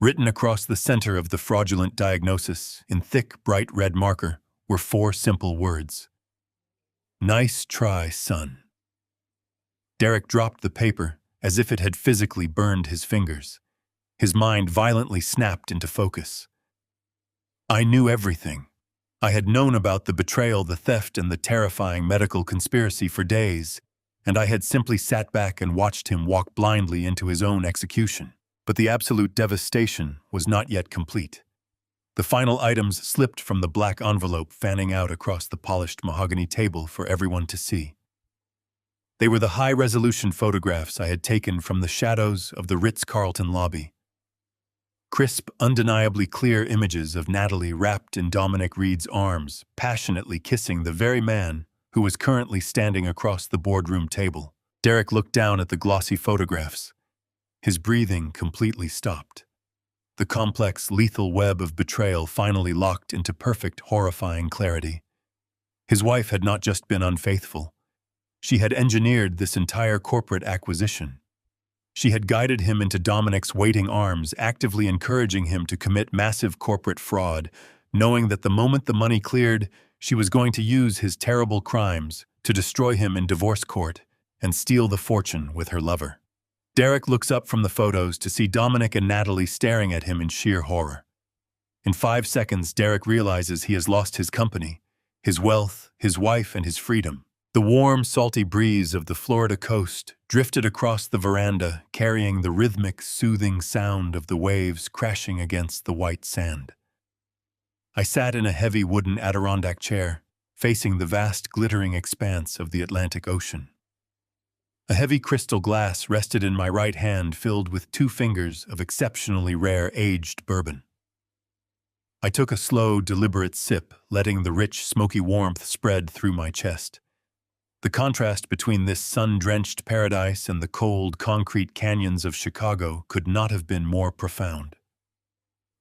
Written across the center of the fraudulent diagnosis in thick, bright red marker were 4 simple words. "Nice try, son." Derek dropped the paper as if it had physically burned his fingers. His mind violently snapped into focus. I knew everything. I had known about the betrayal, the theft, and the terrifying medical conspiracy for days, and I had simply sat back and watched him walk blindly into his own execution. But the absolute devastation was not yet complete. The final items slipped from the black envelope, fanning out across the polished mahogany table for everyone to see. They were the high-resolution photographs I had taken from the shadows of the Ritz-Carlton lobby. Crisp, undeniably clear images of Natalie wrapped in Dominic Reed's arms, passionately kissing the very man who was currently standing across the boardroom table. Derek looked down at the glossy photographs. His breathing completely stopped. The complex, lethal web of betrayal finally locked into perfect, horrifying clarity. His wife had not just been unfaithful. She had engineered this entire corporate acquisition. She had guided him into Dominic's waiting arms, actively encouraging him to commit massive corporate fraud, knowing that the moment the money cleared, she was going to use his terrible crimes to destroy him in divorce court and steal the fortune with her lover. Derek looks up from the photos to see Dominic and Natalie staring at him in sheer horror. In 5 seconds, Derek realizes he has lost his company, his wealth, his wife, and his freedom. The warm, salty breeze of the Florida coast drifted across the veranda, carrying the rhythmic, soothing sound of the waves crashing against the white sand. I sat in a heavy wooden Adirondack chair, facing the vast, glittering expanse of the Atlantic Ocean. A heavy crystal glass rested in my right hand, filled with 2 fingers of exceptionally rare aged bourbon. I took a slow, deliberate sip, letting the rich, smoky warmth spread through my chest. The contrast between this sun-drenched paradise and the cold, concrete canyons of Chicago could not have been more profound.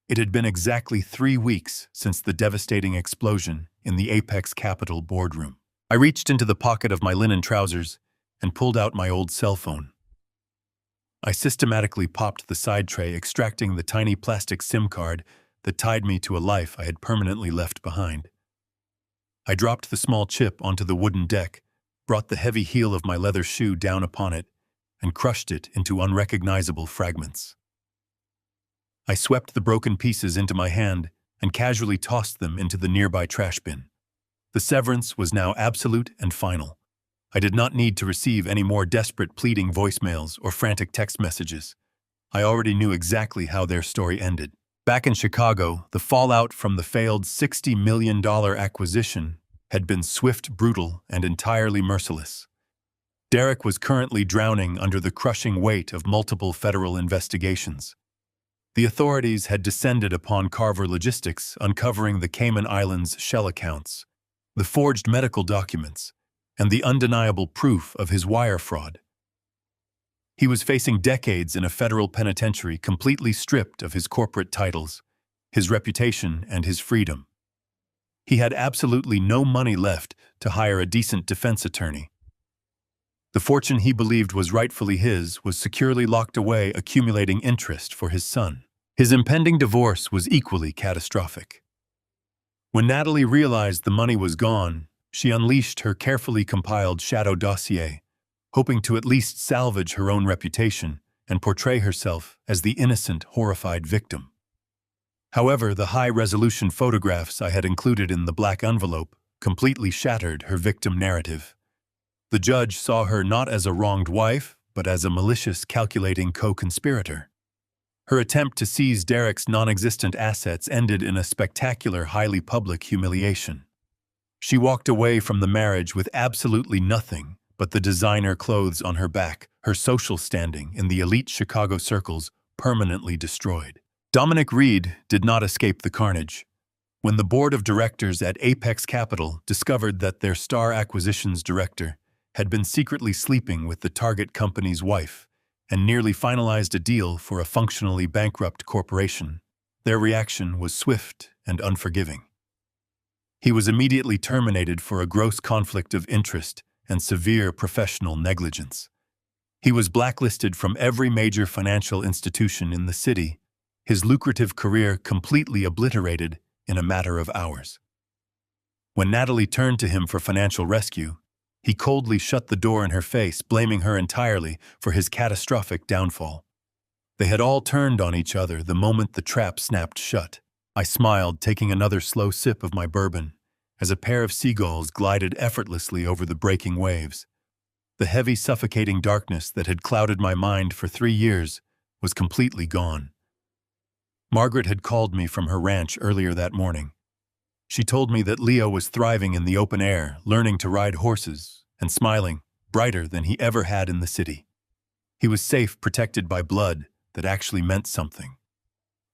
It had been exactly 3 weeks since the devastating explosion in the Apex Capital boardroom. I reached into the pocket of my linen trousers and pulled out my old cell phone. I systematically popped the side tray, extracting the tiny plastic SIM card that tied me to a life I had permanently left behind. I dropped the small chip onto the wooden deck, brought the heavy heel of my leather shoe down upon it, and crushed it into unrecognizable fragments. I swept the broken pieces into my hand and casually tossed them into the nearby trash bin. The severance was now absolute and final. I did not need to receive any more desperate pleading voicemails or frantic text messages. I already knew exactly how their story ended. Back in Chicago, the fallout from the failed $60 million acquisition had been swift, brutal, and entirely merciless. Derek was currently drowning under the crushing weight of multiple federal investigations. The authorities had descended upon Carver Logistics, uncovering the Cayman Islands shell accounts, the forged medical documents, and the undeniable proof of his wire fraud. He was facing decades in a federal penitentiary, completely stripped of his corporate titles, his reputation, and his freedom. He had absolutely no money left to hire a decent defense attorney. The fortune he believed was rightfully his was securely locked away, accumulating interest for his son. His impending divorce was equally catastrophic. When Natalie realized the money was gone, she unleashed her carefully compiled shadow dossier, hoping to at least salvage her own reputation and portray herself as the innocent, horrified victim. However, the high-resolution photographs I had included in the black envelope completely shattered her victim narrative. The judge saw her not as a wronged wife, but as a malicious, calculating co-conspirator. Her attempt to seize Derek's non-existent assets ended in a spectacular, highly public humiliation. She walked away from the marriage with absolutely nothing but the designer clothes on her back, her social standing in the elite Chicago circles permanently destroyed. Dominic Reed did not escape the carnage. When the board of directors at Apex Capital discovered that their star acquisitions director had been secretly sleeping with the target company's wife and nearly finalized a deal for a functionally bankrupt corporation, their reaction was swift and unforgiving. He was immediately terminated for a gross conflict of interest and severe professional negligence. He was blacklisted from every major financial institution in the city, his lucrative career completely obliterated in a matter of hours. When Natalie turned to him for financial rescue, he coldly shut the door in her face, blaming her entirely for his catastrophic downfall. They had all turned on each other the moment the trap snapped shut. I smiled, taking another slow sip of my bourbon, as a pair of seagulls glided effortlessly over the breaking waves. The heavy, suffocating darkness that had clouded my mind for 3 years was completely gone. Margaret had called me from her ranch earlier that morning. She told me that Leo was thriving in the open air, learning to ride horses, and smiling, brighter than he ever had in the city. He was safe, protected by blood that actually meant something.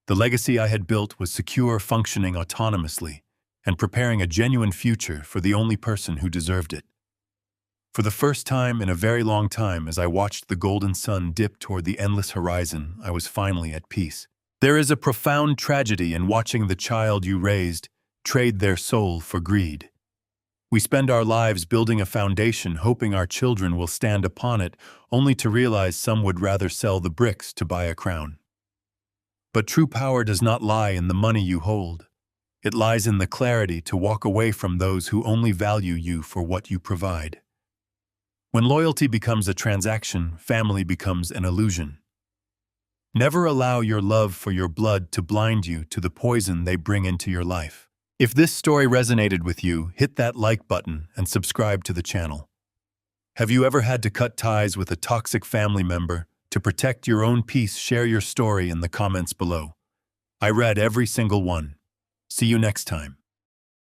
The legacy I had built was secure, functioning autonomously, and preparing a genuine future for the only person who deserved it. For the first time in a very long time, as I watched the golden sun dip toward the endless horizon, I was finally at peace. There is a profound tragedy in watching the child you raised trade their soul for greed. We spend our lives building a foundation, hoping our children will stand upon it, only to realize some would rather sell the bricks to buy a crown. But true power does not lie in the money you hold. It lies in the clarity to walk away from those who only value you for what you provide. When loyalty becomes a transaction, family becomes an illusion. Never allow your love for your blood to blind you to the poison they bring into your life. If this story resonated with you, hit that like button and subscribe to the channel. Have you ever had to cut ties with a toxic family member? To protect your own peace, share your story in the comments below. I read every single one. See you next time.